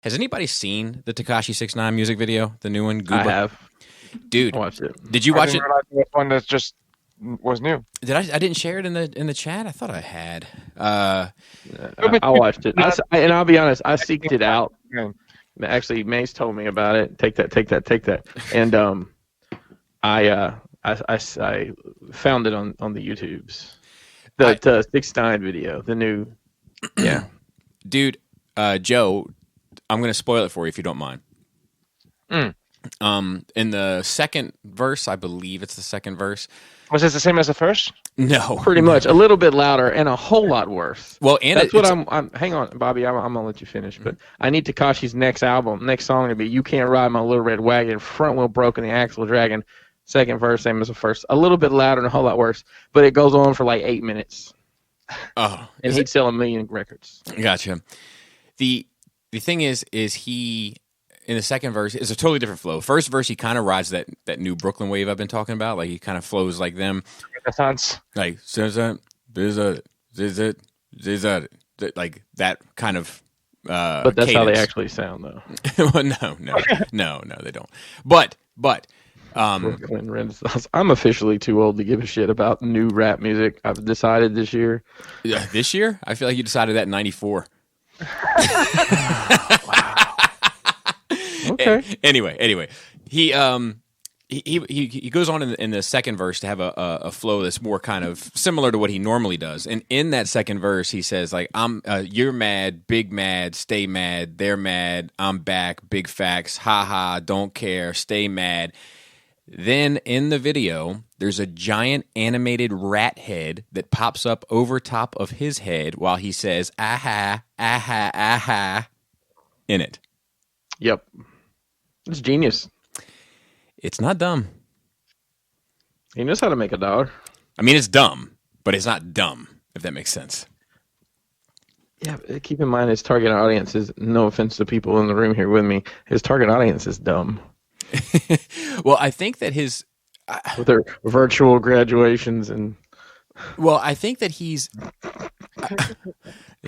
Has anybody seen the Tekashi 6ix9ine music video, the new one? I have. Dude, I watched it. Did you watch it? I didn't realize one that just was new. I didn't share it in the chat. I thought I had. I watched it, and I'll be honest. I seeked it out. Actually, Mace told me about it. Take that. And I found it on the YouTubes. The 6ix9ine video, the new. Yeah, dude. Joe, I'm gonna spoil it for you if you don't mind. In the second verse, I believe it's the second verse. Was it the same as the first? No, pretty much. A little bit louder and a whole lot worse. Well, and that's what I'm. Hang on, Bobby. I'm gonna let you finish, but I need Tekashi's next song to be "You Can't Ride My Little Red Wagon." Front wheel broken, the axle dragging. Second verse, same as the first. A little bit louder and a whole lot worse, but it goes on for like 8 minutes. Oh, and he'd sell 1 million records. Gotcha. The thing is he. In the second verse, it's a totally different flow. First verse, he kind of rides that new Brooklyn wave I've been talking about. Like, he kind of flows like them. Like, like that kind of but that's cadence. how they actually sound, though. Well, no, they don't. But Brooklyn Renaissance. I'm officially too old to give a shit about new rap music. I've decided this year. Yeah, this year? I feel like you decided that in 94. Okay. Anyway, he goes on in the second verse to have a flow that's more kind of similar to what he normally does. And in that second verse, he says like, "You're mad, big mad, stay mad. They're mad. I'm back, big facts. Ha ha, don't care, stay mad." Then in the video, there's a giant animated rat head that pops up over top of his head while he says "aha, aha, aha" in it. Yep. It's genius. It's not dumb. He knows how to make $1. I mean, it's dumb, but it's not dumb, if that makes sense. Yeah, keep in mind his target audience is, no offense to people in the room here with me, his target audience is dumb. Well, I think that with their virtual graduations and... Well, I think that he's...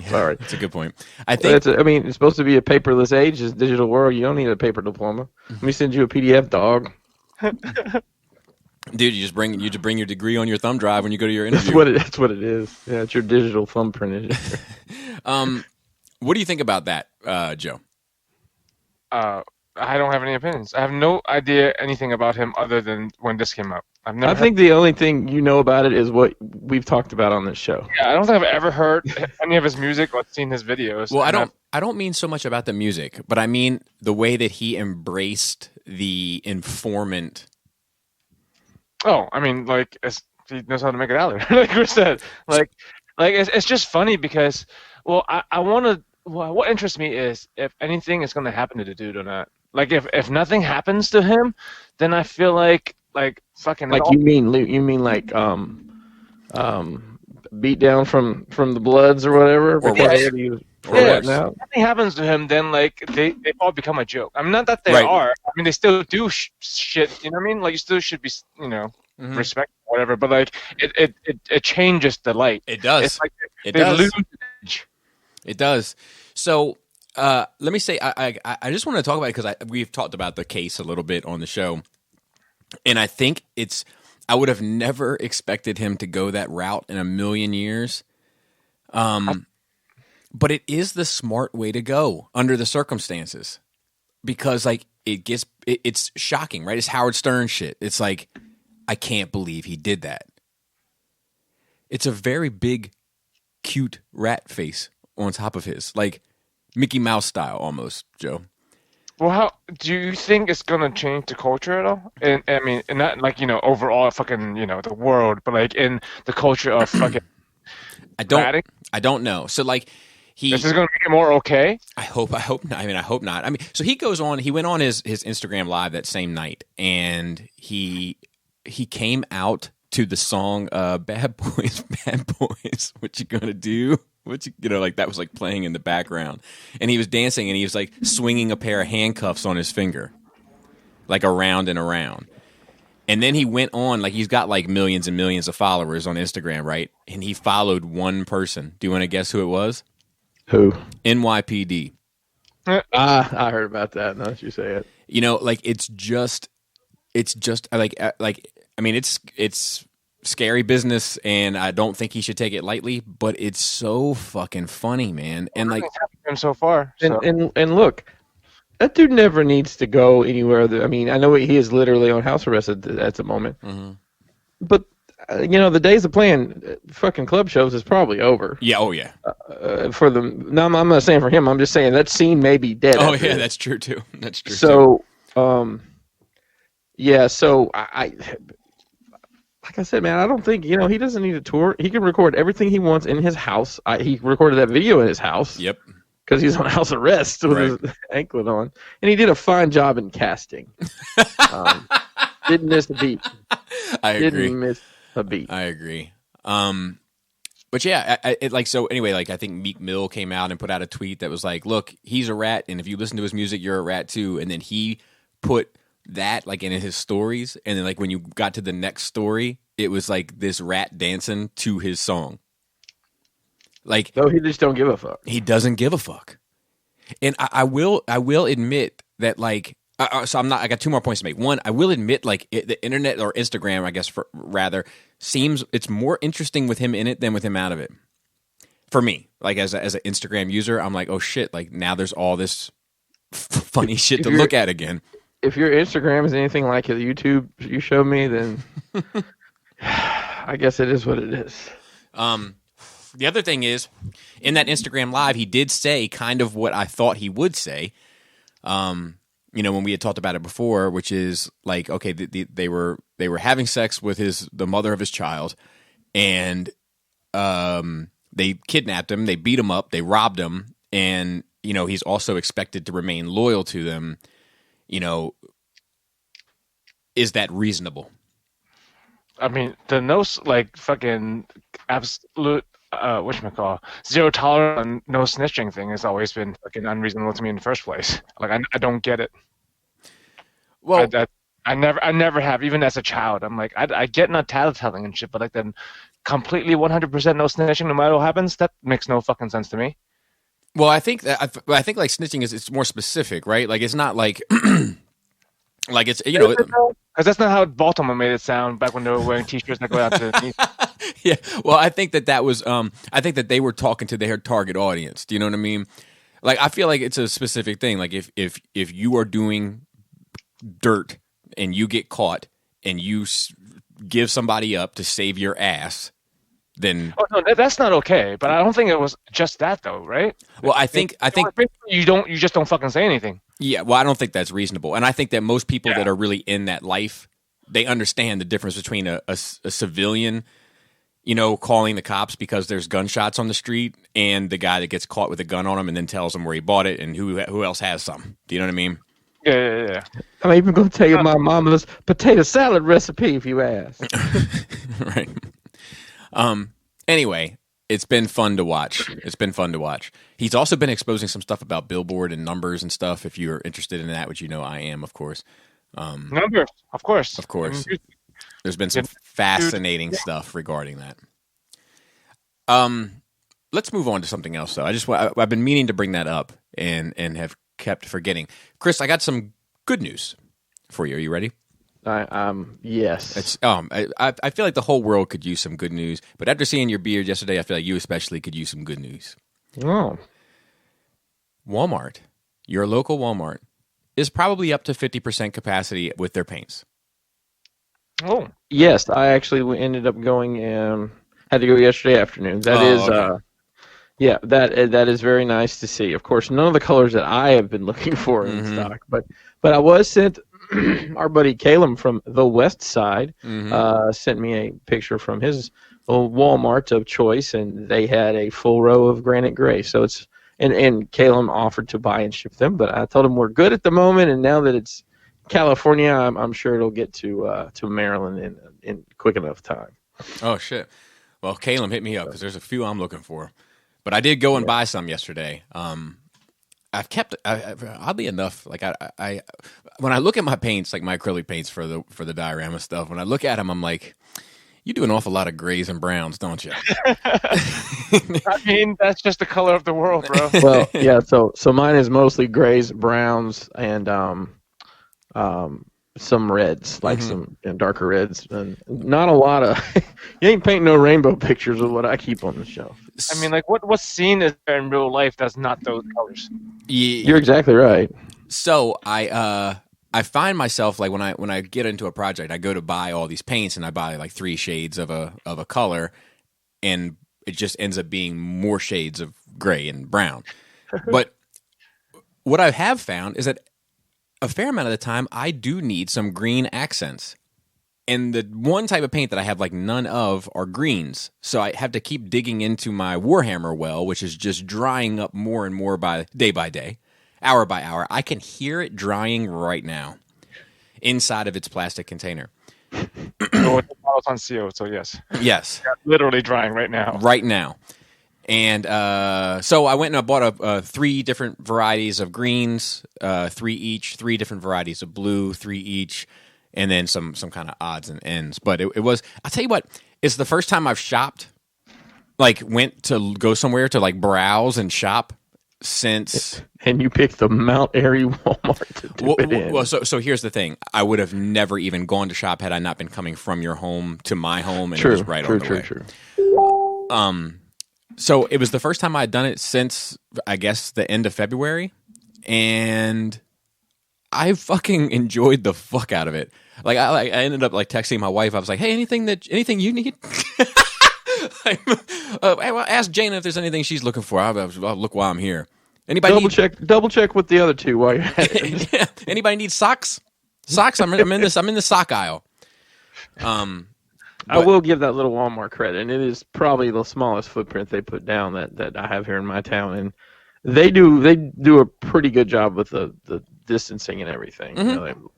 Sorry. That's a good point. I think. It's supposed to be a paperless age. This digital world. You don't need a paper diploma. Let me send you a PDF, dog. Dude, you just bring your degree on your thumb drive when you go to your interview. That's what it is. Yeah, it's your digital thumbprint. What do you think about that, Joe? I don't have any opinions. I have no idea anything about him other than when this came up. I think the only thing you know about it is what we've talked about on this show. Yeah, I don't think I've ever heard any of his music or seen his videos. Well, I don't mean so much about the music, but I mean the way that he embraced the informant. Oh, I mean, like he knows how to make it out there. Like we said, like it's just funny because, well, I want to. Well, what interests me is if anything is going to happen to the dude or not. Like if nothing happens to him, then I feel like fucking. Like you mean like beat down from the Bloods or whatever. Or if nothing happens to him, then like they all become a joke. I mean, not that they are. I mean, they still do shit. You know what I mean? Like you still should be, respect or whatever. But like it changes the light. It does. It's like it they does. lose the edge. It does. So let me say, I just want to talk about it because we've talked about the case a little bit on the show, and I think I would have never expected him to go that route in a million years. But it is the smart way to go under the circumstances, because like it's shocking, right? It's Howard Stern shit. It's like, I can't believe he did that. It's a very big, cute rat face on top of his, like Mickey Mouse style almost, Joe. Well, how do you think it's gonna change the culture at all? And I mean, and not like overall fucking the world, but like in the culture of fucking. I don't know. So like this is gonna make it more okay. I hope not. I mean, I hope not. I mean, so he went on his Instagram live that same night, and he came out to the song "Bad Boys, Bad Boys, What You Gonna Do." Like that was like playing in the background, and he was dancing, and he was like swinging a pair of handcuffs on his finger, like around and around. And then he went on, like he's got like millions and millions of followers on Instagram, right? And he followed one person. Do you want to guess who it was? Who? NYPD. I heard about that. Now that you say it, You know, like it's just I mean, it's scary business, and I don't think he should take it lightly. But it's so fucking funny, man. And like, him so far. So. and look, that dude never needs to go anywhere. I mean, I know he is literally on house arrest at the moment, but you know, the days of playing fucking club shows is probably over. yeah, oh yeah, For them, no, I'm not saying for him. I'm just saying that scene may be dead. oh after yeah, this. that's true too. That's true. So, yeah. So I like I said, man, I don't think, you know, he doesn't need a tour. He can record everything he wants in his house. He recorded that video in his house. Yep. Because he's on house arrest with his anklet on, and he did a fine job in casting. Didn't miss a beat. I agree. Didn't miss a beat. I agree. But yeah, so anyway, like I think Meek Mill came out and put out a tweet that was like, "Look, he's a rat, and if you listen to his music, you're a rat too." And then he put that like in his stories, and then like when you got to the next story, it was like this rat dancing to his song. Like, No, he just don't give a fuck. he doesn't give a fuck. And I will admit that like. So I got two more points to make. One, I will admit, like the internet or Instagram, I guess, rather seems it's more interesting with him in it than with him out of it. For me, like as an Instagram user, I'm like, oh shit, like now there's all this funny shit to look at again. If your Instagram is anything like the YouTube you showed me, then I guess it is what it is. The other thing is, in that Instagram live, he did say kind of what I thought he would say. You know, when we had talked about it before, which is like, okay, they were having sex with the mother of his child, and they kidnapped him, they beat him up, they robbed him, and you know he's also expected to remain loyal to them. You know, is that reasonable? I mean, the like fucking absolute whatchamacallit, zero tolerance and no snitching thing has always been fucking unreasonable to me in the first place. Like I don't get it. Well, I never have, even as a child. I'm like, I get not tattletelling and shit, but like then completely 100% no snitching no matter what happens, that makes no fucking sense to me. well, I think like snitching is it's more specific, right? Like it's not like like it's, you know, because that's not how Baltimore made it sound back when they were wearing t-shirts that go out to yeah. Well, I think that was I think that they were talking to their target audience. Do you know what I mean? Like I feel like it's a specific thing. Like if you are doing dirt and you get caught and you give somebody up to save your ass, then oh no, that's not okay. But I don't think it was just that though, right? Well, I think you just don't fucking say anything. Yeah, well, I don't think that's reasonable, and I think that most people that are really in that life, they understand the difference between a civilian, you know, calling the cops because there's gunshots on the street, and the guy that gets caught with a gun on him and then tells them where he bought it and who else has some. Do you know what I mean? Yeah. I'm even going to tell you my mama's potato salad recipe if you ask. Right. Anyway, it's been fun to watch. He's also been exposing some stuff about Billboard and numbers and stuff. If you're interested in that, which you know I am, of course. Numbers, of course. Of course. There's been some fascinating stuff regarding that. Let's move on to something else, though. I've been meaning to bring that up and have kept forgetting. Chris, I got some good news for you. Are you ready? Yes. It's I feel like the whole world could use some good news, but after seeing your beard yesterday, I feel like you especially could use some good news. Oh. Walmart, your local Walmart, is probably up to 50% capacity with their paints. Oh. Yes, I actually ended up going. Had to go yesterday afternoon. That is. Okay. Yeah, that is very nice to see. Of course, none of the colors that I have been looking for in stock, but I was sent. Our buddy Caleb from the West Side sent me a picture from his Walmart of choice, and they had a full row of granite gray. So it's and Caleb offered to buy and ship them, but I told him we're good at the moment, and now that it's California, I'm sure it'll get to Maryland in quick enough time. Oh shit! Well, Caleb hit me up because there's a few I'm looking for, but I did go and buy some yesterday. I've kept oddly enough, like I when I look at my paints, like my acrylic paints for the diorama stuff, when I look at them, I'm like, You do an awful lot of grays and browns, don't you? I mean, that's just the color of the world, bro. Well, yeah. So mine is mostly grays, browns, and some reds, like some darker reds, and not a lot of. You ain't painting no rainbow pictures of what I keep on the shelf. I mean, like what's seen is there in real life that's not those colors. You're exactly right. So I find myself like when I get into a project, I go to buy all these paints and I buy like 3 shades of a color, and it just ends up being more shades of gray and brown. But what I have found is that a fair amount of the time I do need some green accents. And the one type of paint that I have like none of are greens. So I have to keep digging into my Warhammer well, which is just drying up more and more by day, hour by hour. I can hear it drying right now inside of its plastic container. It's on CO, so yes. Yes. Yeah, literally drying right now. Right now. And so I went and I bought 3 different varieties of greens, 3 each, 3 different varieties of blue, 3 each, and then some kind of odds and ends. But it was, I'll tell you what, it's the first time I've shopped, like went to go somewhere to like browse and shop since. And you picked the Mount Airy Walmart to do it in. Well, so here's the thing. I would have never even gone to shop had I not been coming from your home to my home, and it was right on the way. True. So it was the first time I had done it since, I guess, the end of February, and I fucking enjoyed the fuck out of it. Like I ended up like texting my wife. I was like, "Hey, anything you need?" Ask Jana if there's anything she's looking for. I'll look while I'm here. Anybody double check with the other 2 while you're at it. Yeah. Anybody need socks? Socks. I'm in the sock aisle. I will give that little Walmart credit, and it is probably the smallest footprint they put down that I have here in my town, and they do a pretty good job with the distancing and everything. Mm-hmm. You know,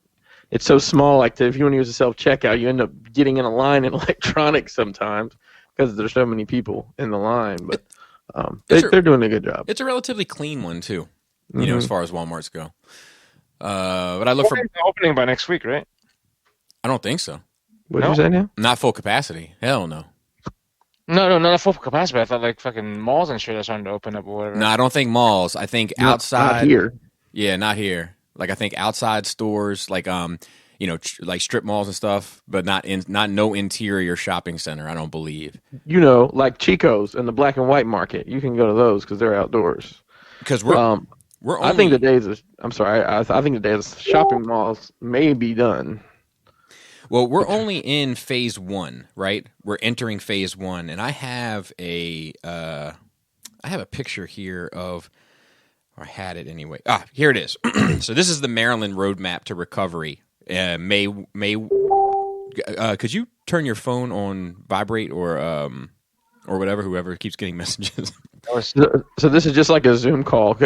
it's so small, like if you want to use a self-checkout, you end up getting in a line in electronics sometimes because there's so many people in the line, but they're doing a good job. It's a relatively clean one, too, you know, as far as Walmarts go. But I look for opening by next week, right? I don't think so. What did you say now? Not full capacity. Hell no. No, not full capacity. I thought like fucking malls and shit are starting to open up or whatever. No, I don't think malls. I think outside. Not here. Yeah, not here. Like I think outside stores, like you know, like strip malls and stuff, but not no interior shopping center. I don't believe. You know, like Chico's and the black and white market. You can go to those because they're outdoors. Because we're only, I think the days of I think the days of shopping malls may be done. Well, we're only in phase 1, right? We're entering phase 1, and I have a picture here of, or I had it anyway. Here it is. So this is the Maryland roadmap to recovery. May. Could you turn your phone on vibrate or whatever? Whoever keeps getting messages. So this is just like a Zoom call.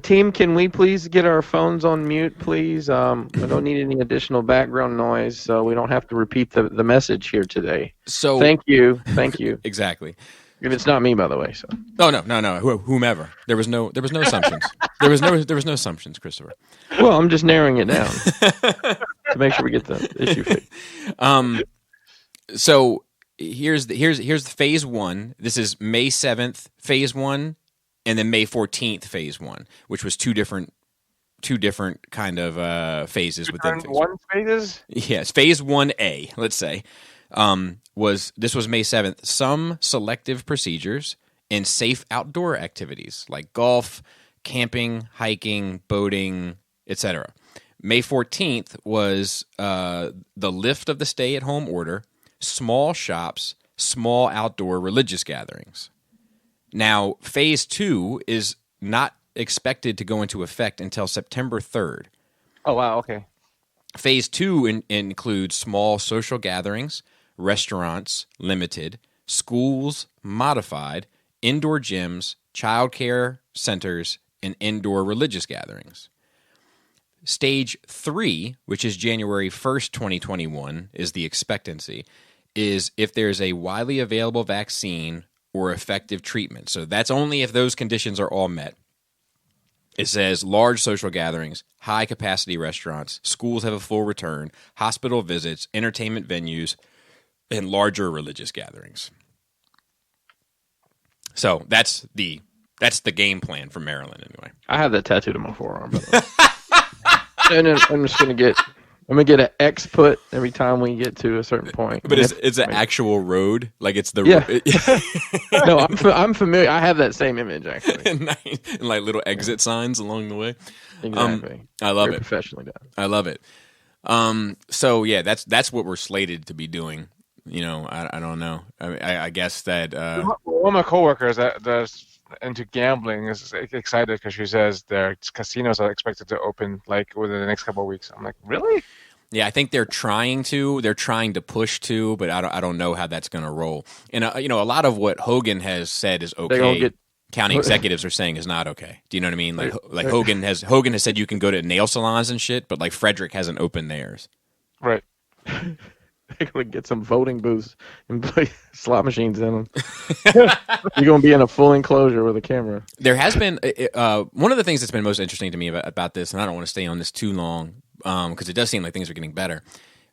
Team, can we please get our phones on mute, please? We don't need any additional background noise, so we don't have to repeat the message here today. So thank you. Exactly. And it's not me, by the way. So. Oh no, whomever. There was no assumptions. There was no assumptions, Christopher. Well, I'm just narrowing it down to make sure we get the issue fixed. So here's the phase 1. This is May 7th, phase 1. And then May 14th, phase 1, which was two different kind of phases within phase 1 phases. Yes, phase 1A, let's say, was May 7th. Some selective procedures and safe outdoor activities like golf, camping, hiking, boating, etc. May 14th was the lift of the stay-at-home order, small shops, small outdoor religious gatherings. Now, phase 2 is not expected to go into effect until September 3rd. Oh, wow, okay. Phase 2 includes small social gatherings, restaurants, limited, schools, modified, indoor gyms, childcare centers, and indoor religious gatherings. Stage 3, which is January 1st, 2021, is the expectancy, is if there's a widely available vaccine or effective treatment. So that's only if those conditions are all met. It says large social gatherings, high-capacity restaurants, schools have a full return, hospital visits, entertainment venues, and larger religious gatherings. So that's the game plan for Maryland anyway. I have that tattooed on my forearm. By the way. And then I'm just gonna get an X put every time we get to a certain point. But it's an actual road, like it's the No, I'm familiar. I have that same image actually, and like little exit signs along the way. Exactly. I love Very it. Professionally done. I love it. So yeah, that's what we're slated to be doing. You know, I don't know. I guess that one of my coworkers that's into gambling is excited because she says their casinos are expected to open like within the next couple of weeks. I'm like, really? yeah, I think they're trying to push to, but I don't know how that's going to roll. And you know, a lot of what Hogan has said is okay. County executives are saying is not okay. Do you know what I mean? Like Hogan has said you can go to nail salons and shit, but like Frederick hasn't opened theirs. Right. They're going to get some voting booths and play slot machines in them. You're going to be in a full enclosure with a camera. There has been one of the things that's been most interesting to me about this, and I don't want to stay on this too long because it does seem like things are getting better.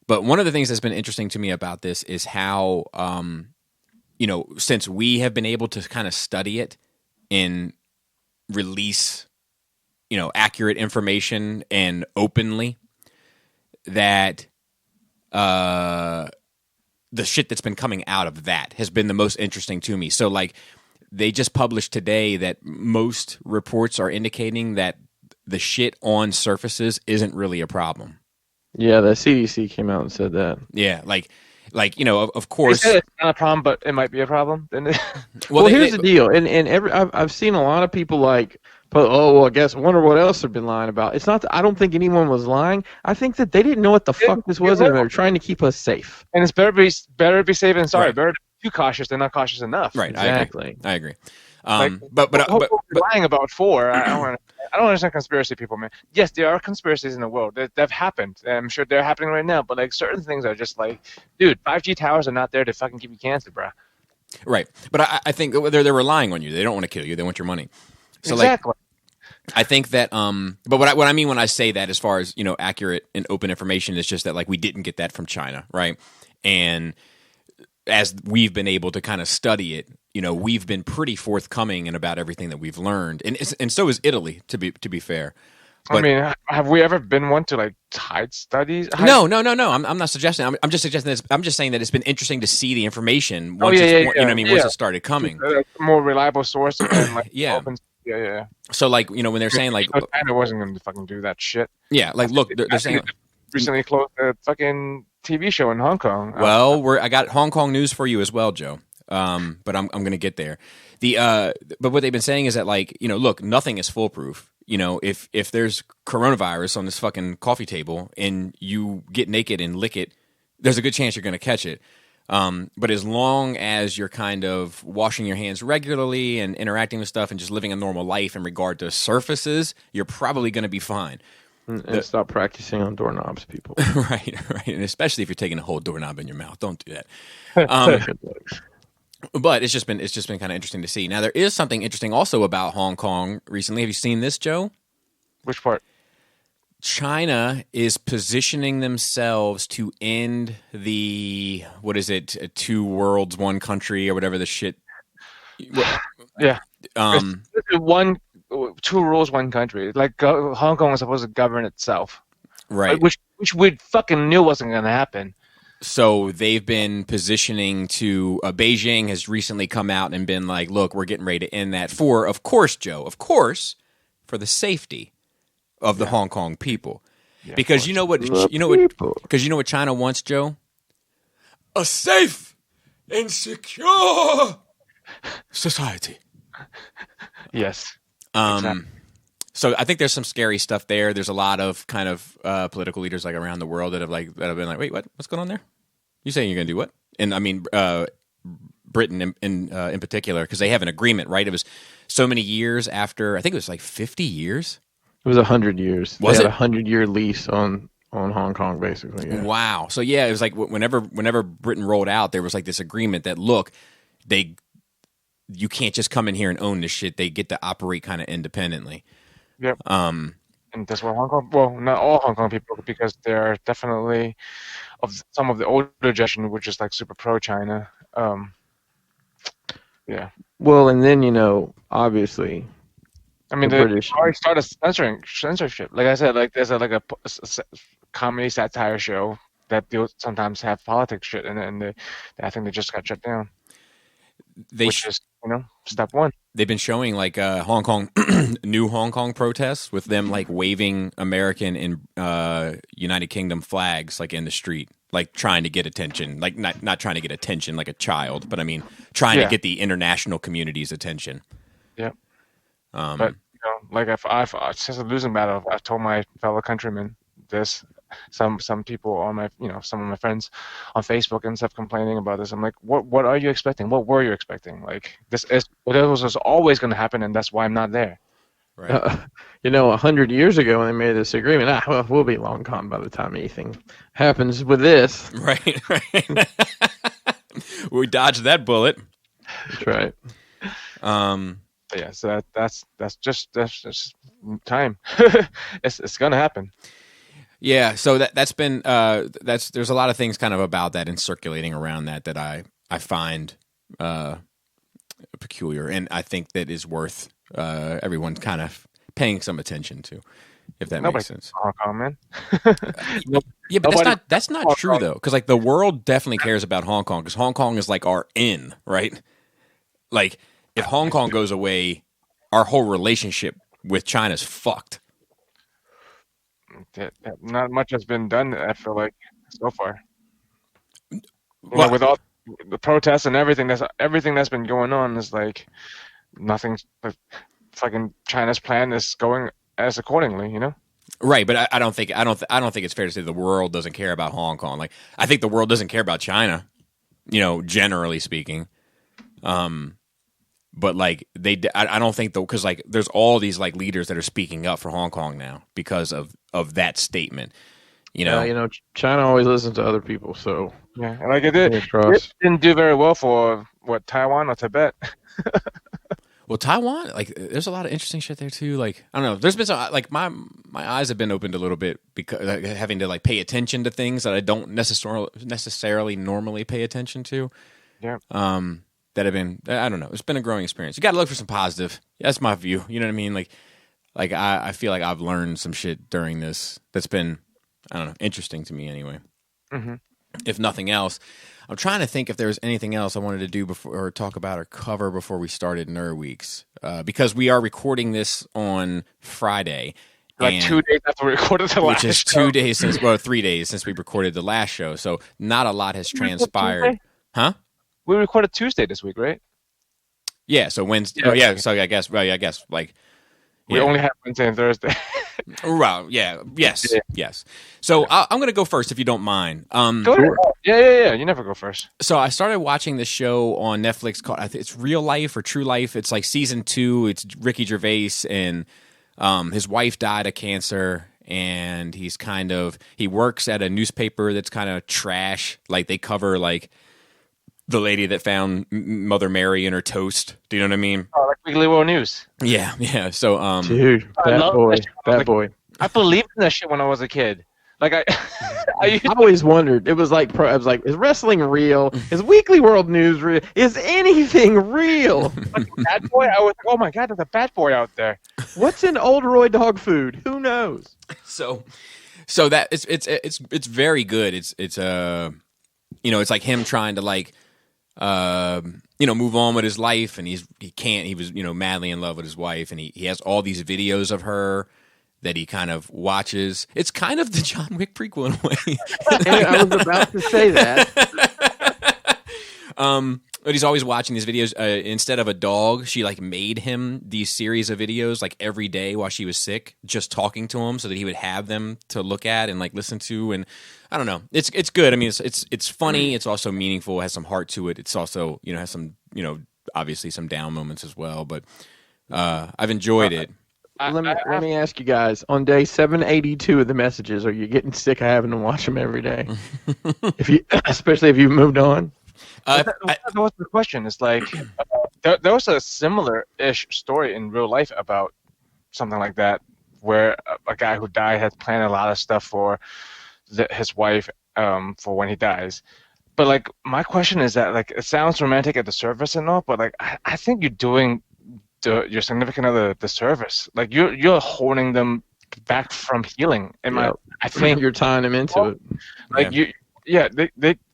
But one of the things that's been interesting to me about this is how, you know, since we have been able to kind of study it and release, you know, accurate information and openly, that the shit that's been coming out of that has been the most interesting to me. So like they just published today that most reports are indicating that the shit on surfaces isn't really a problem. Yeah, the CDC came out and said that. Yeah, like you know, of course, they said it's not a problem, but it might be a problem. Well, here's the deal, and I've seen a lot of people like, I guess wonder what else they've been lying about. It's not. I don't think anyone was lying. I think that they didn't know what the fuck this was, and they're trying to keep us safe. And it's better be safe than sorry. Right. Better be too cautious than not cautious enough. Right. Exactly. I agree. But lying about four. I don't understand conspiracy people, man. Yes, there are conspiracies in the world that have happened. I'm sure they're happening right now. But like certain things are just like, dude, 5G towers are not there to fucking give you cancer, bro. Right. But I think they're relying on you. They don't want to kill you. They want your money. So exactly. Like, I think that, but what I mean when I say that, as far as, you know, accurate and open information, is just that like we didn't get that from China, right? And as we've been able to kind of study it, you know, we've been pretty forthcoming in about everything that we've learned, and so is Italy, to be fair. But, I mean, have we ever been one to like hide studies? No. I'm not suggesting. I'm just suggesting this. I'm just saying that it's been interesting to see the information once you know what I mean, once it started coming. A more reliable source and like Yeah. open. Yeah. So like, you know, when they're saying like, China wasn't going to fucking do that shit. yeah, like look, they're saying recently closed a fucking TV show in Hong Kong. Well, I got Hong Kong news for you as well, Joe. But I'm going to get there. But what they've been saying is that, like, you know, look, nothing is foolproof. You know, if there's coronavirus on this fucking coffee table and you get naked and lick it, there's a good chance you're going to catch it. But as long as you're kind of washing your hands regularly and interacting with stuff and just living a normal life in regard to surfaces, you're probably going to be fine. And stop practicing on doorknobs, people. Right. And especially if you're taking a whole doorknob in your mouth. Don't do that. But it's just been kind of interesting to see. Now, there is something interesting also about Hong Kong recently. Have you seen this, Joe? Which part? China is positioning themselves to end the, what is it, two worlds, one country, or whatever the shit. Yeah. One, two rules, one country. Like Hong Kong is supposed to govern itself, right? Which we fucking knew wasn't going to happen. So they've been positioning to Beijing has recently come out and been like, look, we're getting ready to end that for, of course, Joe, for the safety of the Hong Kong people. Yeah, because you know what China wants, Joe? A safe and secure society. Yes. Exactly. So I think there's some scary stuff there. There's a lot of kind of political leaders like around the world that have been like, wait, what's going on there? You saying you're going to do what? And I mean, Britain in particular, because they have an agreement, right? It was so many years after. I think it was like 50 years. It was 100 years. Was they it had a 100-year lease on Hong Kong, basically? Yeah. Wow. So yeah, it was like whenever Britain rolled out, there was like this agreement that look, you can't just come in here and own this shit. They get to operate kind of independently. Yep. And And that's why Hong Kong, well, not all Hong Kong people, because there are definitely some of the older generation, which is like super pro-China. Yeah. Well, and then obviously I mean, the they British. already started censorship. Like I said, like there's a comedy satire show that deals sometimes have politics shit in it, and I think they just got shut down. Which is step one. They've been showing like Hong Kong, new Hong Kong protests with them like waving American and United Kingdom flags like in the street, like trying to get attention, like not trying to get attention like a child, but I mean trying to get the international community's attention. Yeah. But like if it's just a losing battle. I've told my fellow countrymen this. Some people on my some of my friends on Facebook and stuff complaining about this. I'm like, what are you expecting? What were you expecting? Like this was always going to happen, and that's why I'm not there. Right. 100 years ago when they made this agreement, we'll be long gone by the time anything happens with this. Right. We dodged that bullet. That's right. Yeah, so that's just time. It's gonna happen. Yeah, so that's been there's a lot of things kind of about that and circulating around that I find peculiar, and I think that is worth everyone kind of paying some attention to, if that makes sense. Hong Kong, man. Yeah, but that's not true though, because like the world definitely cares about Hong Kong, because Hong Kong is like our in, right? Like if Hong Kong goes away, our whole relationship with China's fucked. Not much has been done, I feel like, so far. With all the protests and everything that's been going on is like nothing. Fucking China's plan is going as accordingly, Right, but I don't think it's fair to say the world doesn't care about Hong Kong. Like I think the world doesn't care about China, generally speaking. But like I don't think though, because like there's all these like leaders that are speaking up for Hong Kong now because of that statement. China always listens to other people, so yeah, like it didn't do very well for Taiwan or Tibet. Well, Taiwan, like there's a lot of interesting shit there too. Like I don't know, there's been some like my eyes have been opened a little bit because like, having to like pay attention to things that I don't necessarily normally pay attention to. Yeah. That have been, I don't know, it's been a growing experience. You got to look for some positive. That's my view. You know what I mean? Like I feel like I've learned some shit during this that's been, I don't know, interesting to me anyway. Mm-hmm. If nothing else, I'm trying to think if there was anything else I wanted to do before or talk about or cover before we started Nerd Weeks, because we are recording this on Friday. Like 2 days after we recorded the last show. Which is 2 days 3 days since we recorded the last show. So not a lot has transpired. Huh? We recorded Tuesday this week, right? Yeah, so Wednesday. Yeah. Oh, yeah. So I guess like we only have Wednesday and Thursday. Well, yeah, yes. So I'm going to go first if you don't mind. Go ahead. Yeah. You never go first. So I started watching this show on Netflix called it's Real Life or True Life. It's like season 2. It's Ricky Gervais and his wife died of cancer. And he works at a newspaper that's kind of trash. Like they cover like the lady that found Mother Mary in her toast. Do you know what I mean? Oh, like Weekly World News. Yeah. So, dude, that boy. I believed in that shit when I was a kid. Like I always wondered. It was like, is wrestling real? Is Weekly World News real? Is anything real? Like Bad Boy. I was like, oh my god, there's a Bad Boy out there. What's in Old Roy dog food? Who knows? So that it's very good. It's it's like him trying to like. Move on with his life, and he can't. He was, madly in love with his wife, and he has all these videos of her that he kind of watches. It's kind of the John Wick prequel in a way. I was about to say that. But he's always watching these videos. Instead of a dog, she like made him these series of videos like every day while she was sick, just talking to him so that he would have them to look at and like listen to. And I don't know, it's good. I mean, it's funny. It's also meaningful. It has some heart to it. It's also has some obviously some down moments as well. But I've enjoed it. Let me ask you guys: on day 782 of the messages, are you getting sick of having to watch them every day? Especially if you've moved on. That was the question. It's like there was a similar-ish story in real life about something like that, where a guy who died had planned a lot of stuff for his wife for when he dies. But like my question is that like it sounds romantic at the surface and all, but like I think you're doing your significant other the service. Like you're holding them back from healing. I think you're tying them into it. Like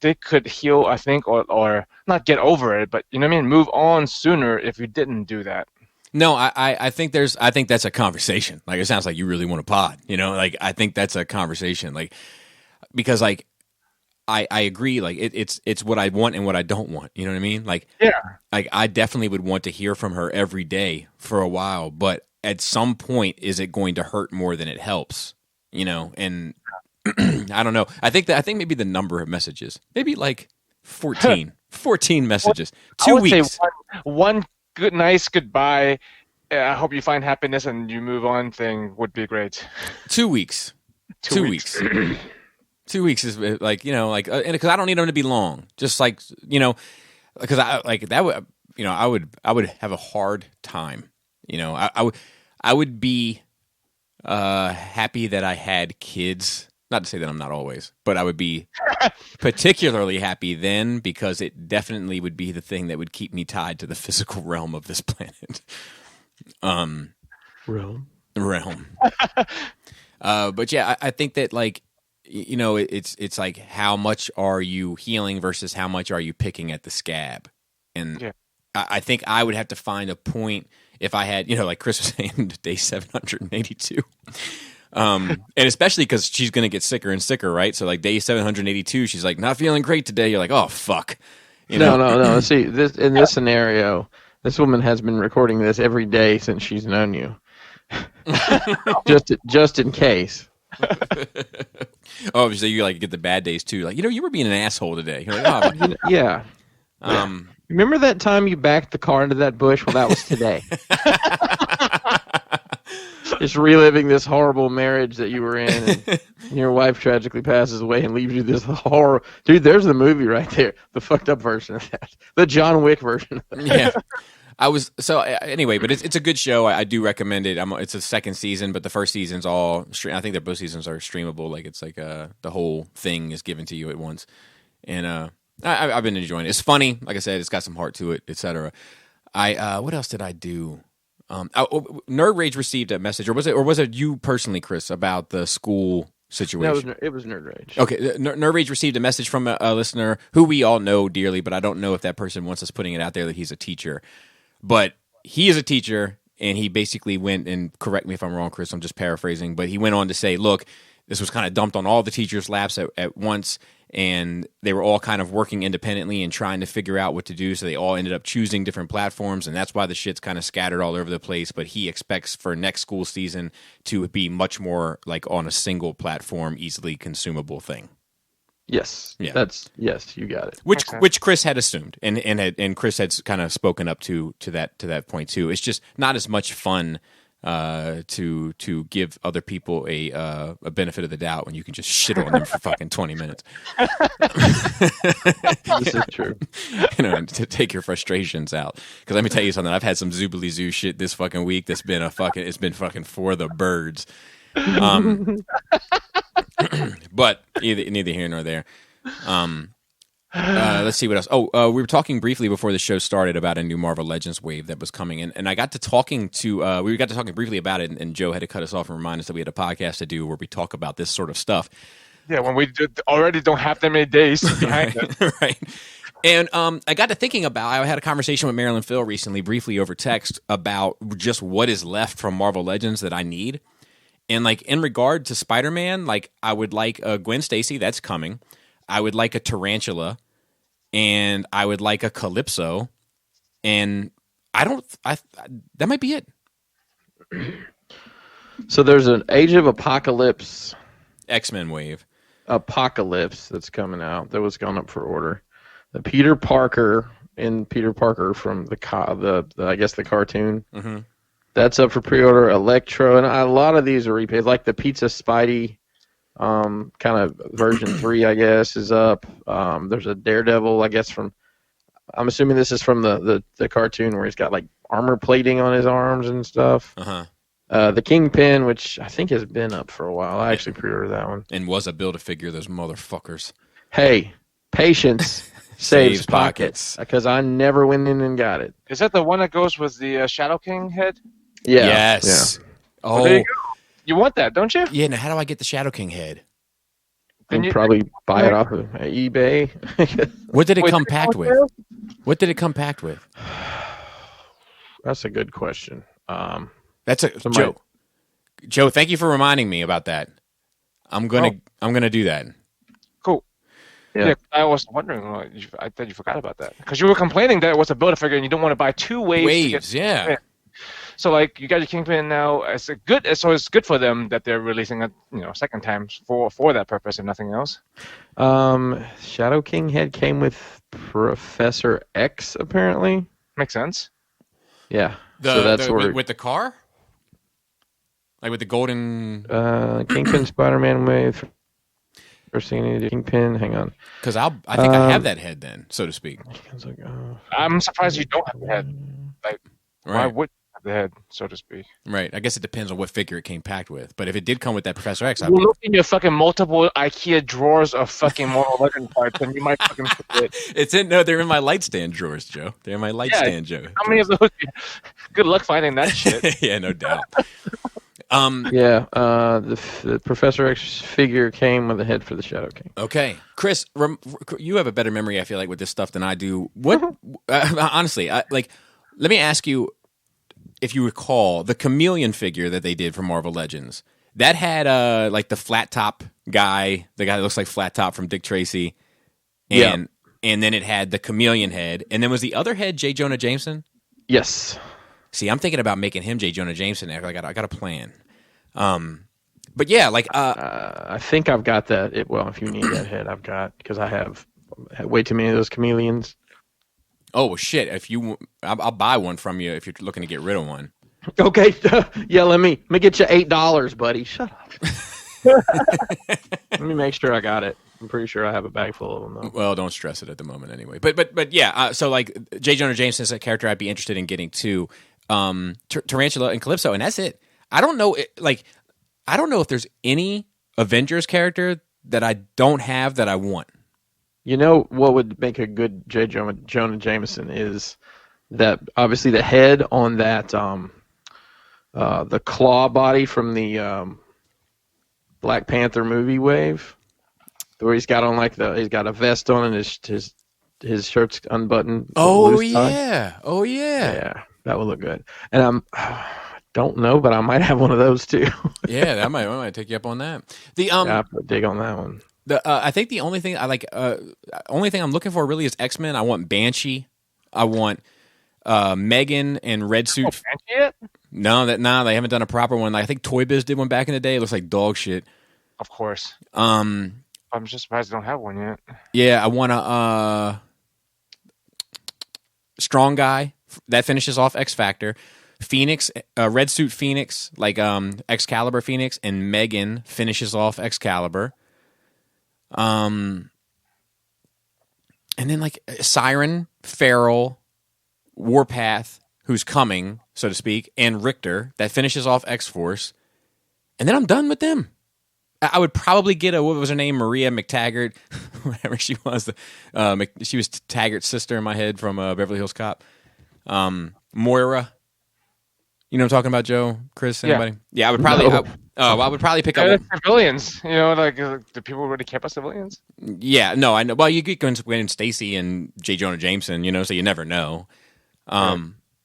they could heal, I think, or not get over it, but you know what I mean, move on sooner if you didn't do that. No, I think that's a conversation. Like it sounds like you really want a pod, you know? Like I think that's a conversation. Like because like I agree, like it's what I want and what I don't want. You know what I mean? Like like I definitely would want to hear from her every day for a while, but at some point is it going to hurt more than it helps? You know, and I don't know. I think maybe the number of messages, maybe like 14 messages, 2 weeks. Say one good, nice goodbye. I hope you find happiness and you move on thing would be great. 2 weeks. 2 weeks. 2 weeks is like, you know, like, and because I don't need them to be long, just like, you know, because I like that would, you know, I would have a hard time, you know, I would be happy that I had kids. Not to say that I'm not always, but I would be particularly happy then because it definitely would be the thing that would keep me tied to the physical realm of this planet. Realm. But yeah, I think that like, you know, it's like how much are you healing versus how much are you picking at the scab, and I think I would have to find a point if I had, you know, like Chris was saying, day 782. And especially because she's going to get sicker and sicker, right? So like day 782, she's like, not feeling great today. You're like, oh, fuck. You know? No. See, in this scenario, this woman has been recording this every day since she's known you. just in case. Oh, so you like get the bad days too. Like, you know, you were being an asshole today. You're like, oh, yeah. Remember that time you backed the car into that bush? Well, that was today. Just reliving this horrible marriage that you were in, and your wife tragically passes away and leaves you this horror. Dude, there's the movie right there. The fucked up version of that. The John Wick version of that. Yeah. Anyway, but it's a good show. I do recommend it. It's a second season, but the first season's all I think that both seasons are streamable. Like it's like the whole thing is given to you at once, and I've been enjoying it. It's funny, like I said, it's got some heart to it, etc. What else did I do? Nerd Rage received a message, or was it you personally, Chris, about the school situation? No, it was Nerd Rage. Okay, Nerd Rage received a message from a listener who we all know dearly, but I don't know if that person wants us putting it out there that he's a teacher. But he is a teacher, and he basically went, and correct me if I'm wrong, Chris, I'm just paraphrasing, but he went on to say, look, this was kind of dumped on all the teachers' laps at once, and they were all kind of working independently and trying to figure out what to do, so they all ended up choosing different platforms, and that's why the shit's kind of scattered all over the place. But he expects for next school season to be much more like on a single platform, easily consumable thing. Yes. Yeah. Yes, you got it. Which Chris had assumed, and Chris had kind of spoken up to that point too. It's just not as much fun to give other people a benefit of the doubt when you can just shit on them for fucking 20 minutes. This is true. You know, to take your frustrations out. Because let me tell you something, I've had some Zoobly Zoo shit this fucking week that's been it's been fucking for the birds. But neither here nor there. Let's see what else. We were talking briefly before the show started about a new Marvel Legends wave that was coming in, and I got to talking briefly about it, and Joe had to cut us off and remind us that we had a podcast to do where we talk about this sort of stuff. Yeah, when we already don't have that many days behind it. Right. And I got to thinking I had a conversation with Marilyn Phil recently, briefly over text, about just what is left from Marvel Legends that I need. And like in regard to Spider-Man, like I would like a Gwen Stacy, that's coming. I would like a Tarantula, and I would like a Calypso, and that might be it. So there's an Age of Apocalypse X-Men wave. Apocalypse that's coming out that was gone up for order. The Peter Parker from the I guess the cartoon. Mm-hmm. That's up for pre-order. Electro, and a lot of these are repays, like the Pizza Spidey kind of version 3, I guess, is up. There's a Daredevil, I guess, I'm assuming this is from the cartoon where he's got like armor plating on his arms and stuff. Uh-huh. The Kingpin, which I think has been up for a while. I actually pre-ordered that one. And was a Build-A-Figure, those motherfuckers. Hey, patience saves pockets. Because I never went in and got it. Is that the one that goes with the Shadow King head? Yeah. Yes. Yeah. Oh. Well, there you go. You want that, don't you? Yeah, now how do I get the Shadow King head? You probably buy it off of eBay. What did it come packed with? What did it come packed with? That's a good question. That's a Joe. Joe, thank you for reminding me about that. I'm gonna do that. Cool. Yeah. I was wondering. I thought you forgot about that because you were complaining that it was a Build-A-Figure and you don't want to buy two waves. Yeah. So like you got your Kingpin now. It's good for them that they're releasing it, second time for that purpose and nothing else. Shadow King head came with Professor X apparently. Makes sense. Yeah. So that's with the car, like with the golden Kingpin Spider-Man wave. First thing I need Kingpin. Hang on. Because I think I have that head then, so to speak. I'm surprised you don't have the head. Like, why would you have the head, so to speak? Right. I guess it depends on what figure it came packed with. But if it did come with that Professor X, you look in your fucking multiple IKEA drawers of fucking Mortal Legend parts, and you might fucking forget. They're in my light stand drawers, Joe. They're in my light stand, Joe. How many of those? Good luck finding that shit. Yeah, no doubt. The Professor X figure came with a head for the Shadow King. Okay, Chris, you have a better memory, I feel like, with this stuff than I do. What? Honestly, let me ask you if you recall the Chameleon figure that they did for Marvel Legends. That had like the flat top guy, the guy that looks like Flat Top from Dick Tracy, and then it had the Chameleon head, and then was the other head J. Jonah Jameson? Yes. See, I'm thinking about making him J. Jonah Jameson. I got a plan. But yeah, I think I've got that. If you need that head, I've got because I have way too many of those chameleons. Oh well, shit! I'll buy one from you if you're looking to get rid of one. Okay, yeah. Let me get you $8, buddy. Shut up. Let me make sure I got it. I'm pretty sure I have a bag full of them though. Well, don't stress it at the moment anyway. But yeah. So like J. Jonah Jameson is a character I'd be interested in getting too. Tarantula and Calypso, and that's it. I don't know. I don't know if there's any Avengers character that I don't have that I want. You know what would make a good J. Jonah Jameson is that obviously the head on that the claw body from the Black Panther movie wave, where he's got on he's got a vest on and his shirt's unbuttoned. Oh yeah, oh yeah, yeah. That would look good. And don't know, but I might have one of those too. Yeah, I might take you up on that. I put a dig on that one. I think the only thing I like, only thing I'm looking for really is X-Men. I want Banshee. I want Megan and Red Suit. Banshee yet? No, they haven't done a proper one. I think Toy Biz did one back in the day. It looks like dog shit. Of course. I'm just surprised they don't have one yet. Yeah, I want a Strong Guy that finishes off X Factor. Phoenix, Red Suit Phoenix, like Excalibur Phoenix, and Megan finishes off Excalibur. And then like Siren, Feral, Warpath, who's coming, so to speak, and Richter that finishes off X-Force. And then I'm done with them. I would probably get what was her name? Maria McTaggart, whatever she was. She was Taggart's sister in my head from Beverly Hills Cop. Moira. You know what I'm talking about, Joe? Chris? Anybody? Yeah, I would probably. No. I would probably pick up civilians. Do people really care about civilians? Yeah, no, I know. Well, you get Gwen Stacy and J. Jonah Jameson, so you never know. Right.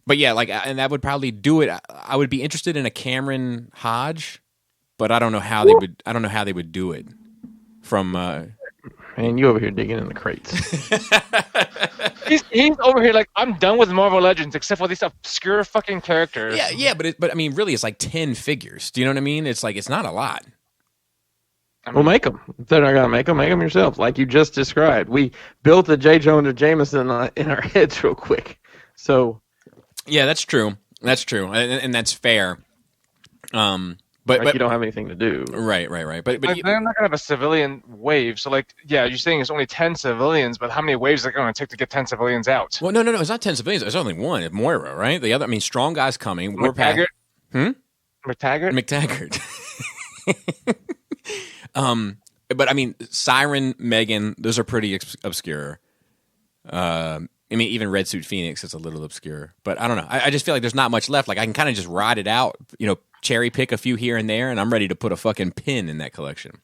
But yeah, and that would probably do it. I would be interested in a Cameron Hodge, but I don't know how they would. I don't know how they would do it. From man, you over here digging in the crates. He's over here like, I'm done with Marvel Legends except for these obscure fucking characters. Yeah, but I mean, really, it's like 10 figures. Do you know what I mean? It's like it's not a lot. Well, make them. If they're not gonna make them yourself, like you just described. We built the J. Jonah Jameson in our heads real quick. So, yeah, that's true. That's true, and that's fair. But you don't have anything to do. Right. But they're not gonna have a civilian wave. So you're saying it's only 10 civilians, but how many waves are it gonna take to get 10 civilians out? Well, no, it's not 10 civilians. It's only one. It's Moira, right? The other, Strong Guy's coming. Warpath. McTaggart. But I mean, Siren, Megan, those are pretty obscure. I mean, even Red Suit Phoenix is a little obscure. But I don't know. I just feel like there's not much left. Like I can kind of just ride it out, cherry pick a few here and there, and I'm ready to put a fucking pin in that collection.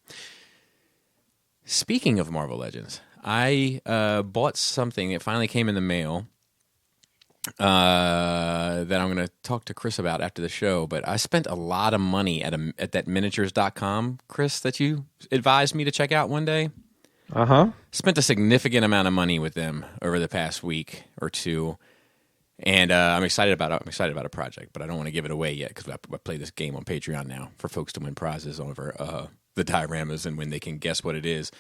Speaking of Marvel Legends, I bought something. It finally came in the mail that I'm going to talk to Chris about after the show. But I spent a lot of money at that miniatures.com, Chris, that you advised me to check out one day. Uh-huh. Spent a significant amount of money with them over the past week or two. And I'm excited about a project, but I don't want to give it away yet because I play this game on Patreon now for folks to win prizes over the dioramas and when they can guess what it is.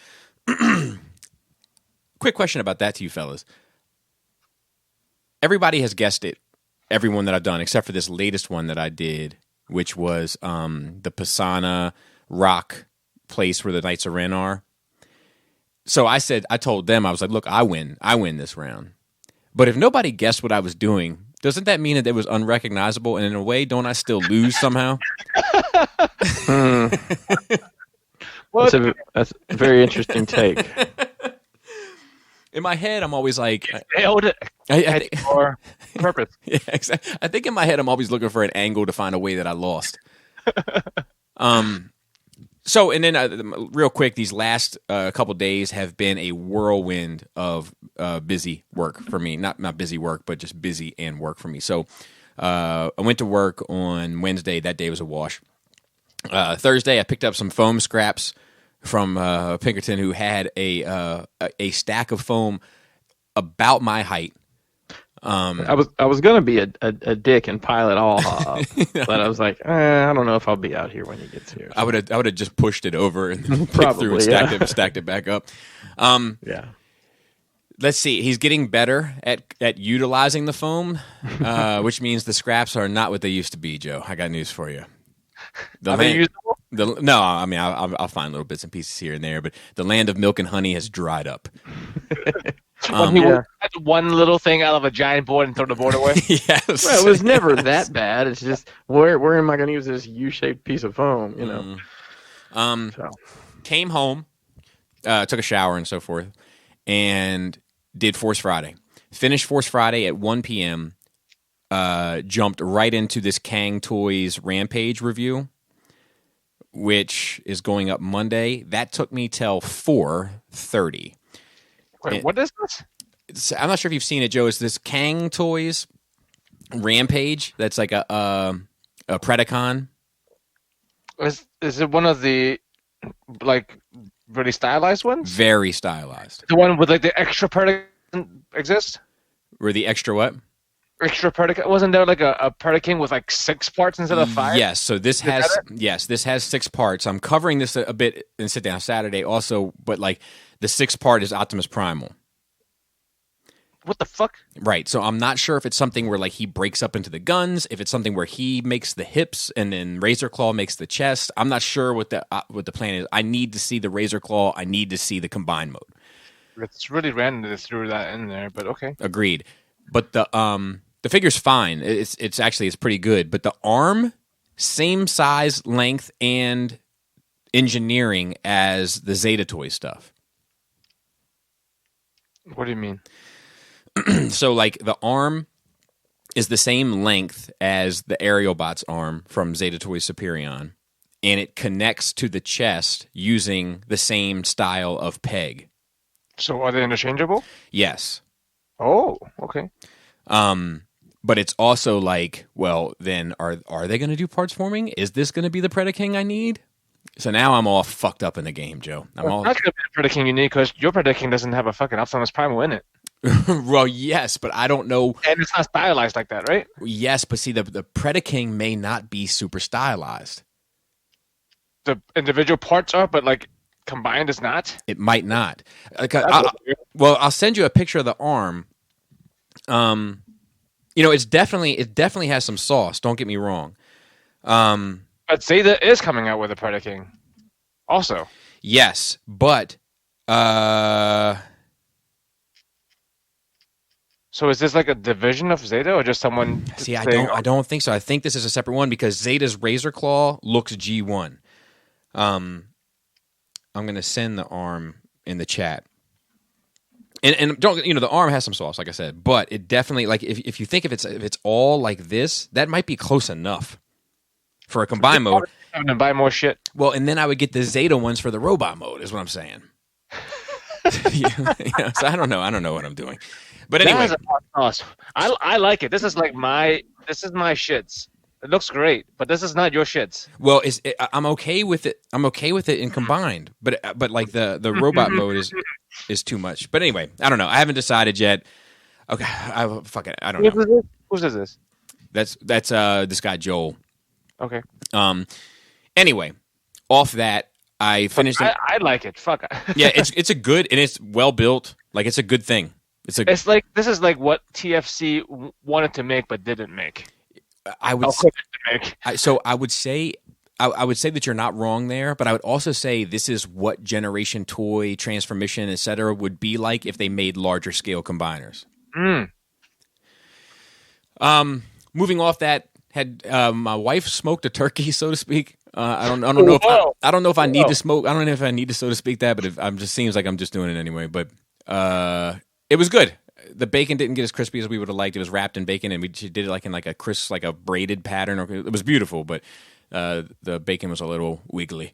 Quick question about that to you fellas. Everybody has guessed it, everyone that I've done, except for this latest one that I did, which was the Pisana Rock place where the Knights of Ren are. So I told them, I was like, look, I win this round. But if nobody guessed what I was doing, doesn't that mean that it was unrecognizable? And in a way, don't I still lose somehow? That's a very interesting take. In my head, I'm always like, Nailed it. For purpose. Yeah, exactly. I think in my head, I'm always looking for an angle to find a way that I lost. So, and then real quick, these last couple days have been a whirlwind of busy work for me. Not busy work, but just busy and work for me. So, I went to work on Wednesday. That day was a wash. Thursday, I picked up some foam scraps from Pinkerton, who had a stack of foam about my height. I was gonna be a dick and pile it all up, but I was like, I don't know if I'll be out here when he gets here. I would have just pushed it over and picked through and stacked it back up. Yeah. Let's see. He's getting better at utilizing the foam, which means the scraps are not what they used to be. Joe, I got news for you. Are they usable? No, I mean I'll find little bits and pieces here and there, but the land of milk and honey has dried up. He had one little thing out of a giant board and throw the board away. Yes. Well, it was never that bad. It's just where am I going to use this U-shaped piece of foam? Came home, took a shower and so forth, and did Force Friday. Finished Force Friday at 1 p.m. Jumped right into this Kang Toys Rampage review, which is going up Monday. That took me till 4:30. Wait, what is this? I'm not sure if you've seen it, Joe. It's this Kang Toys Rampage that's like a Predacon. Is it one of the really stylized ones? Very stylized. The one with the extra Predacon exists? Were the extra what? Extra Predacon? Wasn't there a Predacon with 6 parts instead of 5? Yes. So this has 6 parts. I'm covering this a bit in Sit Down Saturday also, but the 6th part is Optimus Primal. What the fuck? Right. So I'm not sure if it's something where he breaks up into the guns, if it's something where he makes the hips and then Razor Claw makes the chest. I'm not sure what the plan is. I need to see the Razor Claw. I need to see the combined mode. It's really random to throw that in there, but okay. Agreed. But the figure's fine. It's pretty good. But the arm, same size, length, and engineering as the Zeta Toy stuff. What do you mean? So, the arm is the same length as the Aerialbot's arm from Zeta Toys Superion, and it connects to the chest using the same style of peg. So, are they interchangeable? Yes. Oh, okay. But it's also then are they going to do parts forming? Is this going to be the Predaking I need? So now I'm all fucked up in the game, Joe. Not going to be the Predaking you need because your Predaking doesn't have a fucking Optimus Primal in it. Well, yes, but I don't know. And it's not stylized like that, right? Yes, but see, the Predaking may not be super stylized. The individual parts are, but combined is not? It might not. I'll send you a picture of the arm. It definitely has some sauce. Don't get me wrong. But Zeta is coming out with a Predaking. Also. Yes, but So is this like a division of Zeta, or just someone? See, saying, I don't think so. I think this is a separate one because Zeta's Razor Claw looks G1. I'm gonna send the arm in the chat. And don't the arm has some sauce, like I said, but it definitely like if you think if it's all like this, that might be close enough for a combined mode. Having to buy more shit. Well, and then I would get the Zeta ones for the robot mode, is what I'm saying. So I don't know what I'm doing, but anyway, That is a hot sauce. I like it. This is my shits. It looks great, but this is not your shits. well, I'm okay with it. I'm okay with it in combined, but like the robot mode is too much. But anyway, I don't know. I haven't decided yet. Okay, fuck it. I don't know. Whose is this? That's this guy Joel. Okay. Anyway, off that, I finished. I like it. Fuck. Yeah, it's a good and it's well built. Like it's a good thing. It's like this is like what TFC wanted to make but didn't make. I would I would say I would say that you're not wrong there, but I would also say this is what Generation Toy, Transformation, etc. would be like if they made larger scale combiners. Moving off that, had my wife smoked a turkey, so to speak. I don't know if I don't know if I need to smoke. I don't know if I need to, so to speak, that, but it just seems like I'm just doing it anyway. But it was good. The bacon didn't get as crispy as we would have liked. It was wrapped in bacon, and she did it like in like a crisp, like a braided pattern. It was beautiful, but the bacon was a little wiggly.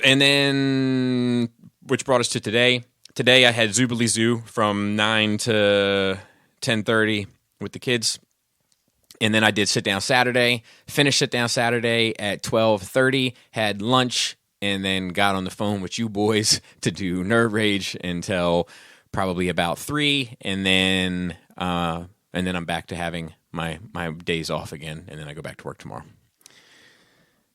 And then, which brought us to today. Today I had Zoobly Zoo from 9 to 10:30 with the kids. And then I did Sit Down Saturday, finished Sit Down Saturday at 12:30, had lunch, and then got on the phone with you boys to do Nerd Rage until probably about 3, and then I'm back to having my days off again, and then I go back to work tomorrow.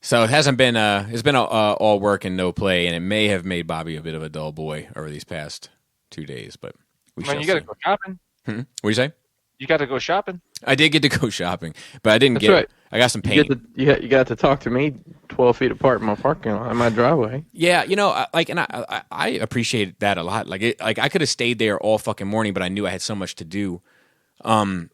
So it hasn't been it's been all work and no play, and it may have made Bobby a bit of a dull boy over these past 2 days, but we shall see. You got to go shopping. What do you say? You got to go shopping. I did get to go shopping, but I didn't That's get. right. I got some paint. You got to talk to me 12 feet apart in my parking lot, in my driveway. Yeah, I appreciate that a lot. Like I could have stayed there all fucking morning, but I knew I had so much to do. I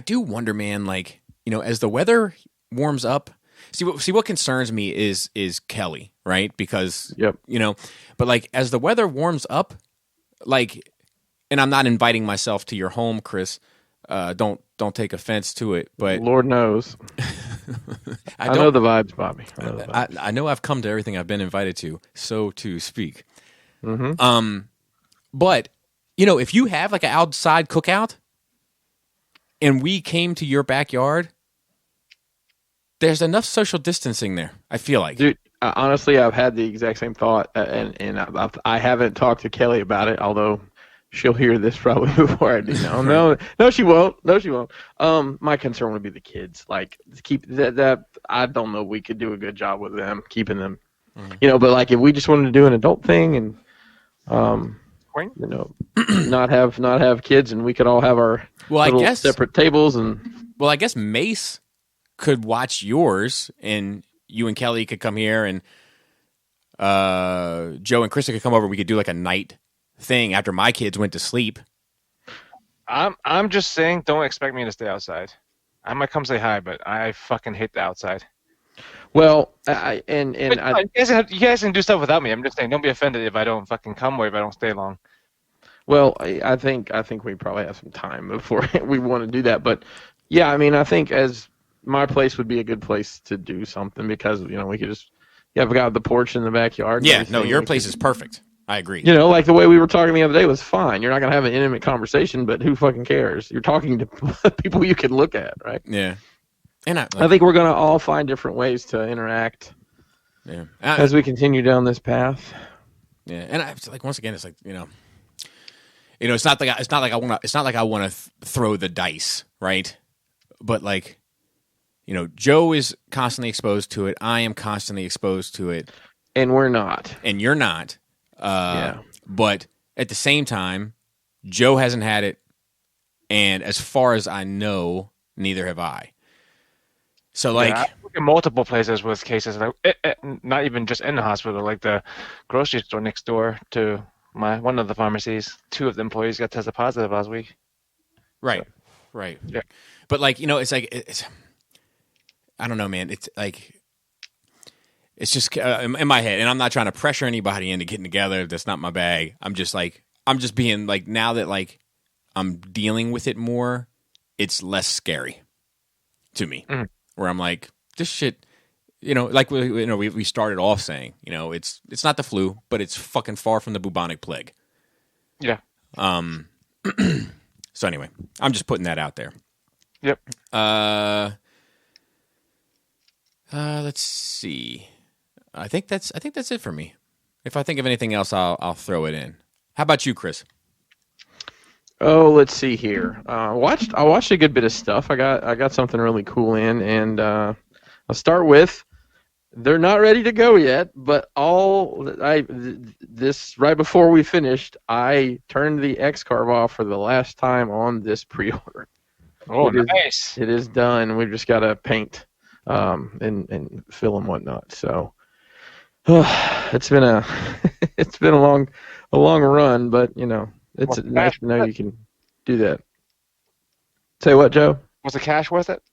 do wonder, man. Like as the weather warms up, see what concerns me is Kelly, right? Because Yep. but like as the weather warms up, like. And I'm not inviting myself to your home, Chris. Don't take offense to it, but Lord knows. I know the vibes, Bobby. I know I've come to everything I've been invited to, so to speak. Mm-hmm. But if you have like an outside cookout, and we came to your backyard, there's enough social distancing there. I feel like, dude. Honestly, I've had the exact same thought, and I haven't talked to Kelly about it, although. She'll hear this probably before I do. No, she won't. No, she won't. My concern would be the kids. Like, keep that. I don't know. We could do a good job with them, keeping them. But like, if we just wanted to do an adult thing and, not have kids, and we could all have our separate tables and. Well, I guess Mace could watch yours, and you and Kelly could come here, and Joe and Krista could come over. We could do like a night thing after my kids went to sleep. I'm just saying, don't expect me to stay outside. I might come say hi, but I fucking hate the outside. Well, you guys can do stuff without me. I'm just saying, don't be offended if I don't fucking come or if I don't stay long. Well, I think we probably have some time before we want to do that. But yeah, I mean, I think as my place would be a good place to do something because we could just I've got the porch in the backyard. Yeah, no, your place is perfect. I agree. Like the way we were talking the other day was fine. You're not going to have an intimate conversation, but who fucking cares? You're talking to people you can look at, right? Yeah. And I think we're going to all find different ways to interact as we continue down this path. Yeah. And once again, it's like, it's not like I want to throw the dice, right? But like, Joe is constantly exposed to it. I am constantly exposed to it. And we're not. And you're not. But at the same time, Joe hasn't had it, and as far as I know, neither have I. So, like, I work in multiple places with cases, like not even just in the hospital, like the grocery store next door to one of the pharmacies, 2 of the employees got tested positive last week. Right. Right. Yeah. But like, it's like it's I don't know, man. It's like it's just in my head, and I'm not trying to pressure anybody into getting together. That's not my bag. I'm just being like, now that like I'm dealing with it more, it's less scary to me. Mhm. Where I'm like, this shit, like we started off saying, it's not the flu, but it's fucking far from the bubonic plague. Yeah. So anyway, I'm just putting that out there. Yep. Let's see. I think that's it for me. If I think of anything else, I'll throw it in. How about you, Chris? Oh, let's see here. I watched a good bit of stuff. I got something really cool in, and I'll start with. They're not ready to go yet, but this right before we finished, I turned the X-Carve off for the last time on this pre-order. Oh, nice. It is done. We've just got to paint and fill and whatnot. So it's been a long run, but it's nice to know you can do that. Say what, Joe? Was the cash worth it?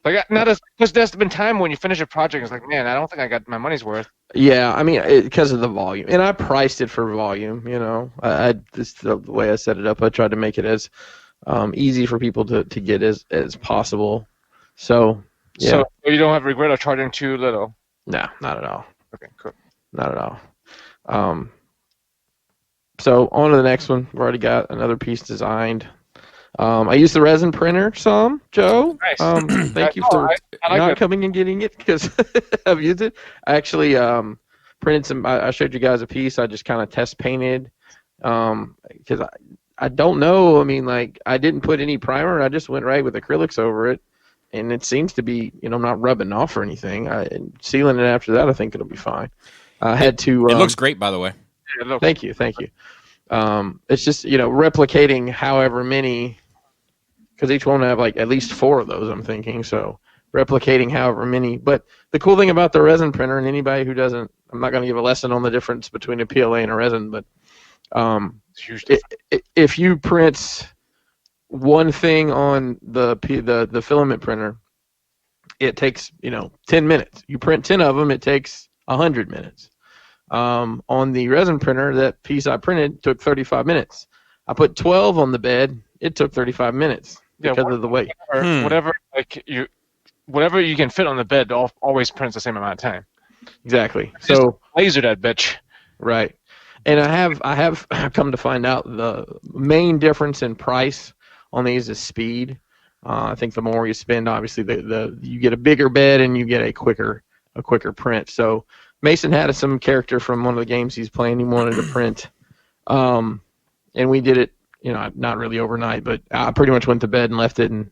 Like, because there's been time when you finish a project, it's like, man, I don't think I got my money's worth. Yeah, I mean, because of the volume, and I priced it for volume. This the way I set it up. I tried to make it as easy for people to get as possible. So, yeah. So you don't have regret of charging too little? No, not at all. Okay, cool. Not at all. So on to the next one. We've already got another piece designed. I used the resin printer some, Joe. Nice. Thank you for I like not it. coming and getting it because I've used it. I actually printed some. I showed you guys a piece. I just kind of test painted because I don't know. I mean, like I didn't put any primer. I just went right with acrylics over it, and it seems to be not rubbing off or anything. Sealing it after that, I think it'll be fine. I had to. It looks great, by the way. Thank you. It's just replicating however many, because each one will have like at least 4 of those. I'm thinking so replicating however many. But the cool thing about the resin printer, and anybody who doesn't, I'm not going to give a lesson on the difference between a PLA and a resin, but if you print one thing on the filament printer, it takes 10 minutes. You print 10 of them, it takes 100 minutes. On the resin printer, that piece I printed took 35 minutes. I put 12 on the bed. It took 35 minutes because of the weight. Whatever you can fit on the bed always prints the same amount of time. Exactly. Just So laser that bitch. right, and I have come to find out the main difference in price on these is speed. I think the more you spend, obviously, you get a bigger bed and you get a quicker print. So Mason had some character from one of the games he's playing. He wanted to print, and we did it. Not really overnight, but I pretty much went to bed and left it, and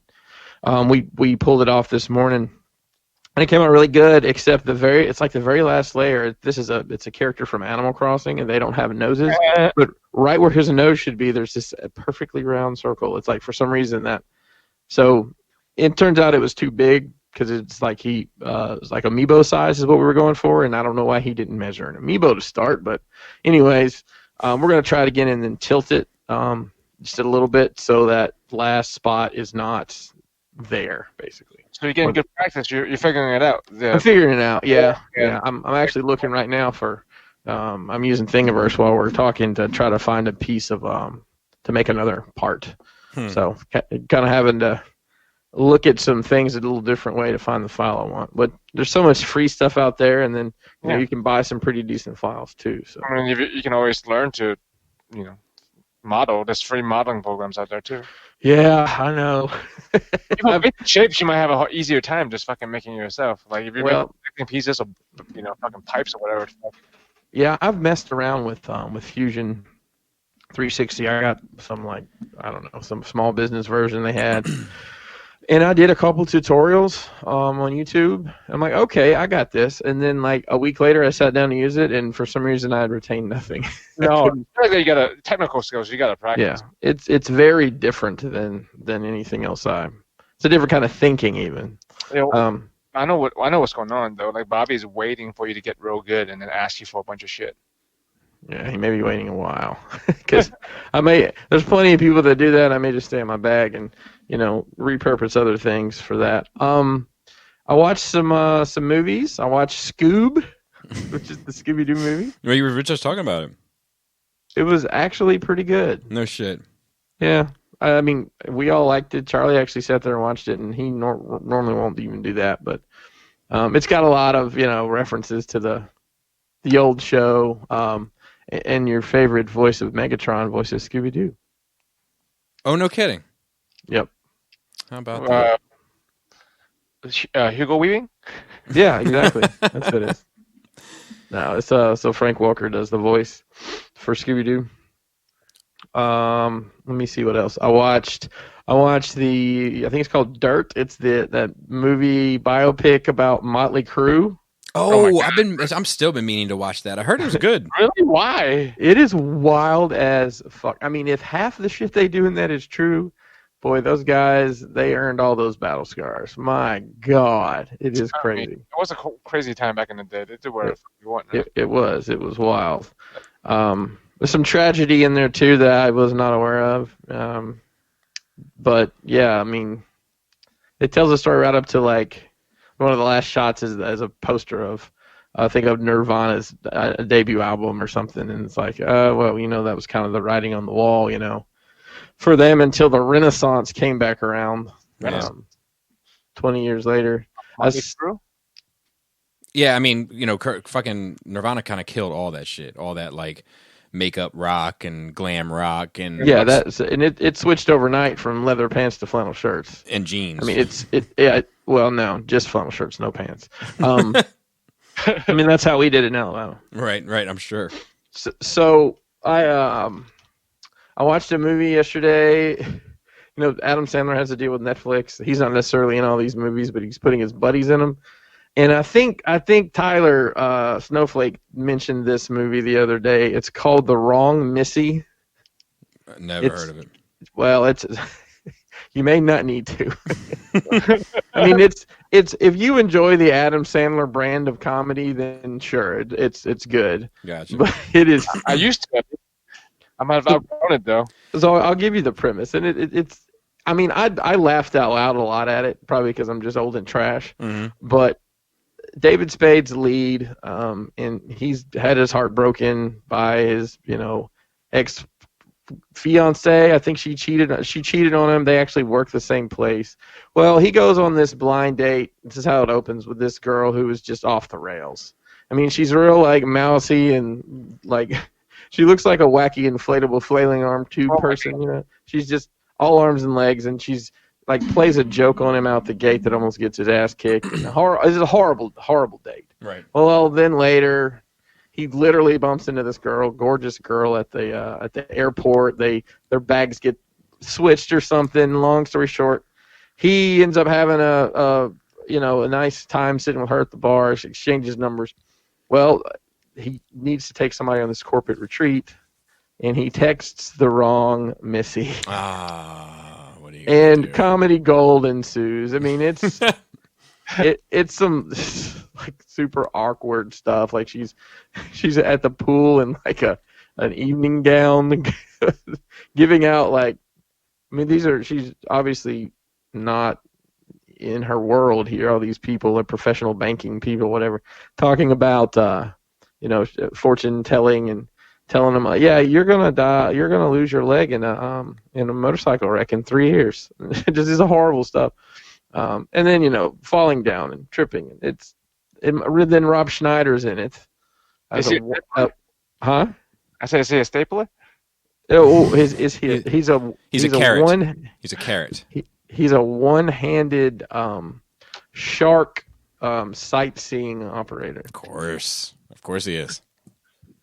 we pulled it off this morning, and it came out really good. Except it's like the very last layer. It's a character from Animal Crossing, and they don't have noses, but right where his nose should be, there's this perfectly round circle. It's like for some reason that. So it turns out it was too big. Because it's like it's like amiibo size is what we were going for, and I don't know why he didn't measure an amiibo to start. But anyways, we're going to try it again and then tilt it just a little bit so that last spot is not there, basically. So you're getting good practice. You're figuring it out. Yeah. I'm figuring it out. Yeah. I'm actually looking right now for. I'm using Thingiverse while we're talking to try to find a piece of to make another part. So kind of having to look at some things a little different way to find the file I want. But there's so much free stuff out there, and then you can buy some pretty decent files too. So I mean, you can always learn to, model. There's free modeling programs out there too. Yeah, I know. Making shapes, you might have an easier time just fucking making it yourself. Like if you're making pieces of, fucking pipes or whatever. Yeah, I've messed around with Fusion 360. I got some small business version they had. And I did a couple tutorials on YouTube. I'm like, okay, I got this. And then like a week later, I sat down to use it, and for some reason, I had retained nothing. No, you got technical skills. You got to practice. Yeah, it's very different than anything else. It's a different kind of thinking, even. I know what's going on though. Like Bobby's waiting for you to get real good and then ask you for a bunch of shit. Yeah, he may be waiting a while because there's plenty of people that do that. I may just stay in my bag and repurpose other things for that. I watched some movies. I watched Scoob, which is the Scooby Doo movie. Well, you were just talking about it. It was actually pretty good. No shit. Yeah, I mean, we all liked it. Charlie actually sat there and watched it, and he normally won't even do that, but it's got a lot of references to the old show. And your favorite voice of Megatron, voice of Scooby Doo. Oh, no kidding. Yep. How about that? Hugo Weaving? Yeah, exactly. That's what it is. No, it's so Frank Walker does the voice for Scooby Doo. Let me see what else. I watched I think it's called Dirt. It's that movie biopic about Motley Crue. Oh, I'm still been meaning to watch that. I heard it was good. Really? Why? It is wild as fuck. I mean, if half the shit they do in that is true, boy, those guys, they earned all those battle scars. My God, it is crazy. It was a crazy time back in the day. They did whatever you want. It was wild. There's some tragedy in there too that I was not aware of. But yeah, I mean, it tells a story right up to like one of the last shots is as a poster of, I think, of Nirvana's debut album or something, and it's like, well, that was kind of the writing on the wall, for them until the Renaissance came back around. 20 years later. Yeah, I mean, fucking Nirvana kind of killed all that shit, all that like makeup rock and glam rock and it switched overnight from leather pants to flannel shirts and jeans. I mean, well, no, just flannel shirts, no pants. I mean, that's how we did it in Alabama. Right, I'm sure. So I watched a movie yesterday. Adam Sandler has to deal with Netflix. He's not necessarily in all these movies, but he's putting his buddies in them. And I think Tyler Snowflake mentioned this movie the other day. It's called The Wrong Missy. Never heard of it. Well, it's you may not need to. I mean, it's if you enjoy the Adam Sandler brand of comedy, then sure, it's good. Gotcha. But it is. I used to. I might have outgrown it though. So I'll give you the premise, and it's. I mean, I laughed out loud a lot at it, probably because I'm just old and trash. Mm-hmm. But David Spade's lead, and he's had his heart broken by his, ex fiance. I think she cheated on him. They actually work the same place. Well, he goes on this blind date. This is how it opens, with this girl who is just off the rails. I mean, she's real like mousy and like she looks like a wacky inflatable flailing arm tube person. She's just all arms and legs, and she's like plays a joke on him out the gate that almost gets his ass kicked. It's a horrible date. Right. Well, then later, he literally bumps into this gorgeous girl at the airport. Their bags get switched or something. Long story short, he ends up having a nice time sitting with her at the bar. She exchanges numbers. Well, he needs to take somebody on this corporate retreat, and he texts the wrong Missy. What do you and do? Comedy gold ensues. I mean, it's it's some like super awkward stuff. Like she's at the pool in like an evening gown, giving out like. I mean, she's obviously not in her world here. All these people, like professional banking people, whatever, talking about fortune telling and telling them, yeah, you're gonna die, you're gonna lose your leg in a motorcycle wreck in 3 years. It just is a horrible stuff. And then falling down and tripping. Then Rob Schneider's in it. Huh? I say, is he a stapler? Oh, he's a carrot. He's a carrot. He's a one-handed shark sightseeing operator. Of course he is.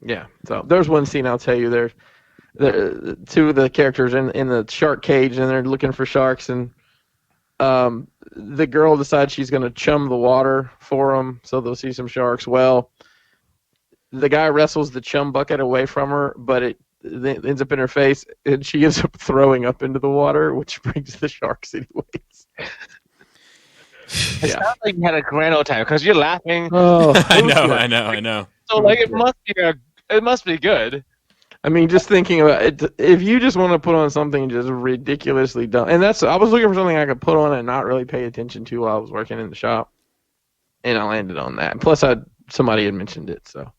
Yeah. So there's one scene I'll tell you. There's two of the characters in the shark cage, and they're looking for sharks, and the girl decides she's going to chum the water for them so they'll see some sharks. Well, the guy wrestles the chum bucket away from her, but it ends up in her face, and she ends up throwing up into the water, which brings the sharks anyways. It sounds like you had a grand old time because you're laughing. Oh, I know. So like it must be It must be good. I mean, just thinking about it, if you just want to put on something just ridiculously dumb, and I was looking for something I could put on and not really pay attention to while I was working in the shop, and I landed on that. Plus, somebody had mentioned it, so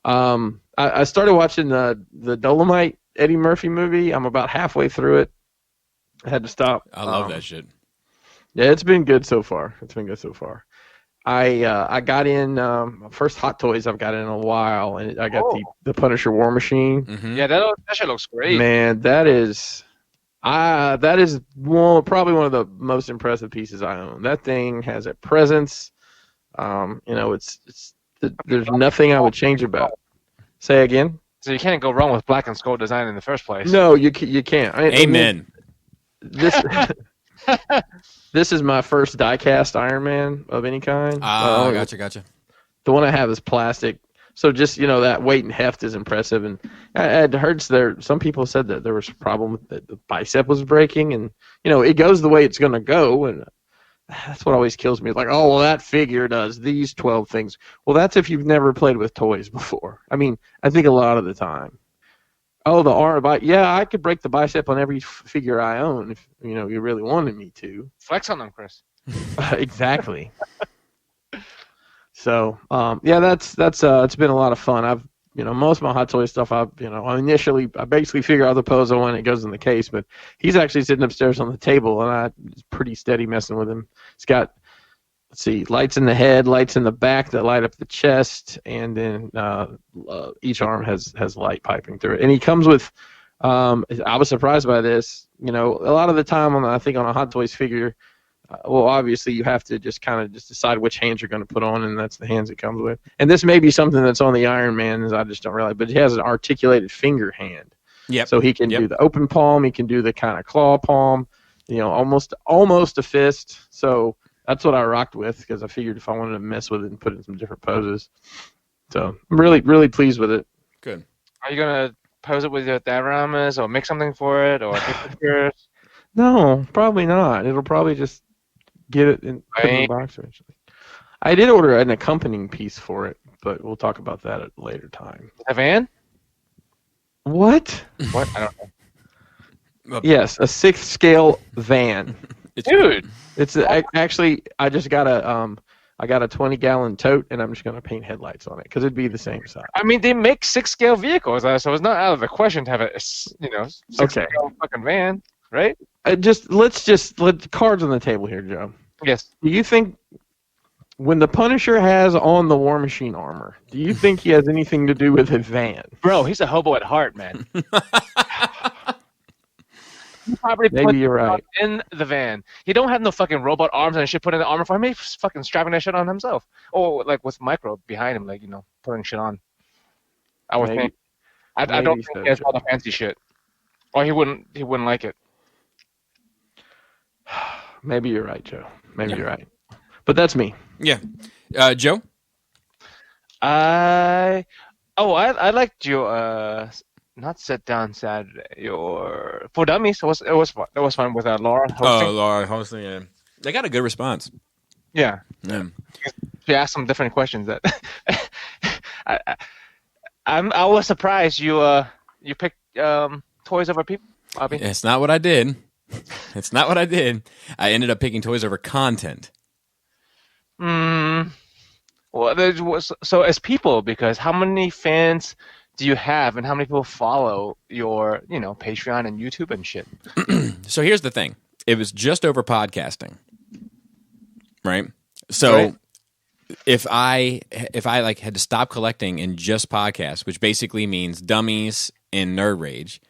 I started watching the Dolomite Eddie Murphy movie. I'm about halfway through it. I had to stop. I love that shit. Yeah, it's been good so far. I got in first Hot Toys I've got in a while, and I got the Punisher War Machine. Mm-hmm. Yeah, that shit looks great. Man, that is probably one of the most impressive pieces I own. That thing has a presence. There's nothing I would change about it. Say again. So you can't go wrong with black and skull design in the first place. No, you can't. Amen. This is my first die-cast Iron Man of any kind. Gotcha. The one I have is plastic. So just, that weight and heft is impressive. And I had heard some people said that there was a problem that the bicep was breaking. And, it goes the way it's going to go. And that's what always kills me. It's like, oh, well, that figure does these 12 ththings. Well, that's if you've never played with toys before. I mean, I think a lot of the time. Oh, the arm, yeah, I could break the bicep on every figure I own if, you really wanted me to. Flex on them, Chris. Exactly. So, that's it's been a lot of fun. I've, most of my Hot Toy stuff, I basically figure out the pose I want, it goes in the case, but he's actually sitting upstairs on the table, and I'm pretty steady messing with him. He's got, let's see, lights in the head, lights in the back that light up the chest, and then each arm has light piping through it. And he comes with, I was surprised by this, a lot of the time I think on a Hot Toys figure, well, obviously you have to just kind of decide which hands you're going to put on, and that's the hands it comes with. And this may be something that's on the Iron Man, as I just don't realize, but he has an articulated finger hand. Yep. So he can do the open palm, he can do the kind of claw palm, almost a fist. So that's what I rocked with, because I figured if I wanted to mess with it and put it in some different poses. So I'm really, really pleased with it. Good. Are you going to pose it with your dioramas or make something for it or take pictures? No, probably not. It'll probably just get it in the box eventually. I did order an accompanying piece for it, but we'll talk about that at a later time. A van? What? What? I don't know. Yes, a 6th scale van. Dude! It's actually, I just got a 20-gallon tote, and I'm just going to paint headlights on it, because it'd be the same size. I mean, they make 6-scale vehicles, so it's not out of the question to have a 6-scale fucking van, right? Let's let cards on the table here, Joe. Yes. Do you think when the Punisher has on the War Machine armor, do you think he has anything to do with a van? Bro, he's a hobo at heart, man. He probably Maybe you're right. In the van. He don't have no fucking robot arms and shit put in the armor for him. He's fucking strapping that shit on himself. Or like with Micro behind him, putting shit on. I would think. I don't think he has all the fancy shit. Or he wouldn't like it. Maybe you're right, Joe. Maybe you're right. But that's me. Yeah. Joe? I liked your not sit down Saturday. Your for dummies. It was fun. It was fun with Laura hosting. Oh, Laura hosting. Yeah, they got a good response. Yeah. Yeah. She asked some different questions that I was surprised you picked toys over people, Bobby. It's not what I did. I ended up picking toys over content. Well, so as people, because how many fans do you have, and how many people follow your, Patreon and YouTube and shit? So here's the thing: it was just over podcasting, right? So if I had to stop collecting and just podcast, which basically means dummies and nerd rage,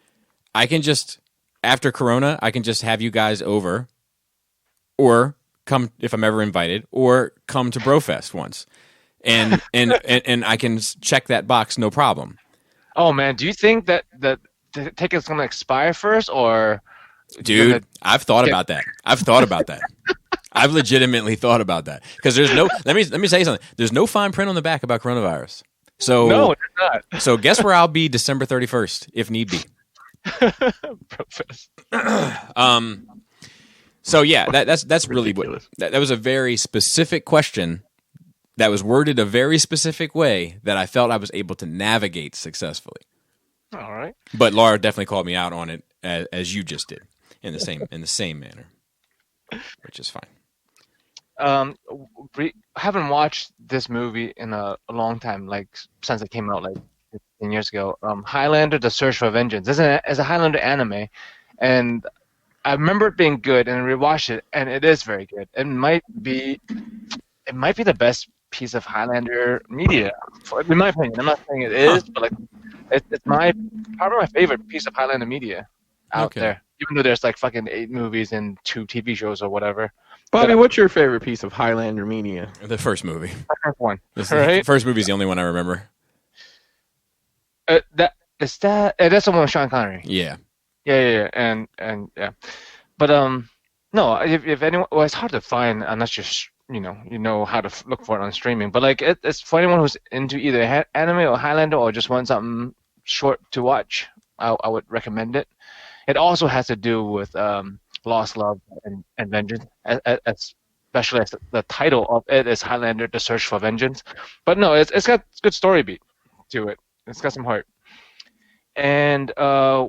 I can just after Corona, I can just have you guys over, or come if I'm ever invited, or come to Brofest once, and I can check that box no problem. Oh man, do you think that the ticket's gonna expire first, or? Dude, I've thought about that. I've legitimately thought about that, because there's no. Let me say something. There's no fine print on the back about coronavirus. So no, it's not. So guess where I'll be December 31st if need be. So yeah, that's really what that was a very specific question that was worded a very specific way that I felt I was able to navigate successfully. All right. But Laura definitely called me out on it as you just did in the same manner, which is fine. I haven't watched this movie in a long time, like since it came out like 15 years ago. Highlander: The Search for Vengeance. It's a Highlander anime, and I remember it being good, and I rewatched it, and it is very good. It might be the best piece of Highlander media, in my opinion. I'm not saying it is, but like it's probably my favorite piece of Highlander media out there. Even though there's like fucking 8 movies and 2 TV shows or whatever. Bobby, what's your favorite piece of Highlander media? The first movie. The first one. The first movie is the only one I remember. That's the one with Sean Connery. Yeah. Yeah, and yeah, but no, if anyone, well, it's hard to find unless you know how to look for it on streaming. But like, it's for anyone who's into either anime or Highlander or just want something short to watch, I would recommend it. It also has to do with lost love and vengeance, especially as the title of it is Highlander: The Search for Vengeance. But no, it's got good story beat to it. It's got some heart. And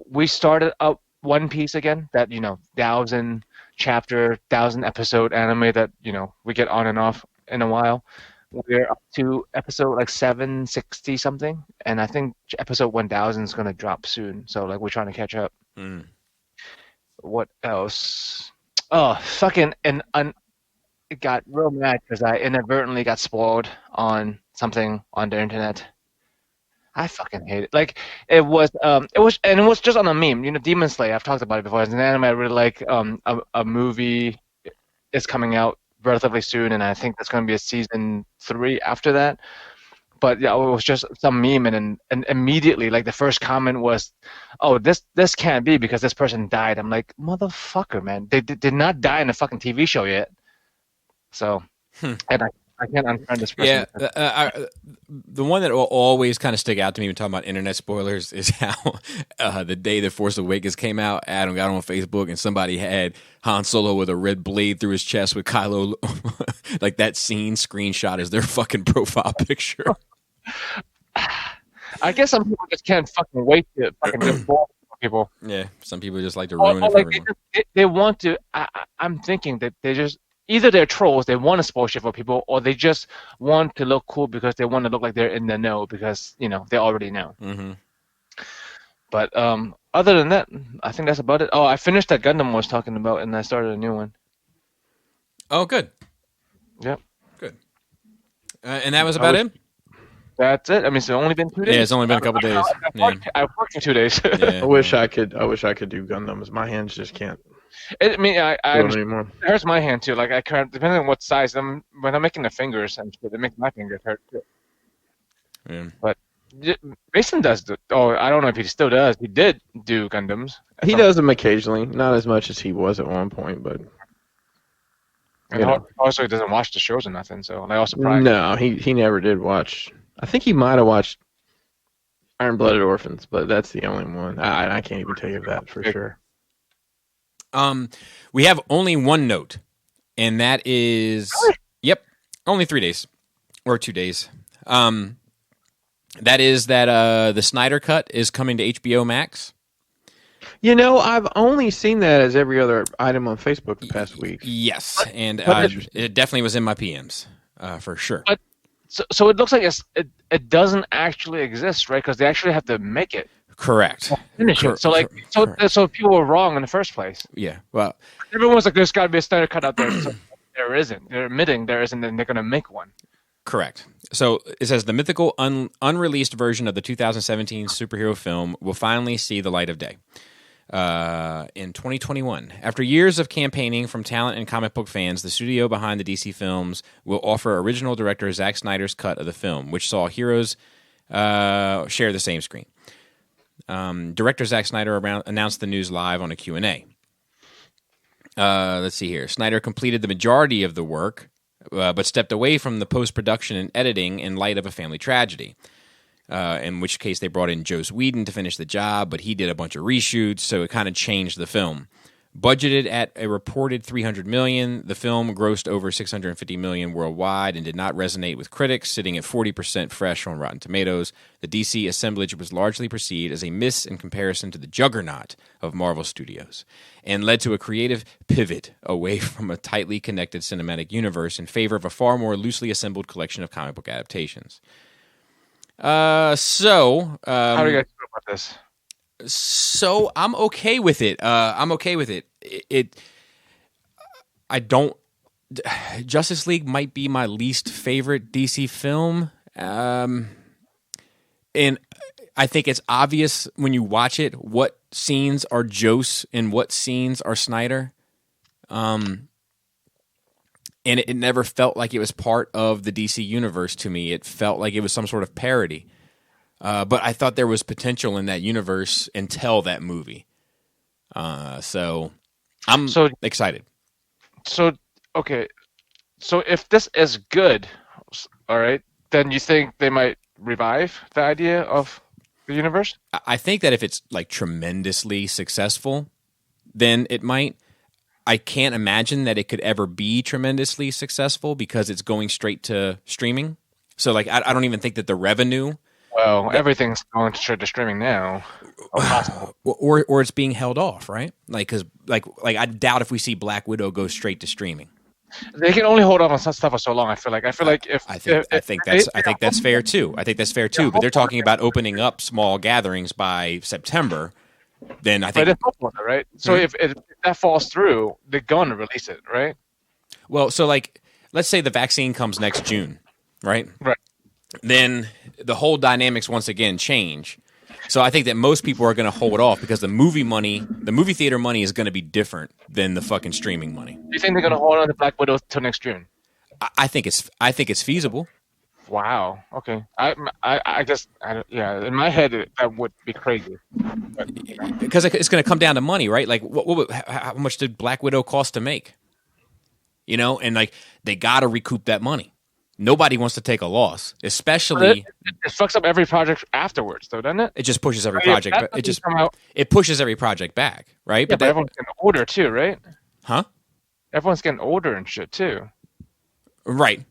we started up One Piece again, that 1,000 chapter, 1,000 episode anime that we get on and off in a while. We're up to episode like 760 something, and I think episode 1,000 is gonna drop soon. So like we're trying to catch up. What else? Oh, fucking it got real mad because I inadvertently got spoiled on something on the internet. I fucking hate it. Like it was just on a meme. Demon Slayer. I've talked about it before. It's an anime I really like. A movie is coming out relatively soon, and I think that's going to be a season 3 after that. But yeah, it was just some meme, and immediately, like the first comment was, "Oh, this can't be because this person died." I'm like, motherfucker, man, they did not die in a fucking TV show yet. So, and I can't unfriend this person. Yeah, the one that will always kind of stick out to me when talking about internet spoilers is how the day that Force Awakens came out, Adam got on Facebook and somebody had Han Solo with a red blade through his chest with Kylo, like that scene screenshot as their fucking profile picture. I guess some people just can't fucking wait to fucking just spoil people. Yeah, some people just like to ruin it for everyone. They want to. I'm thinking that they just. Either they're trolls, they want to spoil shit for people, or they just want to look cool because they want to look like they're in the know because, they already know. Mm-hmm. But other than that, I think that's about it. Oh, I finished that Gundam I was talking about, and I started a new one. Oh, good. Yep. Good. And that was about it? That's it. I mean, it's only been 2 days. Yeah, it's only been a couple days. I've worked for 2 days. Yeah. I wish I could do Gundams. My hands just can't. I anymore. It hurts my hand too. Like I can't, depending on what size. When I'm making the fingers and shit, it makes my fingers hurt too. Yeah. But Mason does. I don't know if he still does. He did do Gundams. He does them occasionally, not as much as he was at one point, but. And also, he doesn't watch the shows or nothing. So I also surprised. No, he never did watch. I think he might have watched Iron Blooded Orphans, but that's the only one. I can't even tell you that for sure. We have only one note, and that is only 3 days or 2 days. That is that the Snyder Cut is coming to HBO Max. I've only seen that as every other item on Facebook the past week. Yes, and it definitely was in my PMs for sure. But so it looks like it doesn't actually exist, right? Because they actually have to make it. Correct. Finish it. So people were wrong in the first place. Yeah. Well, everyone's like, "There's got to be a Snyder Cut out there." So there isn't. They're admitting there isn't, and they're going to make one. Correct. So it says the mythical unreleased version of the 2017 superhero film will finally see the light of day in 2021. After years of campaigning from talent and comic book fans, the studio behind the DC films will offer original director Zack Snyder's cut of the film, which saw heroes share the same screen. Director Zack Snyder announced the news live on a Q&A. Let's see here. Snyder completed the majority of the work, but stepped away from the post-production and editing in light of a family tragedy, in which case they brought in Joss Whedon to finish the job, but he did a bunch of reshoots, so it kind of changed the film. Budgeted at a reported $300 million, the film grossed over $650 million worldwide and did not resonate with critics, sitting at 40% fresh on Rotten Tomatoes. The DC assemblage was largely perceived as a miss in comparison to the juggernaut of Marvel Studios, and led to a creative pivot away from a tightly connected cinematic universe in favor of a far more loosely assembled collection of comic book adaptations. How do you guys feel about this? So I'm okay with it. I don't. Justice League might be my least favorite DC film, and I think it's obvious when you watch it what scenes are Joss and what scenes are Snyder. And it never felt like it was part of the DC universe to me. It felt like it was some sort of parody. But I thought there was potential in that universe until that movie. So I'm excited. So, okay. So if this is good, all right, then you think they might revive the idea of the universe? I think that if it's like tremendously successful, then it might. I can't imagine that it could ever be tremendously successful because it's going straight to streaming. So like I don't even think that the revenue... Well, everything's going straight to streaming now. Or it's being held off, right? Like, because like I doubt if we see Black Widow go straight to streaming. They can only hold off on some stuff for so long. I feel like if I think that's fair too. I think that's fair too. But they're talking about opening up small gatherings by September. Then I think, right? So if that falls through, they're going to release it, right? Well, so like, let's say the vaccine comes next June, right? Right. Then the whole dynamics once again change. So I think that most people are going to hold off because the movie theater money is going to be different than the fucking streaming money. Do you think they're going to hold on to Black Widow till next June? I think it's feasible. Wow. Okay. I guess in my head that would be crazy. Because it's going to come down to money, right? Like how much did Black Widow cost to make? You know, and like they got to recoup that money. Nobody wants to take a loss, especially. It fucks up every project afterwards, though, doesn't it? It just pushes every project. It pushes every project back, right? Yeah, but everyone's getting older too, right? Huh? Everyone's getting older and shit too. Right.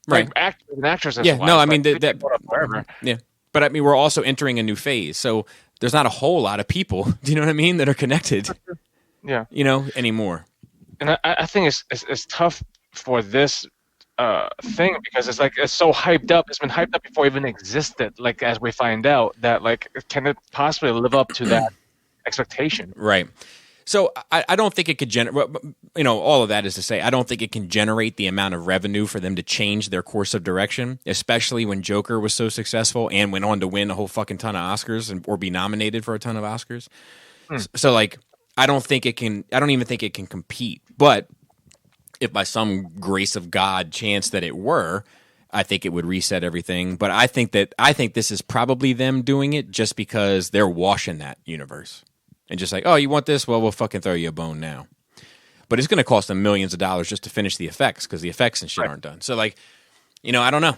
Like actors and actresses. Yeah. No, I mean that. Forever. Yeah, but I mean we're also entering a new phase, so there's not a whole lot of people. Do you know what I mean? That are connected. Yeah. You know anymore. And I think it's tough for this thing because it's so hyped up. It's been hyped up before it even existed. Like as we find out that like can it possibly live up to that expectation? Right. So I don't think it could generate. You know, all of that is to say, I don't think it can generate the amount of revenue for them to change their course of direction. Especially when Joker was so successful and went on to win a whole fucking ton of Oscars or be nominated for a ton of Oscars. So like, I don't even think it can compete. But if by some grace of God chance that it were, I think it would reset everything. But I think this is probably them doing it just because they're washing that universe. And just like, oh, you want this? Well, we'll fucking throw you a bone now. But it's going to cost them millions of dollars just to finish the effects because the effects and shit aren't done. So like, you know, I don't know.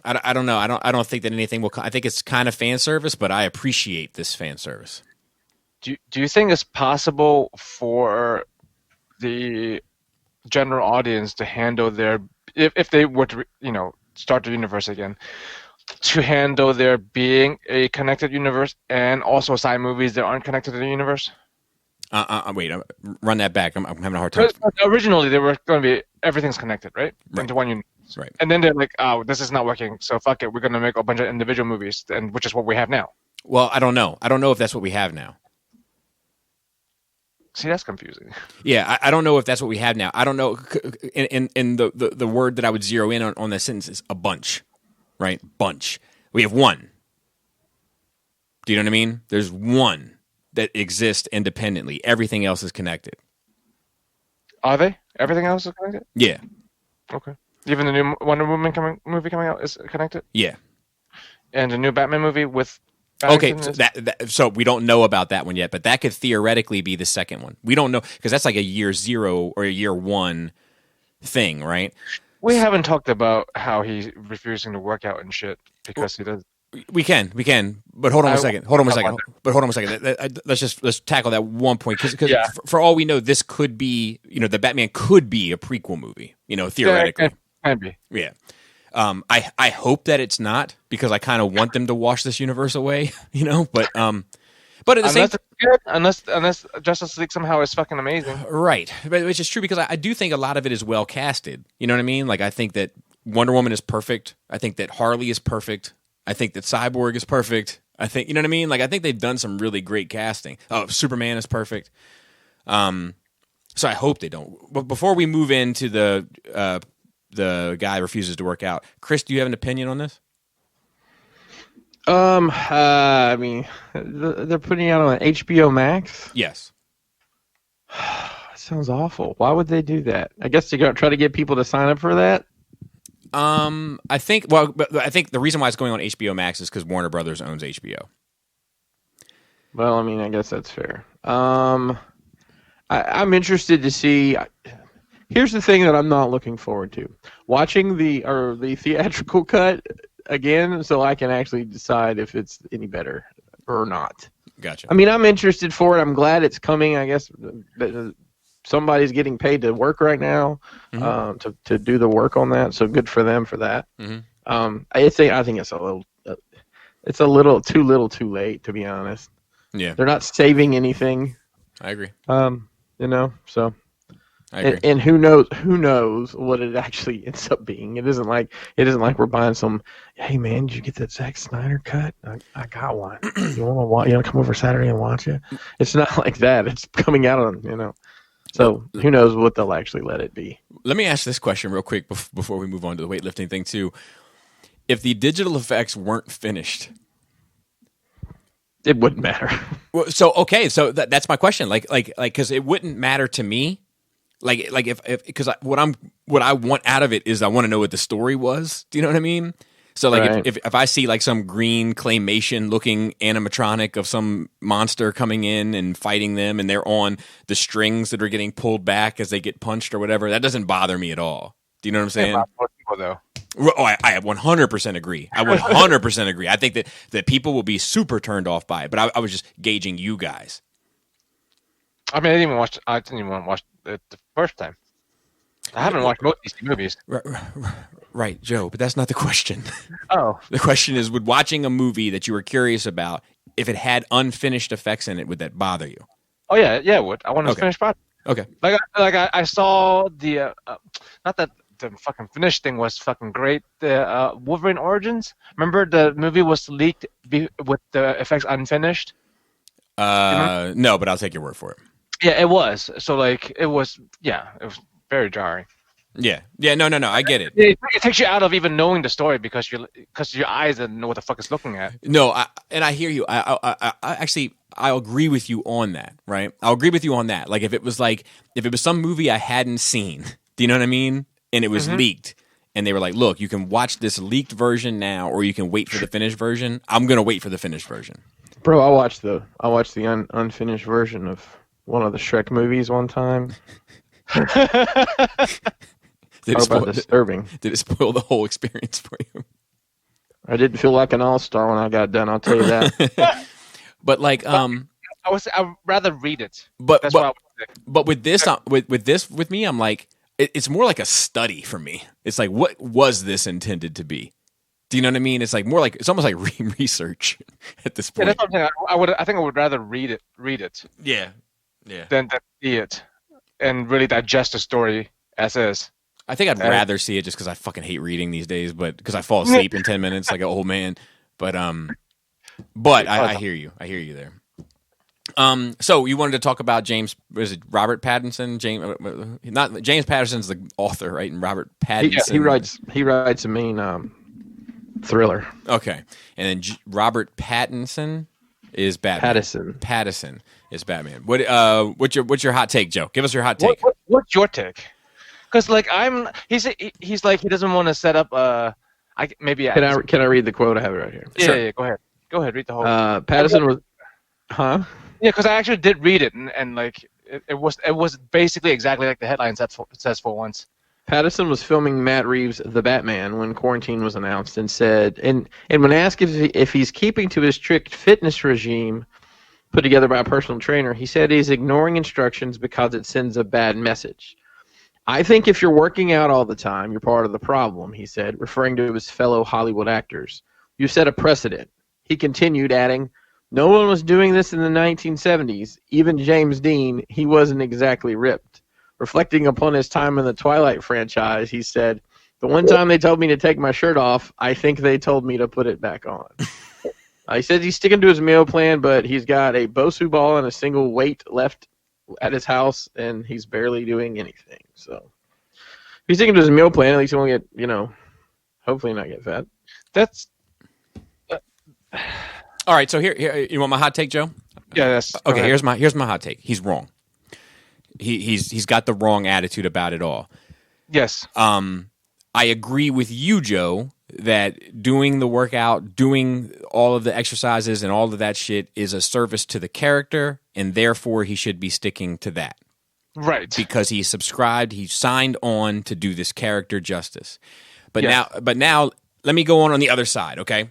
I don't know. I don't think that anything will. I think it's kind of fan service, but I appreciate this fan service. Do you think it's possible for the general audience to handle their if they were to start the universe again, to handle there being a connected universe and also side movies that aren't connected to the universe? Wait, run that back. I'm having a hard time. Originally, they were going to be everything's connected, right? Into one universe. Right. And then they're like, oh, this is not working, so fuck it. We're going to make a bunch of individual movies, and which is what we have now. Well, I don't know. I don't know if that's what we have now. See, that's confusing. Yeah, I don't know if that's what we have now. I don't know. In the word that I would zero in on that sentence is a bunch, right? Bunch. We have one. Do you know what I mean? There's one that exists independently. Everything else is connected. Are they? Everything else is connected? Yeah. Okay. Even the new Wonder Woman movie coming out is connected? Yeah. And the new Batman movie with... Okay, so we don't know about that one yet, but that could theoretically be the second one. We don't know, because that's like a year 0 or a year 1 thing, right? We haven't talked about how he's refusing to work out and shit because he does. We can, but hold on a second. Let's tackle that one point because for all we know, this could be, the Batman could be a prequel movie, theoretically. Yeah, it can be. Yeah. I hope that it's not because I kind of want them to wash this universe away, but at the same time, unless Justice League somehow is fucking amazing, right? But which is true because I do think a lot of it is well casted. You know what I mean? Like I think that Wonder Woman is perfect. I think that Harley is perfect. I think that Cyborg is perfect. I think, you know what I mean? Like, I think they've done some really great casting. Oh, Superman is perfect. So I hope they don't. But before we move into the guy refuses to work out, Chris, do you have an opinion on this? I mean, they're putting it out on HBO Max. Yes. Sounds awful. Why would they do that? I guess they're going to try to get people to sign up for that. I think the reason why it's going on HBO Max is because Warner Brothers owns HBO. Well, I mean, I guess that's fair. I'm interested to see. Here's the thing that I'm not looking forward to: watching the theatrical cut again, so I can actually decide if it's any better or not. Gotcha. I mean, I'm interested for it. I'm glad it's coming. I guess somebody's getting paid to work right now, to do the work on that. So good for them for that. Mm-hmm. I think it's a little too late, to be honest. Yeah, they're not saving anything. I agree. So. I agree. And who knows what it actually ends up being. It isn't like we're buying some. Hey man, did you get that Zack Snyder cut? I got one. You want to come over Saturday and watch it? It's not like that. It's coming out on. So who knows what they'll actually let it be. Let me ask this question real quick before we move on to the weightlifting thing too. If the digital effects weren't finished, it wouldn't matter. Well, so that's my question. Like, because it wouldn't matter to me. Like if because what I want out of it is I want to know what the story was. Do you know what I mean? So like right. if I see like some green claymation looking animatronic of some monster coming in and fighting them and they're on the strings that are getting pulled back as they get punched or whatever, that doesn't bother me at all. Do you know what I'm saying? People, though. Oh, I 100% agree. I 100% agree. I think that people will be super turned off by it, but I was just gauging you guys. I mean, I didn't even watch it the first time. I haven't watched most of these movies. Right, Joe, but that's not the question. Oh. The question is, would watching a movie that you were curious about, if it had unfinished effects in it, would that bother you? Oh, yeah, it would. I want to finish part. Okay. Like I saw the, not that the fucking finished thing was fucking great, the Wolverine Origins. Remember the movie was leaked with the effects unfinished? No, but I'll take your word for it. Yeah, it was. So, it was very jarring. Yeah, no, I get it. It takes you out of even knowing the story because your eyes didn't know what the fuck it's looking at. No, I hear you. I actually I'll agree with you on that. Right, I'll agree with you on that. Like if it was some movie I hadn't seen, do you know what I mean? And it was leaked, and they were like, "Look, you can watch this leaked version now, or you can wait for the finished version." I'm gonna wait for the finished version. Bro, I watched the unfinished version of one of the Shrek movies one time. Disturbing. Did it spoil the whole experience for you? I didn't feel like an all-star when I got done, I'll tell you that. But I'd rather read it. But with this with me, I'm like, it's more like a study for me. It's like, what was this intended to be? Do you know what I mean? It's like it's almost like research at this point. Yeah, that's what I'm saying. I think I would rather read it. Yeah. Than see it and really digest the story as is. I think I'd rather see it just because I fucking hate reading these days, but because I fall asleep in 10 minutes like an old man. But I hear you. I hear you there. So you wanted to talk about Robert Pattinson? James Patterson's the author, right? And Robert Pattinson. He writes a mean thriller. Okay, and then Robert Pattinson is Batman. Pattinson is Batman. What's your hot take, Joe? Give us your hot take. What's your take? Because he's like he doesn't want to set up Can I read the quote? I have it right here. Yeah, sure. Yeah, go ahead, read the whole. Pattinson was, huh? Yeah, because I actually did read it, and it was basically exactly like the headline says for once. Patterson was filming Matt Reeves' The Batman when quarantine was announced and said, and when asked if he's keeping to his strict fitness regime put together by a personal trainer, he said he's ignoring instructions because it sends a bad message. I think if you're working out all the time, you're part of the problem, he said, referring to his fellow Hollywood actors. You set a precedent. He continued, adding, no one was doing this in the 1970s. Even James Dean, he wasn't exactly ripped. Reflecting upon his time in the Twilight franchise, he said, the one time they told me to take my shirt off, I think they told me to put it back on. He says he's sticking to his meal plan, but he's got a Bosu ball and a single weight left at his house, and he's barely doing anything. So if he's sticking to his meal plan, at least he won't get, hopefully not get fat. That's all right. So here, you want my hot take, Joe? yeah. That's okay. Here's my hot take. He's wrong. He's got the wrong attitude about it all. Yes. I agree with you, Joe, that doing the workout, doing all of the exercises and all of that shit is a service to the character, and therefore he should be sticking to that. Right. Because he subscribed, he signed on to do this character justice. But Yes. now let me go on the other side, okay?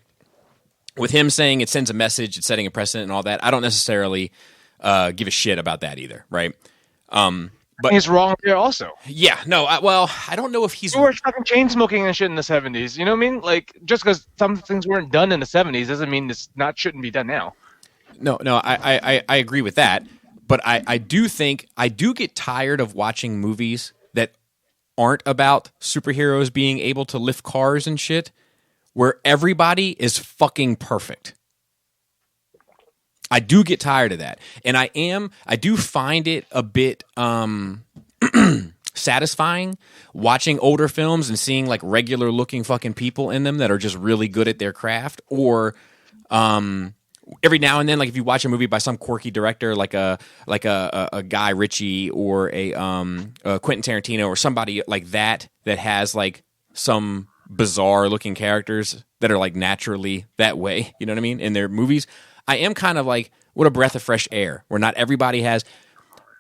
With him saying it sends a message, it's setting a precedent and all that, I don't necessarily give a shit about that either, right? But he's wrong there also. yeah, no, I don't know if he's... We were fucking chain smoking and shit in the 70s. You know what I mean? Like, just because some things weren't done in the 70s doesn't mean this shouldn't be done now. No, I agree with that. But I do think I do get tired of watching movies that aren't about superheroes being able to lift cars and shit, where everybody is fucking perfect. I do get tired of that. And I do find it a bit satisfying watching older films and seeing like regular looking fucking people in them that are just really good at their craft, or every now and then, like if you watch a movie by some quirky director, like a Guy Ritchie or a Quentin Tarantino or somebody like that has like some bizarre looking characters that are like naturally that way, you know what I mean, in their movies. I am kind of like, what a breath of fresh air, where not everybody has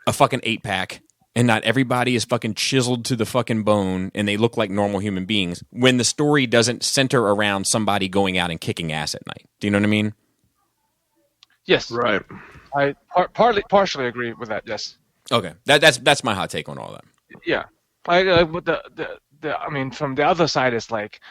a fucking 8-pack and not everybody is fucking chiseled to the fucking bone and they look like normal human beings, when the story doesn't center around somebody going out and kicking ass at night. Do you know what I mean? Yes. Right. I partially agree with that, yes. Okay. That's my hot take on all that. Yeah. With I mean, from the other side, it's like,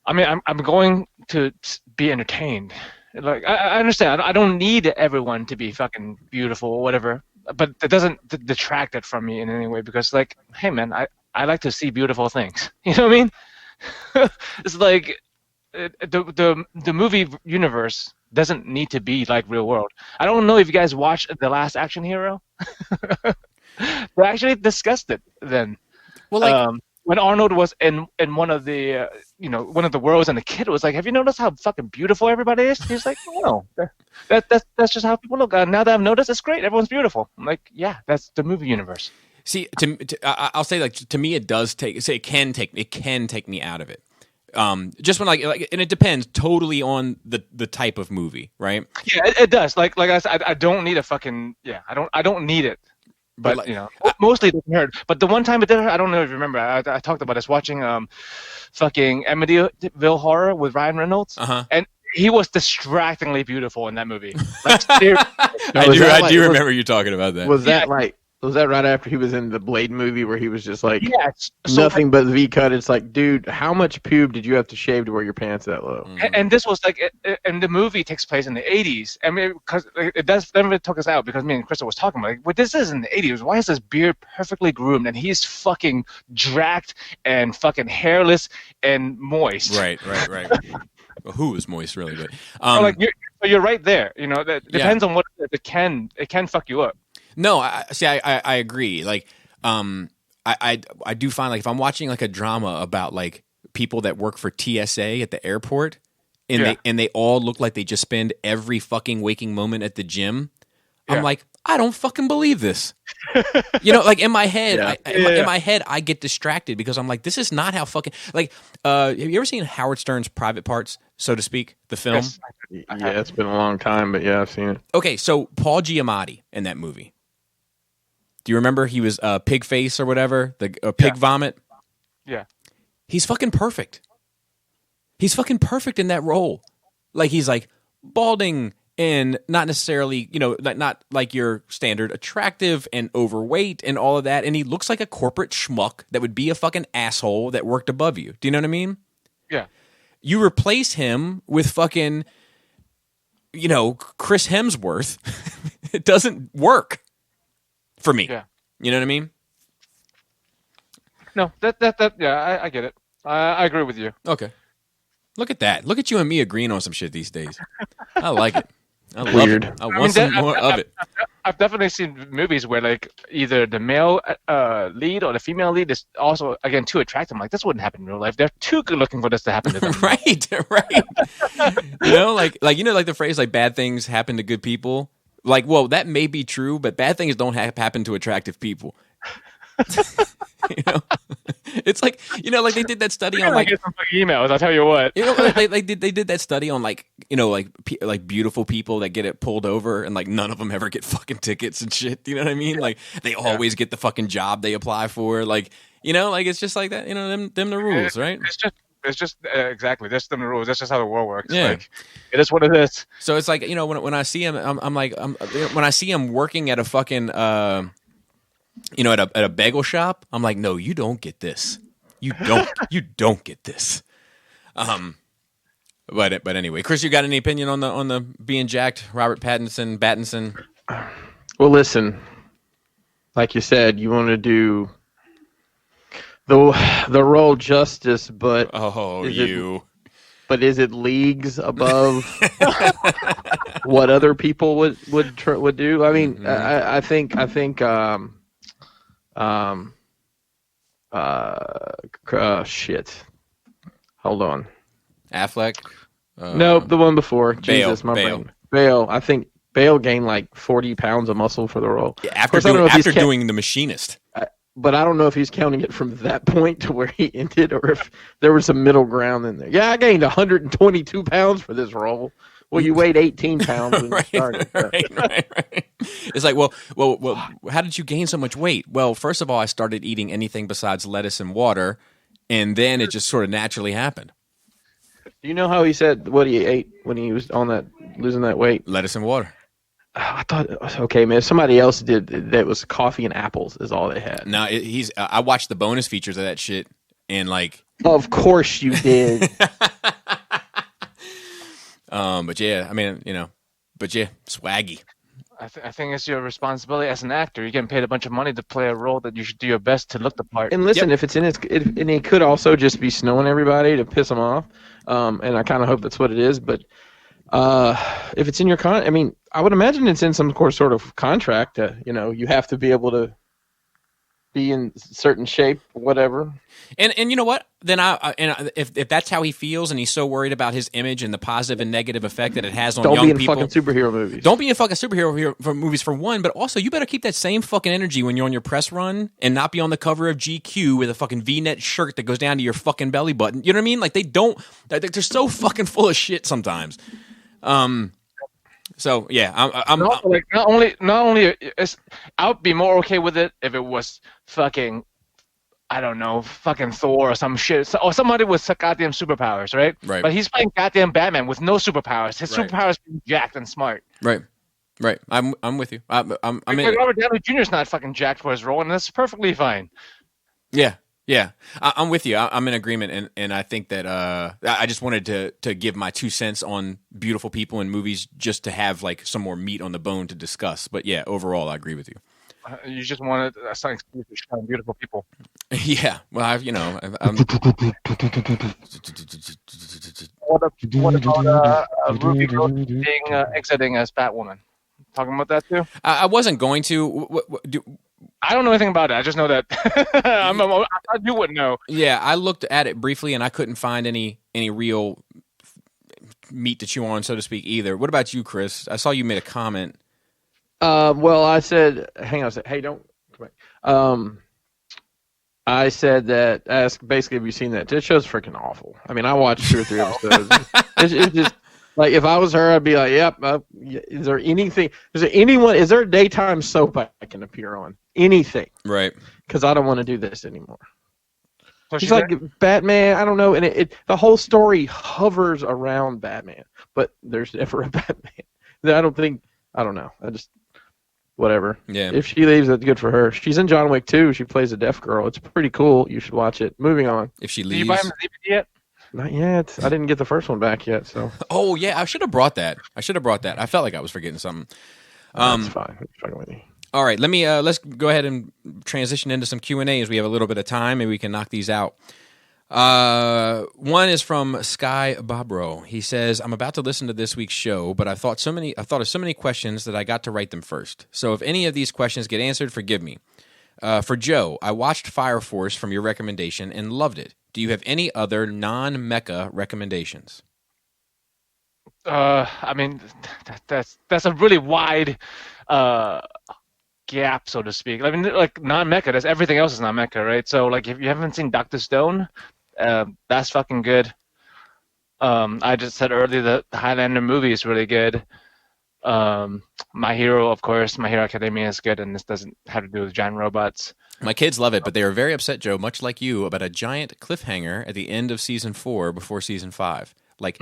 I mean, I'm going to be entertained. Like, I understand. I don't need everyone to be fucking beautiful or whatever, but it doesn't detract it from me in any way, because, like, hey, man, I like to see beautiful things. You know what I mean? It's like the movie universe doesn't need to be like real world. I don't know if you guys watched The Last Action Hero. They actually discussed it then. Well, like when Arnold was in one of the one of the worlds, and the kid was like, "Have you noticed how fucking beautiful everybody is?" He's like, "No, that's just how people look." Now that I've noticed, it's great. Everyone's beautiful. I'm like, yeah, that's the movie universe. See, I'll say, like, to me, it does take. Say it can take me out of it. Just when like, and it depends totally on the type of movie, right? Yeah, it does. Like I said, I don't need a fucking I don't need it. But like, mostly it doesn't hurt. But the one time it did hurt, I don't know if you remember. I talked about this watching fucking Amityville Horror with Ryan Reynolds, and he was distractingly beautiful in that movie. Like, I do remember you talking about that. Was that right after he was in the Blade movie where he was just like, so nothing but V cut? It's like, dude, how much poob did you have to shave to wear your pants that low? And this was like, and the movie takes place in the 80s. I mean, because it does, never took us out, because me and Crystal was talking about, like, well, this is in the 80s. Why is this beard perfectly groomed and he's fucking dragged and fucking hairless and moist? Right. Well, who is moist, really? But so you're right there. You know, that depends on what it can fuck you up. No, I agree. Like, I do find, like, if I'm watching like a drama about like people that work for TSA at the airport, and they all look like they just spend every fucking waking moment at the gym, I'm like, I don't fucking believe this. Like in my head, in my head, I get distracted because I'm like, this is not how fucking like. Have you ever seen Howard Stern's Private Parts, so to speak, the film? Yes. Yeah, it's been a long time, but yeah, I've seen it. Okay, so Paul Giamatti in that movie. Do you remember he was Pig Face or whatever? The Pig Vomit? Yeah. He's fucking perfect. He's fucking perfect in that role. Like, he's like balding and not necessarily, not like your standard attractive and overweight and all of that. And he looks like a corporate schmuck that would be a fucking asshole that worked above you. Do you know what I mean? Yeah. You replace him with fucking, Chris Hemsworth. It doesn't work for me. Yeah. You know what I mean? No, I get it. I agree with you. Okay. Look at that. Look at you and me agreeing on some shit these days. I like it. I love it. I want some more of it. I've definitely seen movies where like either the male lead or the female lead is also again too attractive. I'm like, this wouldn't happen in real life. They're too good looking for this to happen to them. Right. Like the phrase like bad things happen to good people. Like, well, that may be true, but bad things don't happen to attractive people. It's like like they did that study on like get some fucking emails. I'll tell you what. They did that study on like like beautiful people that get it pulled over and like none of them ever get fucking tickets and shit. You know what I mean? Like they always get the fucking job they apply for. Like like it's just like that. Them the rules, right? It's just exactly. That's the rules. That's just how the world works. Yeah. Like, it is what it is. So it's like when I see him, I'm like when I see him working at a fucking at a bagel shop, I'm like, no, you don't get this. You don't get this. But anyway, Chris, you got any opinion on the being jacked Robert Pattinson? Well, listen, like you said, you want to do the role justice, but is it leagues above what other people would do? I mean, I think shit. Hold on. Affleck? Nope, the one before. Bale, Jesus, my brain. Bale. I think Bale gained like 40 pounds of muscle for the role. Yeah, after doing The Machinist. But I don't know if he's counting it from that point to where he ended or if there was some middle ground in there. Yeah, I gained 122 pounds for this role. Well, you weighed 18 pounds when you started. Right. It's like, well, how did you gain so much weight? Well, first of all, I started eating anything besides lettuce and water, and then it just sort of naturally happened. Do you know how he said what he ate when he was on that losing that weight? Lettuce and water. I thought, okay, man, if somebody else did that was coffee and apples is all they had. No, I watched the bonus features of that shit, and like... Of course you did. But yeah, I mean, swaggy. I think it's your responsibility as an actor. You're getting paid a bunch of money to play a role that you should do your best to look the part. And listen, if it's in and it could also just be snowing everybody to piss them off. And I kind of hope that's what it is. But if it's in your I mean, I would imagine it's in some sort of contract. You have to be able to be in certain shape, whatever. And you know what? Then if that's how he feels, and he's so worried about his image and the positive and negative effect that it has on young people, don't be in fucking superhero movies. Don't be in fucking superhero movies for one, but also you better keep that same fucking energy when you're on your press run and not be on the cover of GQ with a fucking V-neck shirt that goes down to your fucking belly button. You know what I mean? Like they're so fucking full of shit sometimes. So yeah, not only I'd be more okay with it if it was fucking, I don't know, fucking Thor or some shit, or somebody with goddamn superpowers, right? Right. But he's playing goddamn Batman with no superpowers. His superpowers being jacked and smart. Right. I'm with you. I'm in. Robert Downey Jr. is not fucking jacked for his role, and that's perfectly fine. Yeah, I'm with you. I'm in agreement, and I think that I just wanted to give my 2 cents on beautiful people in movies, just to have like some more meat on the bone to discuss. But yeah, overall, I agree with you. You just wanted some excuse to shine beautiful people. Yeah, well, I'm. What about Ruby Rose exiting as Batwoman? Talking about that too? I wasn't going to. I don't know anything about it. I just know that I thought you wouldn't know. Yeah, I looked at it briefly, and I couldn't find any real meat to chew on, so to speak, either. What about you, Chris? I saw you made a comment. Well, I said, hang on a second. Hey, don't come back. I said that, basically, have you seen that? This show's freaking awful. I mean, I watched 2 or 3 episodes. It's just, Like if I was her, I'd be like, "Yep." Is there anything? Is there anyone? Is there a daytime soap I can appear on? Anything? Right. Because I don't want to do this anymore. So She's like Batman. I don't know, and the whole story hovers around Batman, but there's never a Batman. I don't know. I just whatever. Yeah. If she leaves, that's good for her. She's in John Wick 2. She plays a deaf girl. It's pretty cool. You should watch it. Moving on. If she Did leaves. you buy him the DVD yet? Not yet. I didn't get the first one back yet, so Oh yeah, I should have brought that. I felt like I was forgetting something. that's fine. I'm fucking with you. All right, let's go ahead and transition into some Q&A as we have a little bit of time. Maybe we can knock these out. One is from Sky Bobro. He says, "I'm about to listen to this week's show, but I thought of so many questions that I got to write them first. So if any of these questions get answered, forgive me. For Joe, I watched Fire Force from your recommendation and loved it. Do you have any other non-mecha recommendations?" I mean, that's a really wide gap, so to speak. I mean, like non-mecha, that's everything else is non-mecha, right? So, like, if you haven't seen Dr. Stone, that's fucking good. I just said earlier that the Highlander movie is really good. My Hero, of course, My Hero Academia is good, and this doesn't have to do with giant robots. My kids love it, but they are very upset, Joe, much like you, about a giant cliffhanger at the end of season 4 before season 5. Like,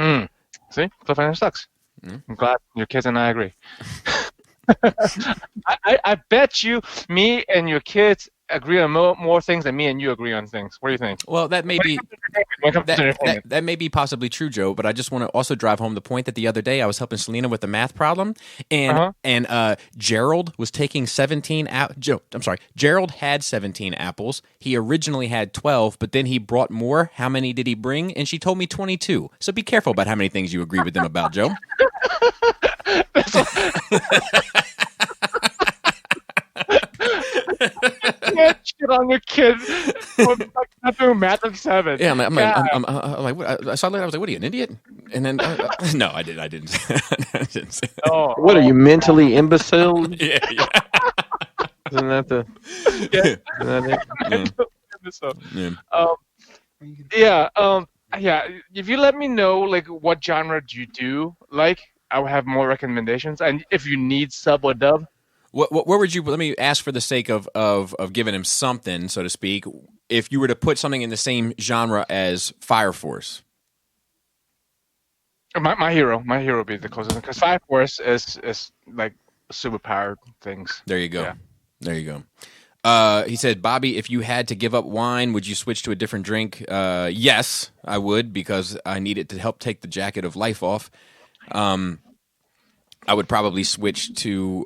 See, cliffhanger sucks. I'm glad your kids and I agree. I bet you, me and your kids agree on more things than me and you agree on things. What do you think? well, that may be When it comes to entertainment. that may be possibly true, Joe. But I just want to also drive home the point that the other day I was helping Selena with the math problem, and Gerald was taking 17. Gerald had 17 apples. He originally had 12, but then he brought more. How many did he bring? And she told me 22. So be careful about how many things you agree with them about, Joe. Can't shit on your kid for not doing math at 7. Yeah, I'm like, what? I saw that. I was like, "What are you, an idiot?" And then, no, I didn't. I didn't say that. Oh, What are you, mentally imbecile? Yeah. Isn't that the? yeah. Isn't that it? So, Yeah. yeah. If you let me know, like, what genre do you do, like, I will have more recommendations. And if you need sub or dub, Where would you? Let me ask for the sake of giving him something, so to speak. If you were to put something in the same genre as Fire Force, my hero would be the closest, because Fire Force is like superpowered things. there you go. Yeah. There you go. He said, "Bobby, if you had to give up wine, would you switch to a different drink?" Yes, I would, because I need it to help take the jacket of life off. I would probably switch to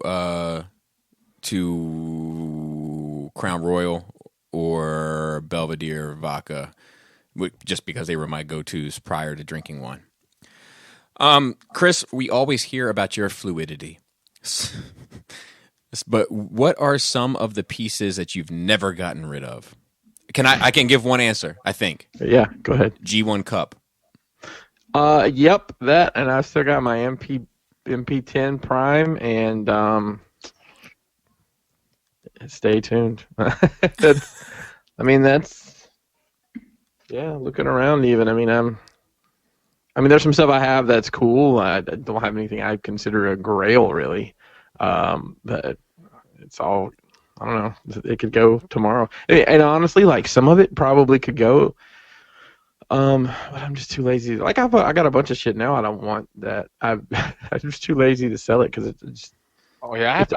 Crown Royal or Belvedere vodka, just because they were my go-tos prior to drinking wine. Chris, we always hear about your fluidity. But what are some of the pieces that you've never gotten rid of? I can give one answer, I think. Yeah, go ahead. G1 Cup. Yep, that, and I still got my MP10 Prime, and stay tuned. That's looking around even. I mean, there's some stuff I have that's cool. I don't have anything I consider a grail really, but it's all, I don't know. It could go tomorrow, and honestly, like some of it probably could go. But I'm just too lazy. Like I got a bunch of shit now I don't want that. I'm just too lazy to sell it because it's. Oh yeah, I have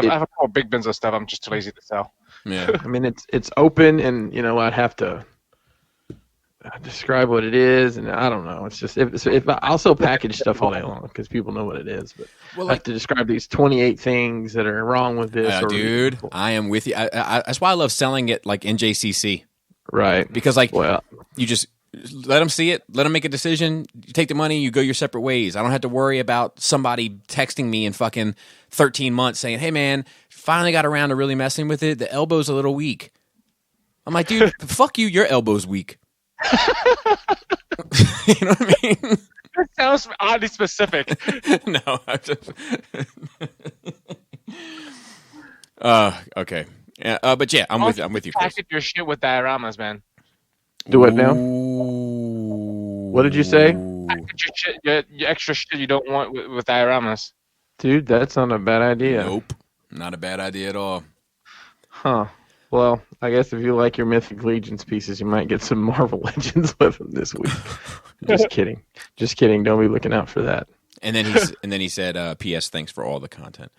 a couple big bins of stuff. I'm just too lazy to sell. Yeah. I mean, it's open, and I'd have to describe what it is, and I don't know. It's just if I also package stuff all day long because people know what it is, but I have to describe these 28 things that are wrong with this. Dude, I am with you. That's why I love selling it like NJCC. Right. Because you just let them see it, let them make a decision, you take the money, you go your separate ways. I don't have to worry about somebody texting me in fucking 13 months saying, "Hey man, finally got around to really messing with it. The elbow's a little weak." I'm like, dude, fuck you, your elbow's weak. You know what I mean? That sounds oddly specific. No, I'm just... okay. But yeah, I'm with you, Chris. Package your shit with dioramas, man. Do it now. Ooh. What did you say? Your extra shit you don't want with dioramas. Dude, that's not a bad idea. Nope, not a bad idea at all. Huh. Well, I guess if you like your Mythic Legions pieces, you might get some Marvel Legends with them this week. Just kidding. Just kidding. Don't be looking out for that. And then he said, "P.S. Thanks for all the content."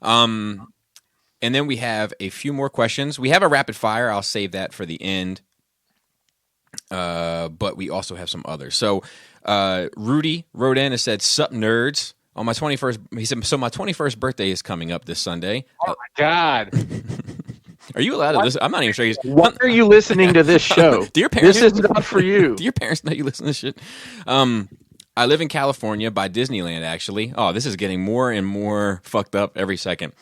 And then we have a few more questions. We have a rapid fire. I'll save that for the end. But we also have some others. So Rudy wrote in and said, "Sup nerds." On my 21st, he said, "So my 21st birthday is coming up this Sunday." Oh my God. Are you allowed to listen? I'm not even sure. Why are you listening to this show? Do your parents? This is not for you. Do your parents know you listen to this shit? I live in California by Disneyland, actually. Oh, this is getting more and more fucked up every second.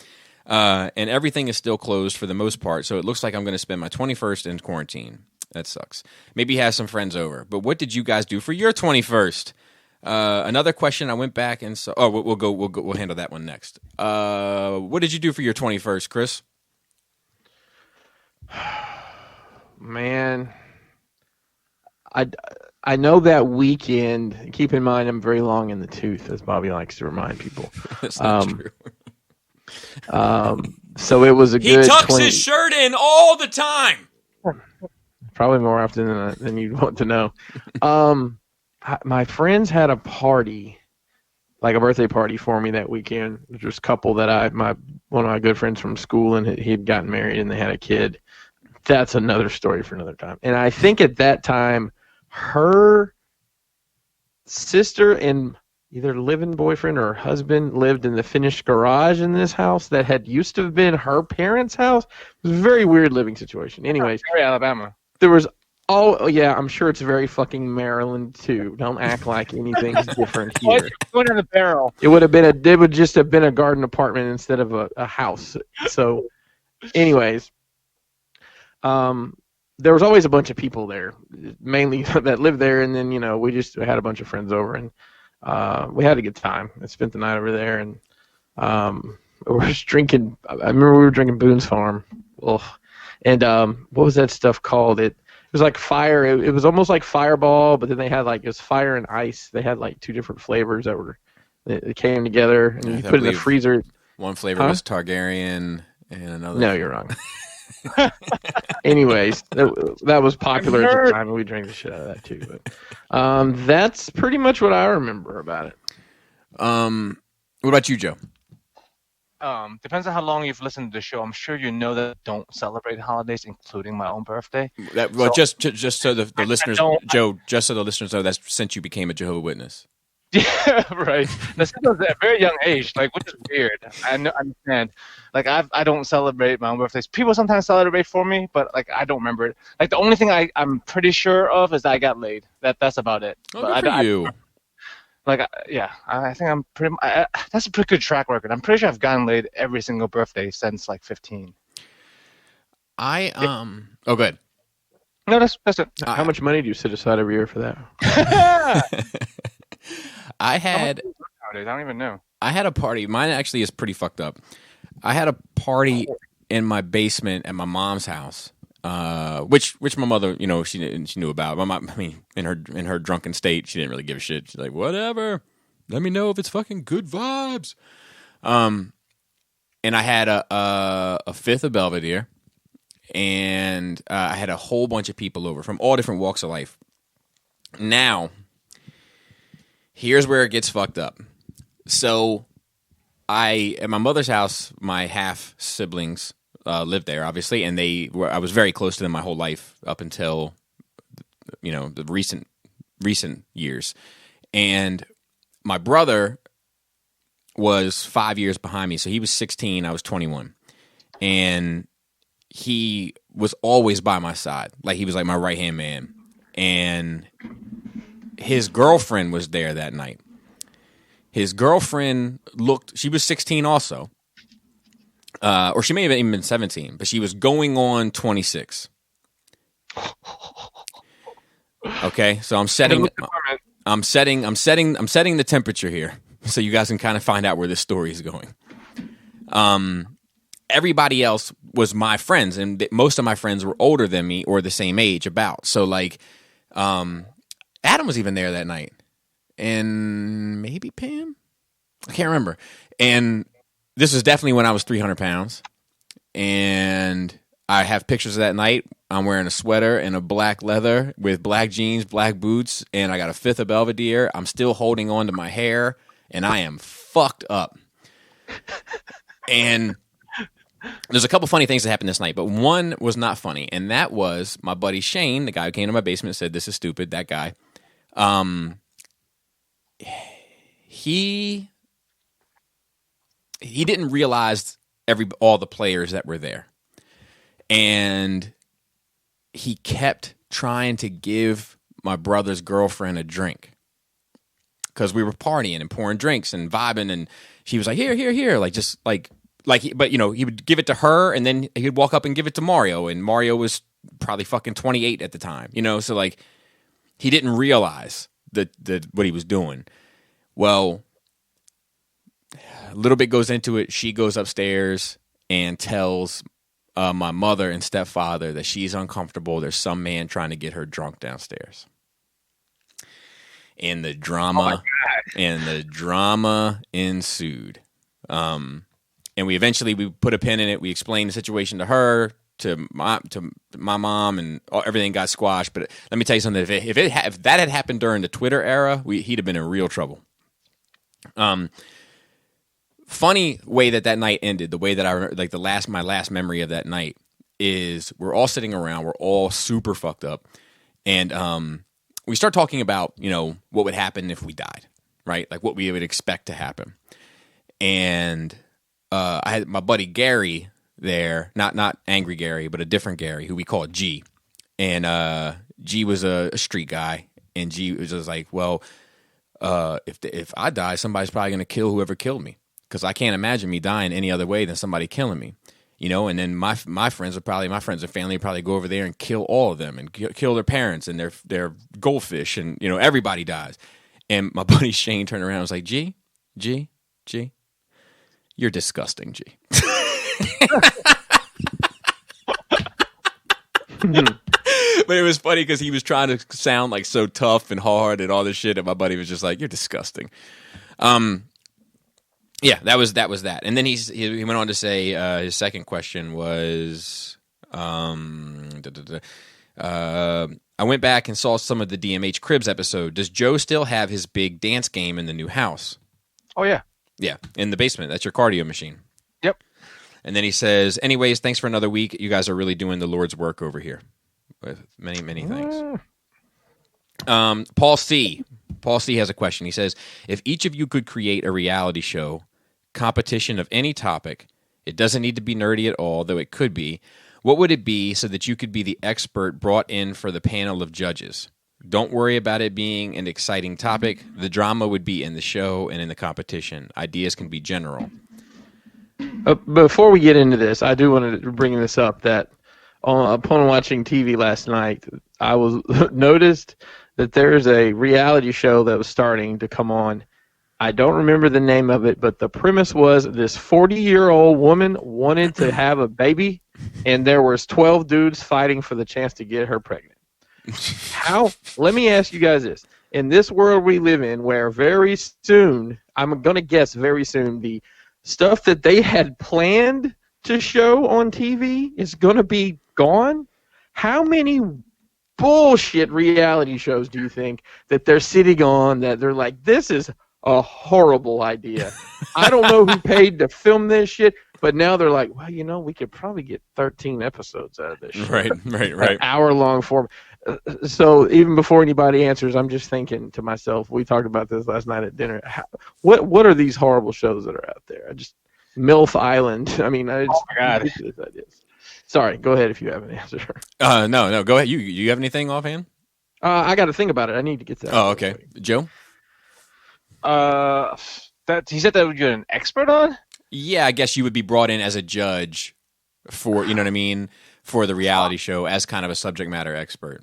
And everything is still closed for the most part, so it looks like I'm going to spend my 21st in quarantine. That sucks. Maybe have some friends over. But what did you guys do for your 21st? Another question. I went back and saw. Oh, we'll handle that one next. What did you do for your 21st, Chris? Man, I know that weekend. Keep in mind, I'm very long in the tooth, as Bobby likes to remind people. That's not true. So it was a good. He tucks his shirt in all the time. Probably more often than you'd want to know. My friends had a party, like a birthday party for me that weekend. It was a couple that one of my good friends from school, and he had gotten married and they had a kid. That's another story for another time. And I think at that time, her sister and either live-in boyfriend or her husband lived in the finished garage in this house that had used to have been her parents' house. It was a very weird living situation. Anyways, Very Alabama. there was I'm sure it's very fucking Maryland too. Don't act like anything's different here. Put in the barrel. It would just have been a garden apartment instead of a house. So, anyways, there was always a bunch of people there, mainly that lived there, and then we just had a bunch of friends over, and we had a good time. I spent the night over there, and we were drinking. I remember we were drinking Boone's Farm. Ugh. And what was that stuff called? It was like fire. It was almost like Fireball, but then they had it was fire and ice. They had two different flavors that came together, and you put it in the freezer. One flavor was Targaryen, and another. No, you're wrong. Anyways, that was popular at the time, and we drank the shit out of that too. But that's pretty much what I remember about it. What about you, Joe? Depends on how long you've listened to the show. I'm sure you know that I don't celebrate holidays, including my own birthday. Just so the listeners, Joe, just so the listeners know, that's since you became a Jehovah's Witness. Yeah, right. That's at a very young age, which is weird. I understand. I don't celebrate my own birthdays. People sometimes celebrate for me, but I don't remember it. The only thing I'm pretty sure of is that I got laid. That's about it. Oh, good for you. I think I'm pretty. That's a pretty good track record. I'm pretty sure I've gotten laid every single birthday since 15. Oh, good. No, that's it. How much money do you set aside every year for that? I had. I don't even know. I had a party. Mine actually is pretty fucked up. I had a party in my basement at my mom's house. Which my mother, she knew about. My mom, in her drunken state, she didn't really give a shit. She's like, whatever. Let me know if it's fucking good vibes. And I had a fifth of Belvedere, and I had a whole bunch of people over from all different walks of life. Now, here's where it gets fucked up. So, at my mother's house, my half siblings lived there, obviously, and I was very close to them my whole life up until, the recent years. And my brother was 5 years behind me, so he was 16, I was 21, and he was always by my side, he was my right hand man. And his girlfriend was there that night. His girlfriend she was 16 also. Or she may have even been 17, but she was going on 26. Okay, so I'm setting the temperature here, so you guys can kind of find out where this story is going. Everybody else was my friends, and most of my friends were older than me or the same age about. So Adam was even there that night, and maybe Pam. I can't remember. And this was definitely when I was 300 pounds. And I have pictures of that night. I'm wearing a sweater and a black leather with black jeans, black boots, and I got a fifth of Belvedere. I'm still holding on to my hair, and I am fucked up. And there's a couple funny things that happened this night, but one was not funny, and that was my buddy Shane, the guy who came to my basement and said, "This is stupid," that guy. He didn't realize all the players that were there. And he kept trying to give my brother's girlfriend a drink because we were partying and pouring drinks and vibing, and she was like, here, but he would give it to her, and then he'd walk up and give it to Mario, and Mario was probably fucking 28 at the time, so like he didn't realize that what he was doing. Well, a little bit goes into it. She goes upstairs and tells my mother and stepfather that she's uncomfortable. There's some man trying to get her drunk downstairs. And the drama ensued. And we put a pin in it. We explained the situation to her, to my mom, and everything got squashed. But let me tell you something. If that had happened during the Twitter era, he'd have been in real trouble. Funny way that night ended, the way that I remember, like my last memory of that night is we're all sitting around, we're all super fucked up, and we start talking about what would happen if we died, right? Like what we would expect to happen. And I had my buddy Gary there, not Angry Gary, but a different Gary who we call G, and G was a street guy, and G was just like, well, if I die, somebody's probably gonna kill whoever killed me. Because I can't imagine me dying any other way than somebody killing me, And then my friends and family would probably go over there and kill all of them and kill their parents and their goldfish, and everybody dies. And my buddy Shane turned around and was like, G, you're disgusting, G. But it was funny because he was trying to sound like so tough and hard and all this shit, and my buddy was just like, you're disgusting. Yeah, that was that. And then he went on to say his second question was, I went back and saw some of the DMH Cribs episode. Does Joe still have his big dance game in the new house? Oh, yeah. Yeah, in the basement. That's your cardio machine. Yep. And then he says, anyways, thanks for another week. You guys are really doing the Lord's work over here. With many, many thanks. Paul C. Paul C. has a question. He says, if each of you could create a reality show, competition of any topic, it doesn't need to be nerdy at all, though it could be, what would it be so that you could be the expert brought in for the panel of judges? Don't worry about it being an exciting topic. The drama would be in the show and in the competition. Ideas can be general. Before we get into this, I do want to bring this up that upon watching TV last night, I was noticed that there's a reality show that was starting to come on. I don't remember the name of it, but the premise was this 40-year-old woman wanted to have a baby, and there was 12 dudes fighting for the chance to get her pregnant. How? Let me ask you guys this. In this world we live in, where very soon, I'm going to guess very soon, the stuff that they had planned to show on TV is going to be gone, how many bullshit reality shows do you think that they're sitting on that they're like, this is a horrible idea? I don't know who paid to film this shit, but now they're like, well, we could probably get 13 episodes out of this shit. Right. An hour-long form. So even before anybody answers, I'm just thinking to myself, we talked about this last night at dinner, what are these horrible shows that are out there? MILF Island. I mean, oh my God. Ridiculous ideas. Sorry, go ahead if you have an answer. No, go ahead. You have anything offhand? I got to think about it. I need to get that. Oh, okay. Joe? That he said that you're an expert on? Yeah, I guess you would be brought in as a judge for, you know what I mean, for the reality show as kind of a subject matter expert.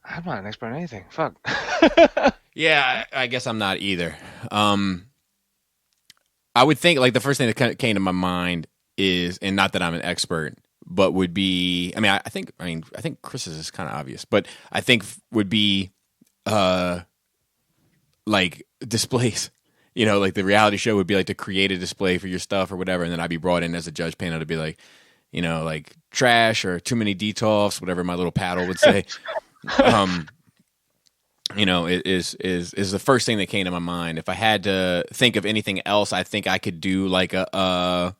I'm not an expert on anything. Fuck. Yeah, I guess I'm not either. I would think, like, the first thing that came to my mind is, and not that I'm an expert, but would be, I think Chris's is kind of obvious, but I think would be like displays. You know, like the reality show would be like to create a display for your stuff or whatever, and then I'd be brought in as a judge panel to be like, you know, like trash or too many detoffs, whatever my little paddle would say. You know, it is the first thing that came to my mind. If I had to think of anything else, I think I could do like a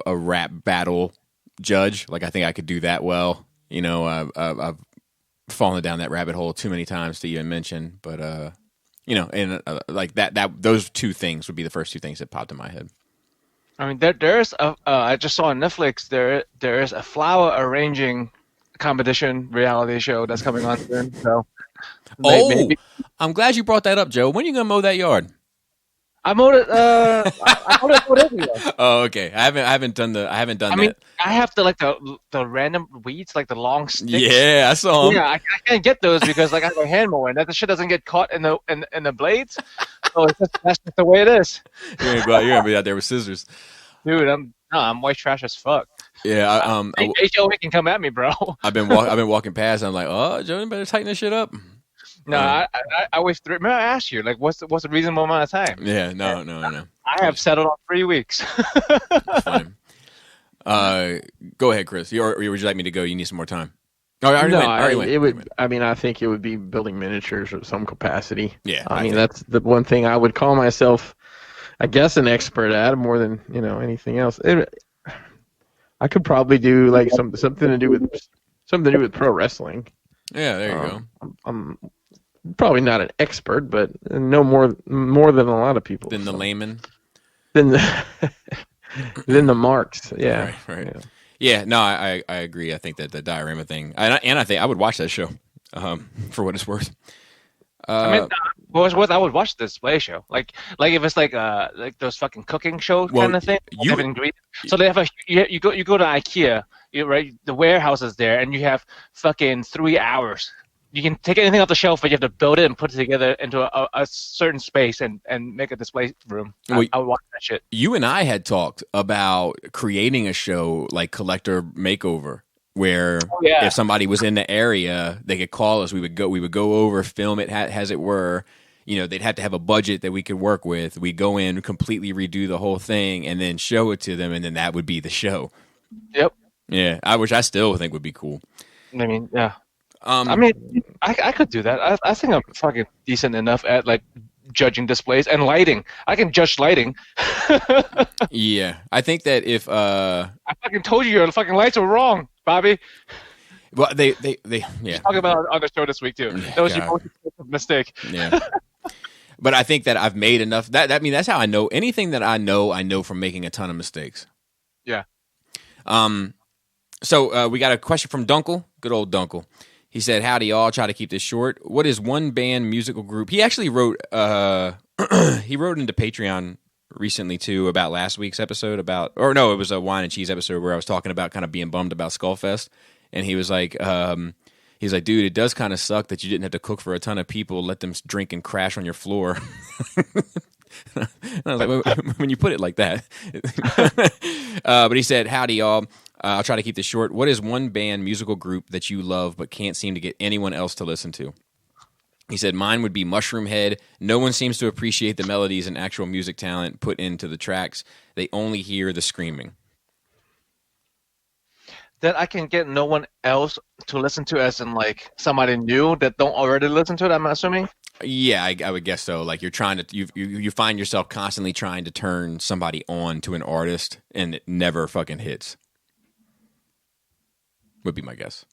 rap battle judge. Like I think I could do that well. You know, I've fallen down that rabbit hole too many times to even mention, but you know, and like that those two things would be the first two things that popped in my head. I mean, there's a I just saw on Netflix there is a flower arranging competition reality show that's coming on soon. So maybe. I'm glad you brought that up, Joe. When are you gonna mow that yard? I mowed it. I mowed it everywhere. Oh, okay. I haven't done that. I mean, I have the random weeds, like the long sticks. Yeah, I saw them. Yeah, I can't get those because like I have a hand mower, and that shit doesn't get caught in the blades. So that's just the way it is. You're gonna be out there with scissors, dude. I'm white trash as fuck. Yeah, HOA can come at me, bro. I've been walking past. And I'm like, oh, Joe, you better tighten this shit up. No, I always remember I asked you like, what's the reasonable amount of time? Yeah, no. I have settled on 3 weeks. Fine. Go ahead, Chris. Or would you like me to go? You need some more time. Oh, I already went. It would. I mean, I think it would be building miniatures of some capacity. Yeah, I mean, that's the one thing I would call myself, I guess, an expert at more than anything else. I could probably do like something to do with pro wrestling. Yeah, there you go. I'm probably not an expert, but no more than a lot of people. Than the layman. Than the marks. Yeah. Right. Yeah. No, I agree. I think that the diorama thing, and I think I would watch that show, for what it's worth. I mean, I would watch the display show, like if it's like those fucking cooking show kind of thing. So they have you go to IKEA, right? The warehouse is there, and you have fucking 3 hours. You can take anything off the shelf, but you have to build it and put it together into a certain space and make a display room. I would watch that shit. You and I had talked about creating a show like Collector Makeover, where if somebody was in the area, they could call us. We would go over, film it as it were. You know, they'd have to have a budget that we could work with. We go in, completely redo the whole thing, and then show it to them, and then that would be the show. Yep. Yeah, which I still think would be cool. I mean, yeah. I mean, I could do that. I think I'm fucking decent enough at like judging displays and lighting. I can judge lighting. Yeah, I think that if I fucking told you your fucking lights were wrong, Bobby. Well, they yeah. Talking about it on the show this week too. That was your most mistake. Yeah. But I think that I've made enough. I mean, that's how I know anything that I know from making a ton of mistakes. Yeah. So we got a question from Dunkel. Good old Dunkel. He said, howdy, y'all. Try to keep this short. What is one band musical group? He actually wrote he wrote into Patreon recently, too, about last week's episode it was a Wine and Cheese episode where I was talking about kind of being bummed about Skullfest. And he was like, dude, it does kind of suck that you didn't have to cook for a ton of people, let them drink and crash on your floor. And I was like, when you put it like that. But he said, howdy, y'all. I'll try to keep this short. What is one band musical group that you love but can't seem to get anyone else to listen to? He said, mine would be Mushroom Head. No one seems to appreciate the melodies and actual music talent put into the tracks. They only hear the screaming. That I can get no one else to listen to, as in like somebody new that don't already listen to it, I'm assuming? Yeah, I would guess so. Like you're trying to, you find yourself constantly trying to turn somebody on to an artist and it never fucking hits. Would be my guess.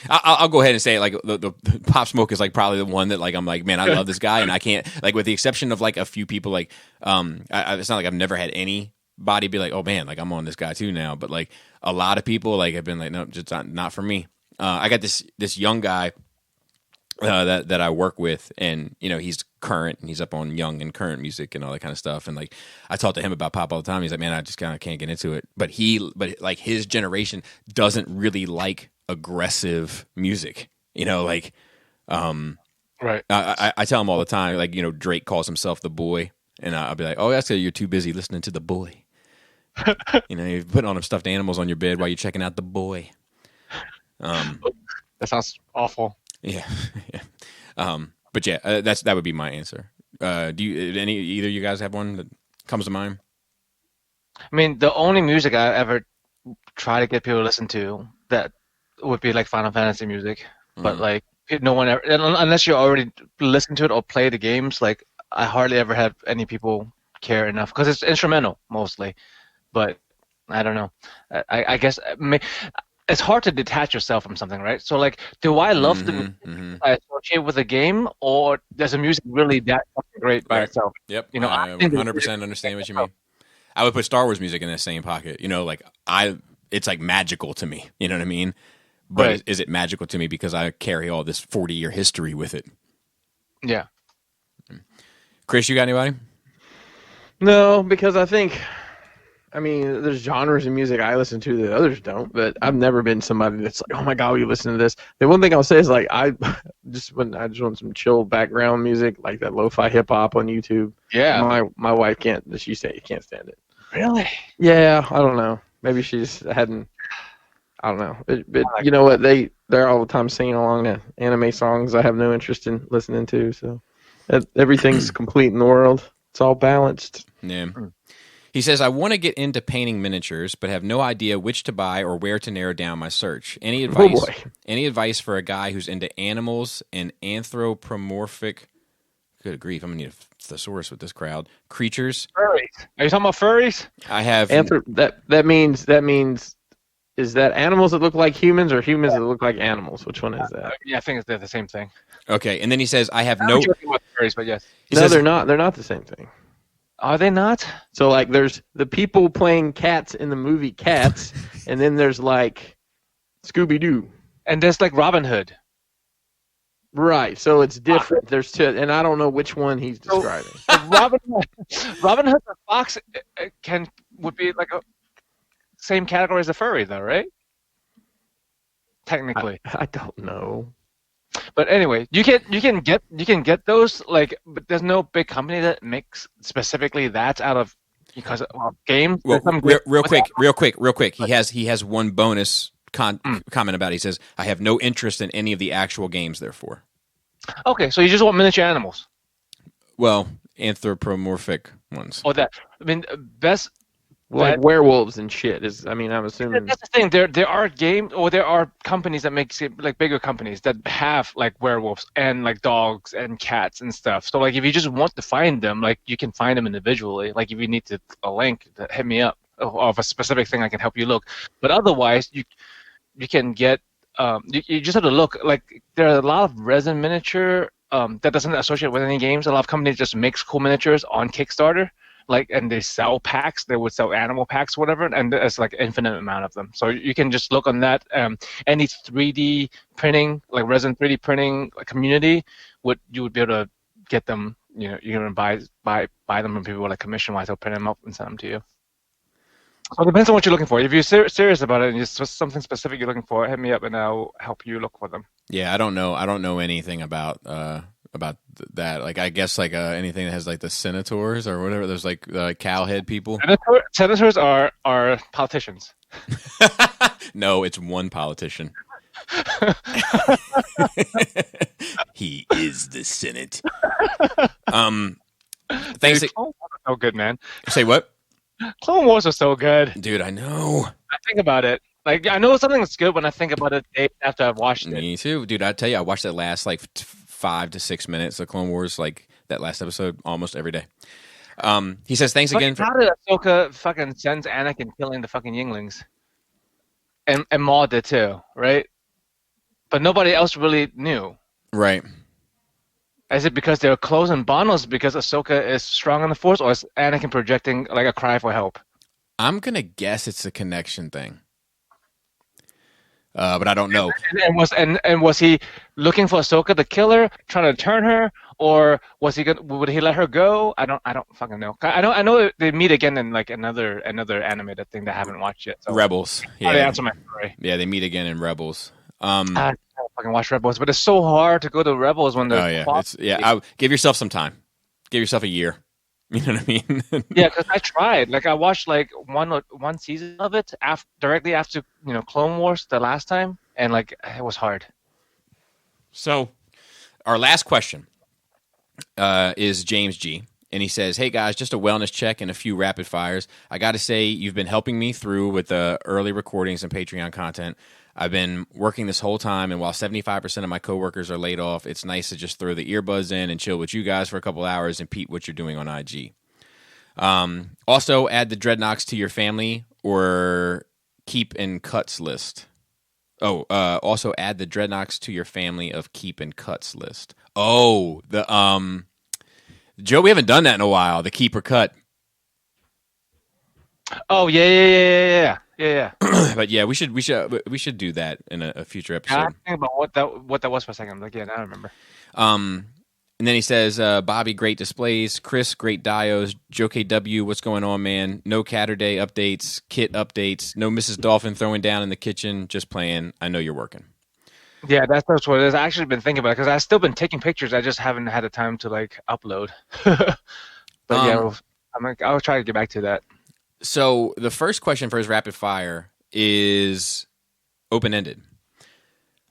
I'll go ahead and say like the Pop Smoke is like probably the one that like I'm like, man, I love this guy and I can't, like, with the exception of like a few people, like it's not like I've never had anybody be like, oh man, like I'm on this guy too now, but like a lot of people like have been like, no, just not for me. I got this young guy that I work with, and you know he's current and he's up on young and current music and all that kind of stuff. And like I talk to him about pop all the time. He's like, man, I just kind of can't get into it. But like his generation doesn't really like aggressive music. You know, like right. I tell him all the time, like, you know, Drake calls himself the boy, and I'll be like, oh, that's because you're too busy listening to the boy. You know, you're putting on them stuffed animals on your bed while you're checking out the boy. That sounds awful. Yeah. But yeah, that would be my answer. Do you either of you guys have one that comes to mind? I mean, the only music I ever try to get people to listen to that would be like Final Fantasy music, but like no one ever, unless you already listen to it or play the games. Like I hardly ever have any people care enough because it's instrumental mostly. But I don't know. I guess it's hard to detach yourself from something, right? So like, do I love the music I associate with a game, or does the music really that fucking great by itself? Yep. You know, I 100% understand what you mean. I would put Star Wars music in the same pocket. You know, like it's like magical to me. You know what I mean? But Right. is it magical to me because I carry all this 40-year history with it? Yeah. Chris, you got anybody? No, because I think, I mean, there's genres of music I listen to that others don't, but I've never been somebody that's like, oh my God, you listen to this. The one thing I'll say is like, I just want some chill background music, like that lo-fi hip hop on YouTube. Yeah. My wife can't, she can't stand it. Really? Yeah, I don't know. Maybe she's hadn't, I don't know. But you know what? They're all the time singing along to anime songs I have no interest in listening to. So everything's complete in the world. It's all balanced. Yeah. He says, I want to get into painting miniatures, but have no idea which to buy or where to narrow down my search. Any advice? Oh boy. Any advice for a guy who's into animals and anthropomorphic? Good grief! I'm gonna need a thesaurus with this crowd. Creatures. Furries. Are you talking about furries? I have. That means is that animals that look like humans or humans that look like animals? Which one is that? Yeah, I think they're the same thing. Okay, and then he says, I have I'm no. joking about furries, but yes. He No, says, they're not. They're not the same thing. Are they not? So like, there's the people playing cats in the movie Cats, and then there's like Scooby Doo. And there's like Robin Hood. Right. So it's different. There's two, and I don't know which one he's describing. Robin Hood and Fox would be like a same category as a furry, though, right? Technically. I don't know. But anyway, you can get those, like, but there's no big company that makes specifically that out of because of games. Well, real quick. He has one bonus comment about it. He says, I have no interest in any of the actual games, therefore. Okay, so you just want miniature animals. Well, anthropomorphic ones. Or that. I mean, best. Like werewolves and shit is. I mean, I'm assuming. That's the thing. There are games, or there are companies that make like bigger companies that have like werewolves and like dogs and cats and stuff. So like, if you just want to find them, like you can find them individually. Like if you need a link, hit me up of a specific thing, I can help you look. But otherwise, you can get. You just have to look. Like there are a lot of resin miniature that doesn't associate with any games. A lot of companies just makes cool miniatures on Kickstarter. Like, and they sell packs. They would sell animal packs, whatever, and there's like infinite amount of them. So you can just look on that. Any 3D printing, like resin 3D printing community, you would be able to get them. You know, you're gonna buy them from people like commission wise. They'll print them up and send them to you. So it depends on what you're looking for. If you're serious about it and it's just something specific you're looking for, hit me up and I'll help you look for them. Yeah, I don't know anything about that. Like, I guess like anything that has like the senators or whatever. There's like cowhead people. Senators are politicians. No, it's one politician. He is the Senate. Thanks. Dude, Clone Wars are so good, man. Say what? Clone Wars are so good. Dude, I know. I think about it. Like, I know something that's good when I think about it days after I've watched it. Me too, dude. I tell you, I watched that last like 5 to 6 minutes of Clone Wars, like that last episode, almost every day. He says, "Thanks again." How did Ahsoka fucking sends Anakin killing the fucking Yinglings? And Maul did too, right? But nobody else really knew. Right. Is it because they were close and bond, or is it because Ahsoka is strong on the Force, or is Anakin projecting like a cry for help? I'm gonna guess it's a connection thing, but I don't know. And was he looking for Ahsoka to kill her, trying to turn her, or would he let her go? I don't fucking know. I know they meet again in like another animated thing that I haven't watched yet. So. Rebels. Yeah. They answer my story. Yeah, they meet again in Rebels. I fucking watch Rebels, but it's so hard to go to Rebels when they're. Oh yeah, give yourself some time. Give yourself a year. You know what I mean? Yeah, because I tried. Like I watched like one season of it directly after Clone Wars the last time, and like it was hard. So, our last question is James G. And he says, hey, guys, just a wellness check and a few rapid fires. I got to say, you've been helping me through with the early recordings and Patreon content. I've been working this whole time, and while 75% of my coworkers are laid off, it's nice to just throw the earbuds in and chill with you guys for a couple hours and peep what you're doing on IG. Also, add the Dreadnoughts to your family or keep in cuts list. Also add the Dreadnoughts to your family of keep in cuts list. Oh, Joe, we haven't done that in a while. The keep or cut. Oh yeah. But yeah, we should do that in a future episode. I think about what that was for a second. Like, yeah, now I remember. And then he says, Bobby, great displays. Chris, great dios. Joe KW, what's going on, man? No Catterday updates, kit updates. No Mrs. Dolphin throwing down in the kitchen. Just playing. I know you're working. Yeah, that's what it is. I actually been thinking about it because I've still been taking pictures. I just haven't had the time to like upload. But yeah, I'll try to get back to that. So the first question for his rapid fire is open-ended.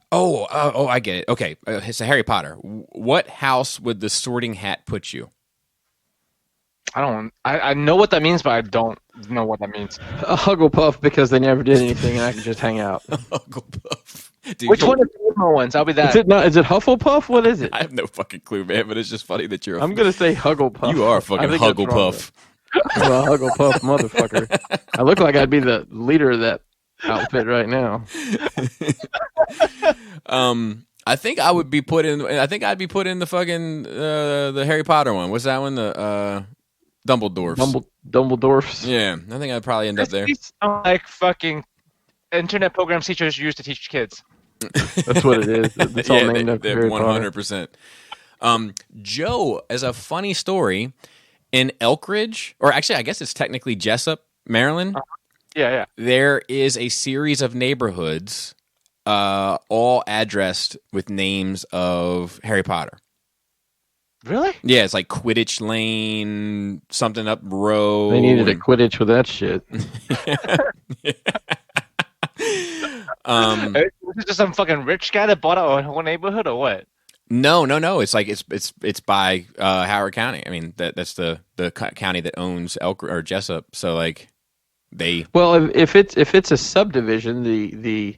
Oh, I get it. Okay, it's a Harry Potter. What house would the Sorting Hat put you? I know what that means, but I don't know what that means. A Hugglepuff because they never did anything and I could just hang out. Hugglepuff. Dude, Which one is the emo ones? I'll be that. Is it Hufflepuff? What is it? I have no fucking clue, man, but it's just funny that you're I'm going to say Hugglepuff. You are a fucking Hugglepuff. Well, Hugglepuff motherfucker. I look like I'd be the leader of that outfit right now. I think I would be put in. I think I'd be put in the fucking the Harry Potter one. What's that one? The Dumbledores. Dumbledores. Yeah, I think I'd probably end up there. These sound like fucking internet programs teachers use to teach kids. That's what it is. It's all named after Harry Potter. 100%. Joe, as a funny story, in Elkridge, or actually, I guess it's technically Jessup, Maryland. Yeah. There is a series of neighborhoods, all addressed with names of Harry Potter. Really? Yeah, it's like Quidditch Lane, something up road. They needed a Quidditch with that shit. Was it just some fucking rich guy that bought a whole neighborhood, or what? No. It's like it's by Howard County. I mean that's the county that owns Elk or Jessup. So like they. Well, if it's a subdivision, the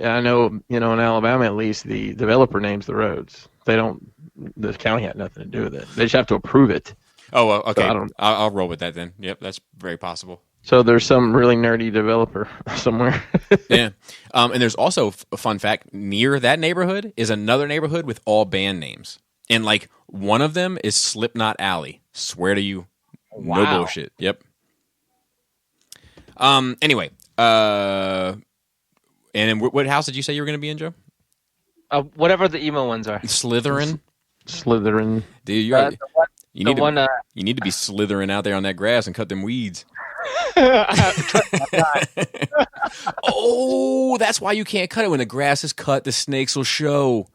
I know in Alabama at least the developer names the roads. The county had nothing to do with it. They just have to approve it. Oh, well, okay. So I'll roll with that then. Yep, that's very possible. So there's some really nerdy developer somewhere. Yeah. And there's also a fun fact. Near that neighborhood is another neighborhood with all band names. And, like, one of them is Slipknot Alley. Swear to you. Wow. No bullshit. Yep. Anyway. And then what house did you say you were going to be in, Joe? Whatever the emo ones are. Slytherin? Slytherin. Dude, you need to be slithering out there on that grass and cut them weeds. Oh, that's why you can't cut it. When the grass is cut, the snakes will show.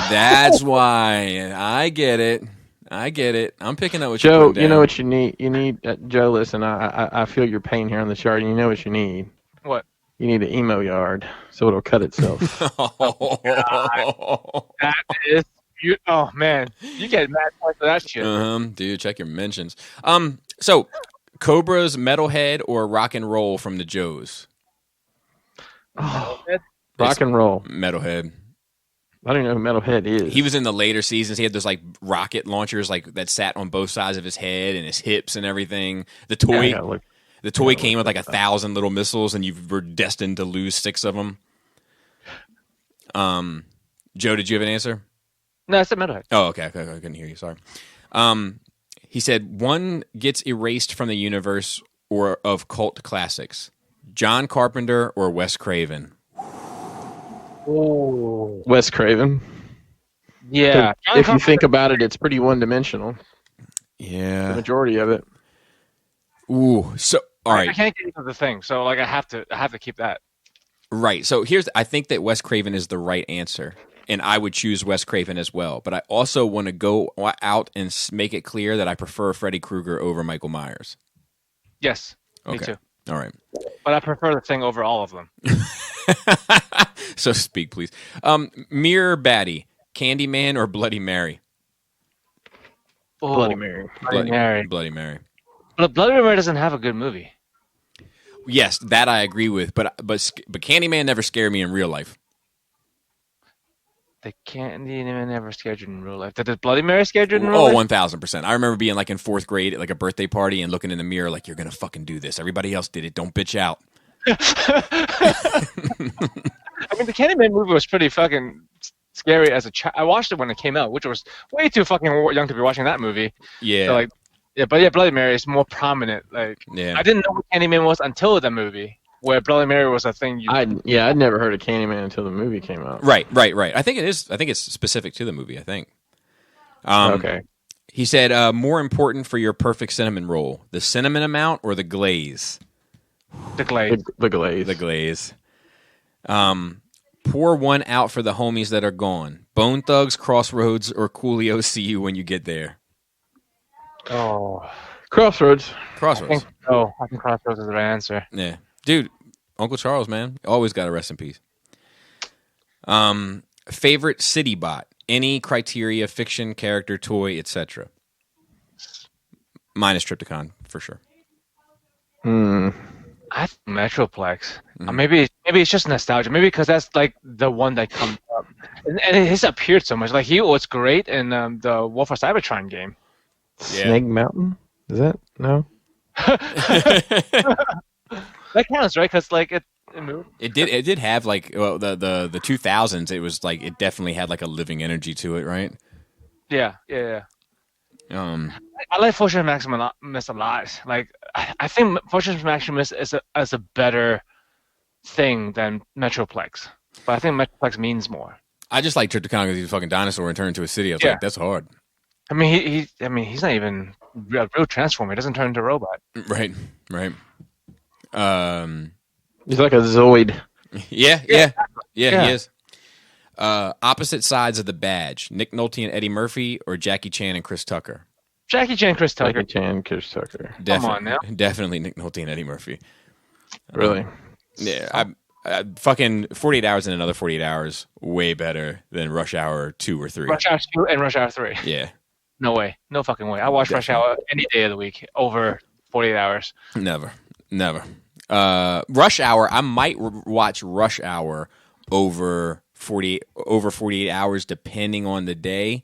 That's why. I get it. I'm picking up what Joe, you're putting down. you know what you need? You need Joe, listen, I feel your pain here on the chart, and you know what you need. What? You need an emo yard so it'll cut itself. That is oh man. You get mad points for that shit. Dude, check your mentions. So Cobra's Metalhead or Rock and Roll from the Joes? Oh, Rock and Roll. Metalhead. I don't even know who Metalhead is. He was in the later seasons. He had those like rocket launchers like that sat on both sides of his head and his hips and everything. The toy came with like 1,000 little missiles, and you were destined to lose 6 of them. Joe, did you have an answer? No, I said Metalhead. Oh, okay. I couldn't hear you. Sorry. He said one gets erased from the universe or of cult classics. John Carpenter or Wes Craven? Oh, Wes Craven. Yeah. If you think about it, it's pretty one-dimensional. Yeah. The majority of it. Ooh. So all right. I can't get into the thing, so like I have to keep that. Right. So I think that Wes Craven is the right answer, and I would choose Wes Craven as well. But I also want to go out and make it clear that I prefer Freddy Krueger over Michael Myers. Yes. Okay. Me too. All right. But I prefer the thing over all of them. So speak, please. Mirror Batty. Candyman or Bloody Mary? Oh, Bloody Mary. Bloody Mary. Bloody Mary. But Bloody Mary doesn't have a good movie. Yes, that I agree with. But Candyman never scared me in real life. The Candyman never scared you in real life. Did the Bloody Mary scare you in real life? 1,000%. I remember being like in 4th grade at like a birthday party and looking in the mirror like, you're going to fucking do this. Everybody else did it. Don't bitch out. I mean, the Candyman movie was pretty fucking scary as a child. I watched it when it came out, which was way too fucking young to be watching that movie. Yeah. So, like, yeah, but yeah, Bloody Mary is more prominent. Like, Yeah. I didn't know what Candyman was until the movie, where Bloody Mary was a thing. I'd never heard of Candyman until the movie came out. Right. I think it is. I think it's specific to the movie, I think. Okay. He said, more important for your perfect cinnamon roll, the cinnamon amount or the glaze? The Glaze. The glaze. The glaze. Pour one out for the homies that are gone. Bone Thugs, Crossroads, or Coolio see you when you get there? Oh. Crossroads. Crossroads. I think Crossroads is the right answer. Yeah. Dude, Uncle Charles, man. Always got to rest in peace. Favorite city bot? Any criteria, fiction, character, toy, etc. Mine is Triptychon, for sure. I think Metroplex. Maybe it's just nostalgia. Maybe because that's like the one that comes up, and it has appeared so much. Like he was great in the War for Cybertron game. Snake Mountain? Is that? No? That counts, right? Because like it moved. It did have like the 2000s. It was like it definitely had like a living energy to it, right? Yeah. I like Fortune Maximus a lot. Like I think Fortune Maximus is a better thing than Metroplex, but I think Metroplex means more. I just like Triptychon because he's a fucking dinosaur and turned into a city. I was like, that's hard. I mean, he's not even a real transformer. He doesn't turn into a robot. Right. He's like a Zoid. Yeah, he is. Opposite sides of the badge: Nick Nolte and Eddie Murphy, or Jackie Chan and Chris Tucker? Jackie Chan, Chris Tucker. Jackie Chan, Chris Tucker. Come on now. Definitely Nick Nolte and Eddie Murphy. Really? Yeah, I fucking 48 Hours and Another 48 Hours way better than Rush Hour 2 or 3. Rush Hour 2 and Rush Hour 3. Yeah. No way. No fucking way. I watch Rush Hour any day of the week over 48 Hours. Never. Rush Hour, I might watch Rush Hour over 48 Hours depending on the day.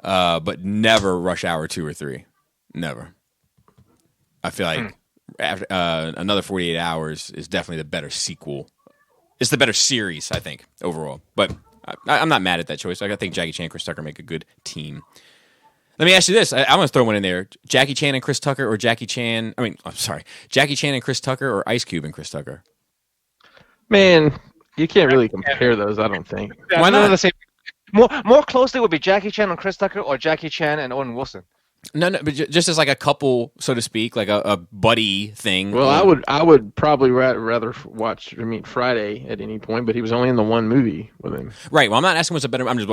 But never Rush Hour 2 or 3. Never. I feel like after, Another 48 Hours is definitely the better sequel. It's the better series, I think, overall. But I'm not mad at that choice. I think Jackie Chan and Chris Tucker make a good team. Let me ask you this. I'm going to throw one in there. Jackie Chan and Chris Tucker or Jackie Chan and Chris Tucker or Ice Cube and Chris Tucker? Man, you can't really compare those, I don't think. Yeah, why not? The same. More closely would be Jackie Chan and Chris Tucker or Jackie Chan and Owen Wilson. No, but just as like a couple, so to speak, like a buddy thing. Well, I would probably rather watch Friday at any point, but he was only in the one movie with him. Right. Well, I'm not asking what's a better. I'm just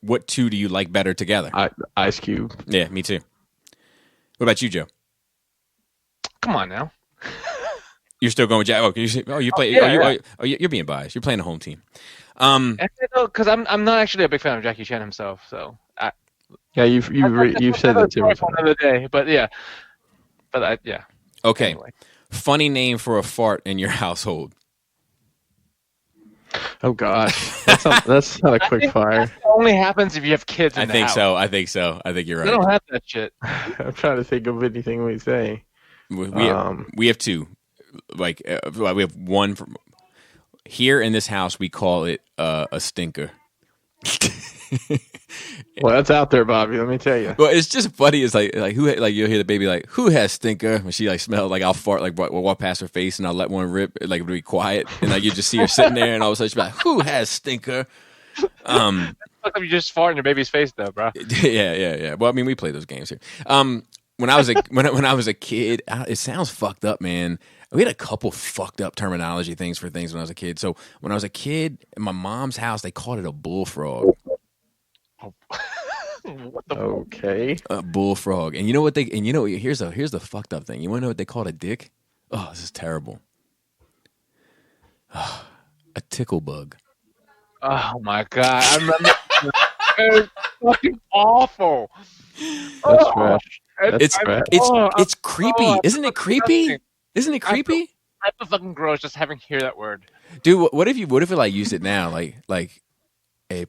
what two do you like better together? Ice Cube. Yeah, me too. What about you, Joe? Come on now. You're still going with Jack? You play? Yeah. You're being biased. You're playing the home team. Because I'm not actually a big fan of Jackie Chan himself. So Yeah, you've said that too. Another day, but yeah. Okay. Anyway. Funny name for a fart in your household. Oh gosh, that's not a quick fire. That only happens if you have kids. In the house. I think so. I think you're right. I don't have that shit. I'm trying to think of anything we say. We have two. Like we have one from here in this house. We call it a stinker. Well, that's out there, Bobby. Let me tell you. Well, it's just funny. It's like who like you'll hear the baby like who has stinker when she like smell like I'll fart like we'll walk past her face and I'll let one rip like it'll be quiet and like you just see her sitting there and all of a sudden she's like who has stinker. You just fart in your baby's face though, bro. Yeah. Well, I mean we play those games here. When I was a kid, it sounds fucked up, man. We had a couple fucked up terminology things for things when I was a kid. So when I was a kid in my mom's house, they called it a bullfrog. Okay. A bullfrog. And you know what here's the fucked up thing. You want to know what they called a dick? Oh, this is terrible. A ticklebug. Oh my god! I remember. It's fucking awful. That's trash. It's creepy. Isn't it creepy? Isn't it creepy? I feel fucking gross just having to hear that word. Dude, what if we like use it now? Like hey,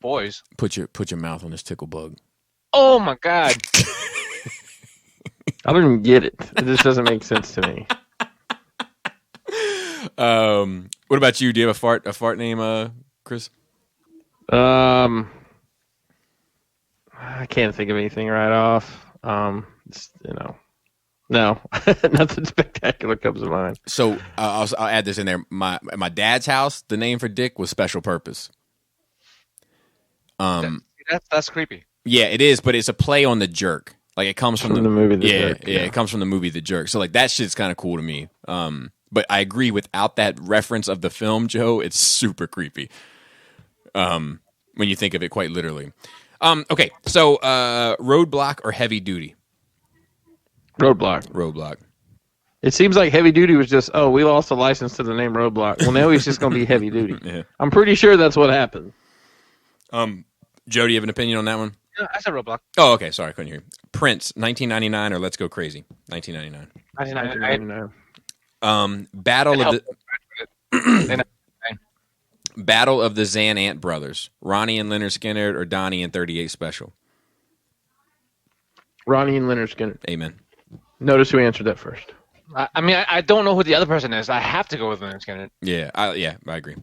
Boys. put your mouth on this Ticklebug. Oh my god. I don't even get it. It just doesn't make sense to me. What about you? Do you have a fart name, Chris? I can't think of anything right off. No, nothing spectacular comes to mind. So I'll add this in there. At my dad's house, the name for Dick was Special Purpose. That's creepy. Yeah, it is, but it's a play on the Jerk. Like it comes from the movie The Jerk. Yeah, it comes from the movie The Jerk. So like that shit's kind of cool to me. But I agree, without that reference of the film, Joe, it's super creepy. When you think of it quite literally. Okay, so Roadblock or Heavy Duty? Roadblock. It seems like Heavy Duty was just, we lost the license to the name Roadblock. Well, now he's just going to be Heavy Duty. Yeah. I'm pretty sure that's what happened. Joe, do you have an opinion on that one? Yeah, I said Roadblock. Oh, okay. Sorry, I couldn't hear you. Prince, 1999 or Let's Go Crazy? 1999. 1999. Battle of the Zan Ant Brothers. Ronnie and Leonard Skinner or Donnie and 38 Special? Ronnie and Leonard Skinner. Amen. Notice who answered that first. I don't know who the other person is. I have to go with Leonard Skinner. Yeah, I agree.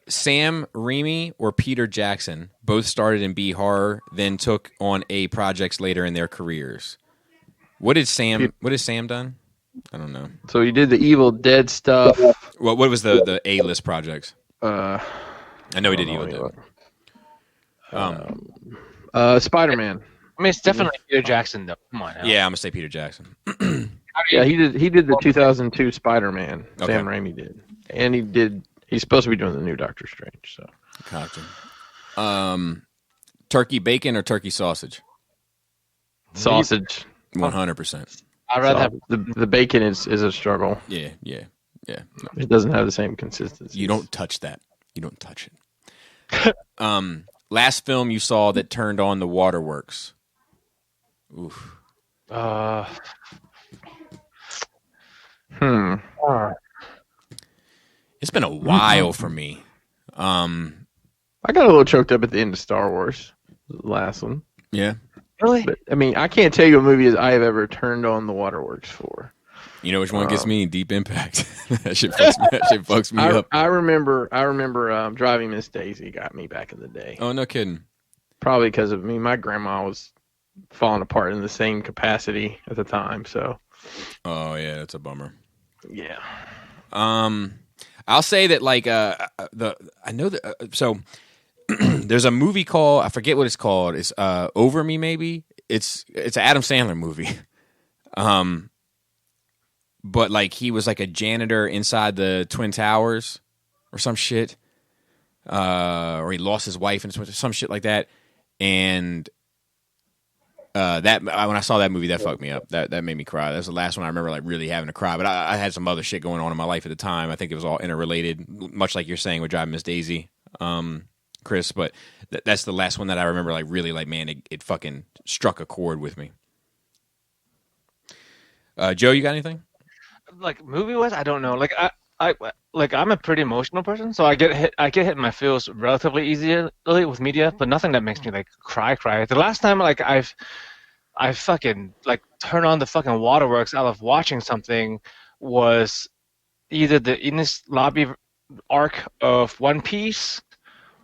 Sam Raimi or Peter Jackson both started in B horror, then took on A projects later in their careers. What has Sam done? I don't know. So he did the Evil Dead stuff. What was the A list projects? I know he did Evil Dead. Spider-Man. I mean, it's definitely Peter Jackson, though. Come on. Now. Yeah, I'm gonna say Peter Jackson. Yeah, he did the 2002 Spider-Man. Okay. Sam Raimi did, and he's supposed to be doing the new Doctor Strange. So, gotcha. Turkey bacon or turkey sausage? Sausage. 100%. I'd rather have the bacon is a struggle. Yeah. It doesn't have the same consistency. You don't touch that. You don't touch it. Last film you saw that turned on the waterworks? Oof. It's been a while for me. I got a little choked up at the end of Star Wars, the last one. Yeah. Really? But, I mean, I can't tell you a movie I have ever turned on the waterworks for. You know which one gets me? Deep Impact. That shit fucks me up. I remember Driving Miss Daisy got me back in the day. Oh, no kidding. Probably because of me. My grandma was falling apart in the same capacity at the time. So. Oh yeah, that's a bummer. Yeah. I'll say that so there's a movie called, I forget what it's called. It's Over Me maybe. It's an Adam Sandler movie. But like he was like a janitor inside the Twin Towers or some shit. Or he lost his wife and some shit like that. And that when I saw that movie, that fucked me up. That made me cry. That was the last one I remember like really having to cry. But I had some other shit going on in my life at the time. I think it was all interrelated, much like you're saying with Driving Miss Daisy, Chris. But that's the last one that I remember like really like, man, it fucking struck a chord with me. Joe, you got anything? Like movie wise, I don't know. Like I'm a pretty emotional person, so I get hit in my feels relatively easily with media, but nothing that makes me like cry. The last time like I fucking like turn on the fucking waterworks out of watching something was either the Ines Lobby arc of One Piece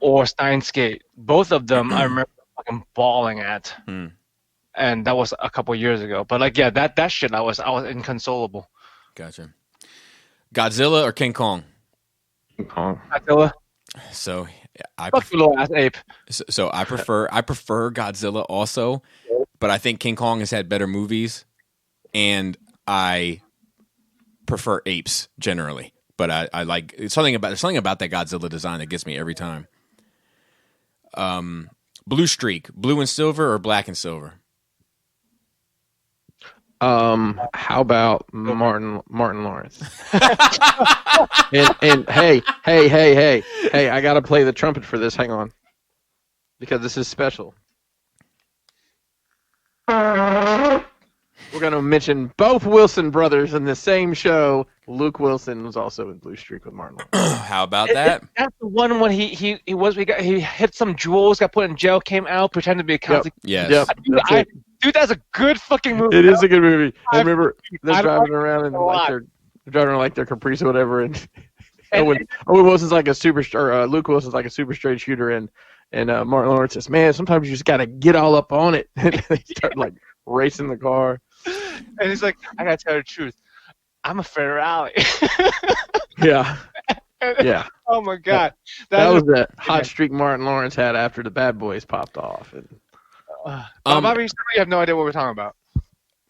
or Steins Gate. Both of them I remember fucking bawling at. And that was a couple years ago. But like yeah, that shit I was inconsolable. Gotcha. Godzilla or King Kong? King Kong. Godzilla. So I Fuck little ass ape. So I prefer Godzilla also, but I think King Kong has had better movies, and I prefer apes generally. But I like something about that Godzilla design that gets me every time. Blue Streak, blue and silver or black and silver? How about Martin Lawrence? and hey, I gotta play the trumpet for this. Hang on. because this is special. We're going to mention both Wilson brothers in the same show. Luke Wilson was also in Blue Streak with Martin Lawrence. How about that? That's the one when he hit some jewels, got put in jail, came out, pretended to be a Catholic. Yes. Yep. Dude, that's a good fucking movie. It is a good movie. I remember they're I driving around and a lot. they're driving around like their Caprice or whatever, and Owen Wilson's like a Luke Wilson's like a super straight shooter, and Martin Lawrence says, "Man, sometimes you just got to get all up on it." And they start like racing the car. And he's like, I gotta tell you the truth. I'm a Ferrari. Yeah. Yeah. Oh my god. That was the hot streak Martin Lawrence had after the Bad Boys popped off. And, Bobby, you have no idea what we're talking about.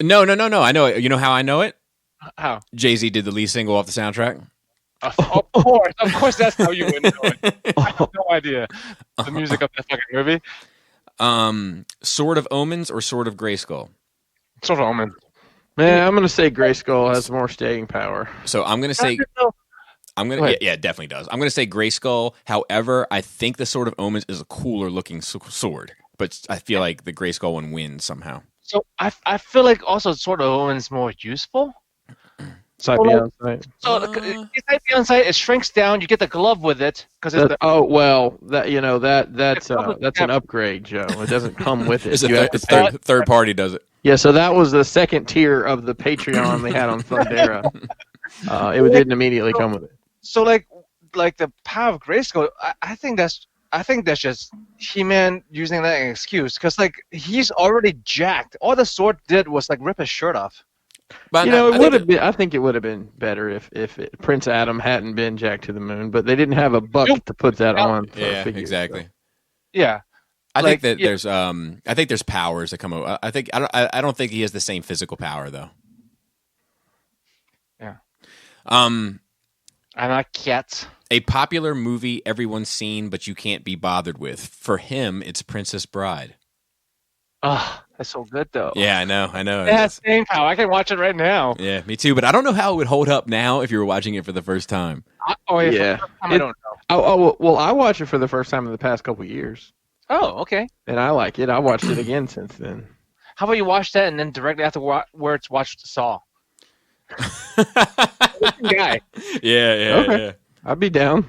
No. I know it. You know how I know it? How? Jay-Z did the lead single off the soundtrack. Of course, that's how you would know it. I have no idea the music of that fucking movie. Sword of Omens or Sword of Grayskull? Sort of Omen. man, I'm going to say Grayskull has more staying power. So I'm going to say... Go ahead. Yeah, it definitely does. I'm going to say Grayskull. However, I think the Sword of Omens is a cooler looking sword, but I feel like the Grayskull one wins somehow. So I feel like also Sort of Omen's more useful. Sight beyond sight. So it's sight beyond sight. It shrinks down. You get the glove with it because it's That's an upgrade, Joe. It doesn't come with it. It's third party does it. Yeah, so that was the second tier of the Patreon they had on Thundera. It didn't immediately come with it. So like the power of Grayskull, I think that's just He-Man using that as an excuse because like he's already jacked. All the sword did was like rip his shirt off. But it would have been. I think it would have been better if Prince Adam hadn't been jacked to the moon, but they didn't have a buck to put that on. Yeah, exactly. So. Yeah, I think that there's I think there's powers that come over. I don't think he has the same physical power though. Yeah. I'm not cats. A popular movie everyone's seen but you can't be bothered with. For him, it's Princess Bride. Oh, that's so good though. Yeah, I know. It has staying power. I can watch it right now. Yeah, me too. But I don't know how it would hold up now if you were watching it for the first time. I don't know. Well, I watched it for the first time in the past couple of years. Oh, okay. And I like it. I watched it again since then. How about you watch that and then directly afterwards watch Saw? Guy. Yeah. I'd be down.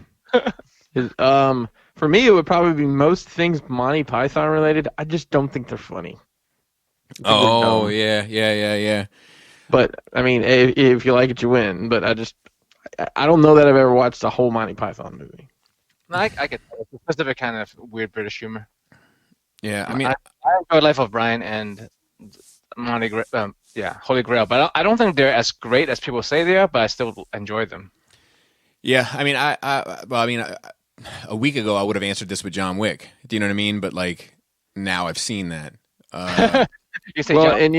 For me, it would probably be most things Monty Python related. I just don't think they're funny. Oh, yeah. But, I mean, if you like it, you win. But I don't know that I've ever watched a whole Monty Python movie. I get the specific kind of weird British humor. Yeah, I mean... I enjoy Life of Brian and Holy Grail. But I don't think they're as great as people say they are, but I still enjoy them. Yeah, I mean, a week ago I would have answered this with John Wick. Do you know what I mean? But like now I've seen that. You say well, John? and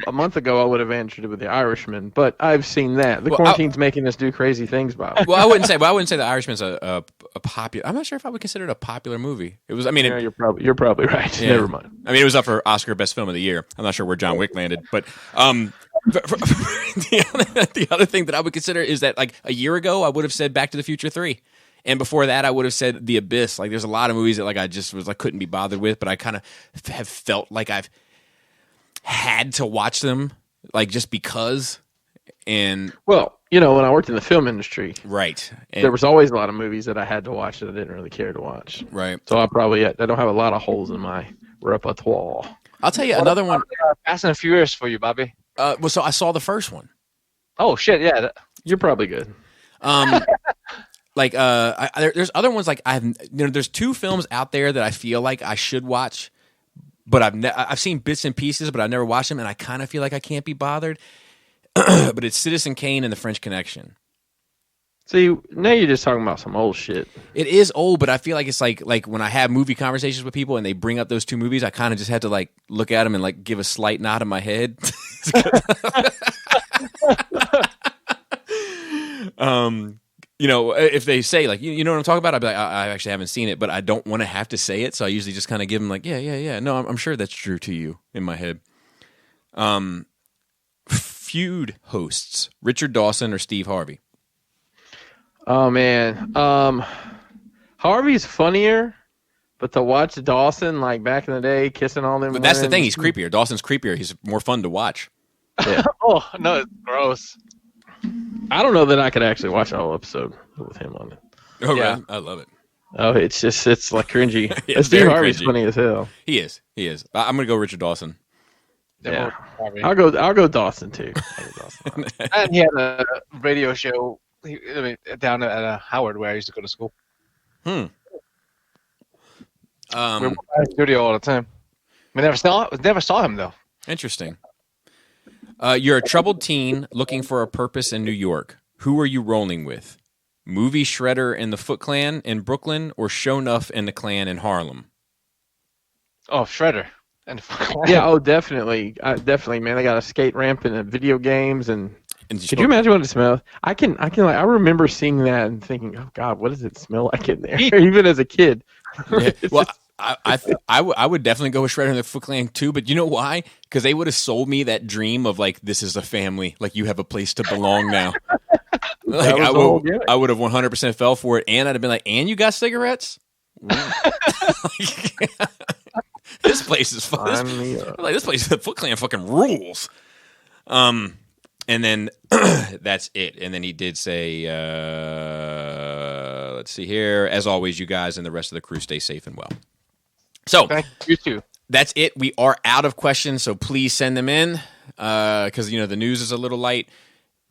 a month ago I would have answered it with The Irishman, but I've seen that. The quarantine's making us do crazy things, Bob. Well, I wouldn't say The Irishman's a popular. I'm not sure if I would consider it a popular movie. It was. I mean, you're probably right. Yeah. Never mind. I mean, it was up for Oscar Best Film of the Year. I'm not sure where John Wick landed, but the other thing that I would consider is that like a year ago I would have said Back to the Future 3. And before that, I would have said The Abyss. Like, there's a lot of movies that like I just was like couldn't be bothered with, but I kind of have felt like I've had to watch them, like just because. And well, when I worked in the film industry, right, and, there was always a lot of movies that I had to watch that I didn't really care to watch. Right. So I don't have a lot of holes in my repertoire. I'll tell you another one. Fast and Furious for you, Bobby. Well, so I saw the first one. Oh shit! Yeah. You're probably good. Like there's other ones like there's two films out there that I feel like I should watch, but I've seen bits and pieces, but I've never watched them, and I kind of feel like I can't be bothered. But it's Citizen Kane and The French Connection. See, now you're just talking about some old shit. It is old, but I feel like it's like when I have movie conversations with people and they bring up those two movies, I kind of just had to like look at them and like give a slight nod in my head. If they say like, you know what I'm talking about, I'd be like, I actually haven't seen it, but I don't want to have to say it, so I usually just kind of give them like, yeah. No, I'm sure that's true to you in my head. Feud hosts: Richard Dawson or Steve Harvey? Oh man, Harvey's funnier, But to watch Dawson like back in the day kissing all them. But that's the women, thing. He's creepier. Dawson's creepier. He's more fun to watch. Yeah. Oh no, it's gross. I don't know that I could actually watch a whole episode with him on it. Oh, Yeah. really? I love it. Oh, it's like cringy. It's Steve very Harvey's cringy. funny as hell. He is. I'm gonna go Richard Dawson. Yeah. Probably. I'll go Dawson too. And he had a radio show down at Howard where I used to go to school. We were in the studio all the time. We never saw him though. Interesting. You're a troubled teen looking for a purpose in New York. Who are you rolling with? Movie Shredder and the Foot Clan in Brooklyn, or Shonuff and the Clan in Harlem? Oh, Shredder. And Yeah, oh, definitely, man. I got a skate ramp and video games, and And could you imagine what it smells? I remember seeing that and thinking, oh God, what does it smell like in there? Even as a kid. Yeah. It's Well, just- I would definitely go with Shredder and the Foot Clan too, but you know why? Because they would have sold me that dream of like, this is a family, like you have a place to belong now. Like was the whole gimmick. I would have 100% fell for it, and I'd have been like, and you got cigarettes? This place is fun. Sign me up. Like this place, the Foot Clan fucking rules. And then that's it. And then he did say, let's see here. As always, you guys and the rest of the crew stay safe and well. So thank you too. that's it. We are out of questions, so please send them in because the news is a little light.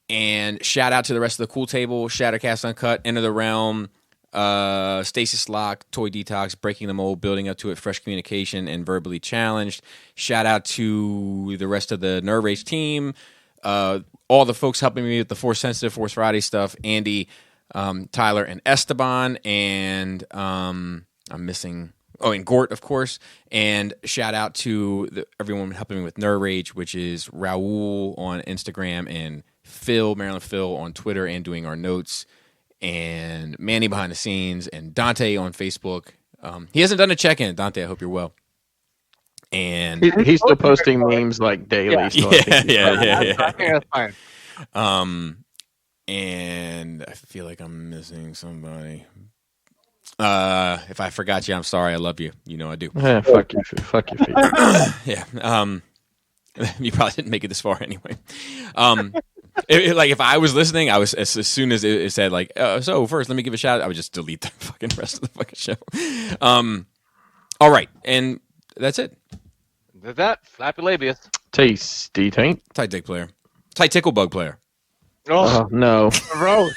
And shout out to the rest of the cool table, Shattercast Uncut, Enter the Realm, Stasis Lock, Toy Detox, Breaking the Mold, Building Up to It, Fresh Communication, and Verbally Challenged. Shout out to the rest of the Nerve Rage team, all the folks helping me with the Force Sensitive, Force Friday stuff, Andy, Tyler, and Esteban, and I'm missing... Oh, and Gort, of course. And shout out to everyone helping me with Nerve Rage, which is Raul on Instagram and Phil, Maryland Phil, on Twitter and doing our notes, and Manny behind the scenes, and Dante on Facebook. He hasn't done a check-in. Dante, I hope you're well. And He's still posting memes like daily. Yeah. So I think he's fine. I think that's fine. and I feel like I'm missing somebody. If I forgot you, I'm sorry. I love you. You know I do. Yeah, fuck your feet. Yeah. You probably didn't make it this far anyway. If I was listening, I was as soon as it said like, so first let me give a shout out, I would just delete the fucking rest of the fucking show. All right, and that's it. Did that flappy labius? Tasty taint. Tight dick player, tight ticklebug player. Oh, Oh no. gross.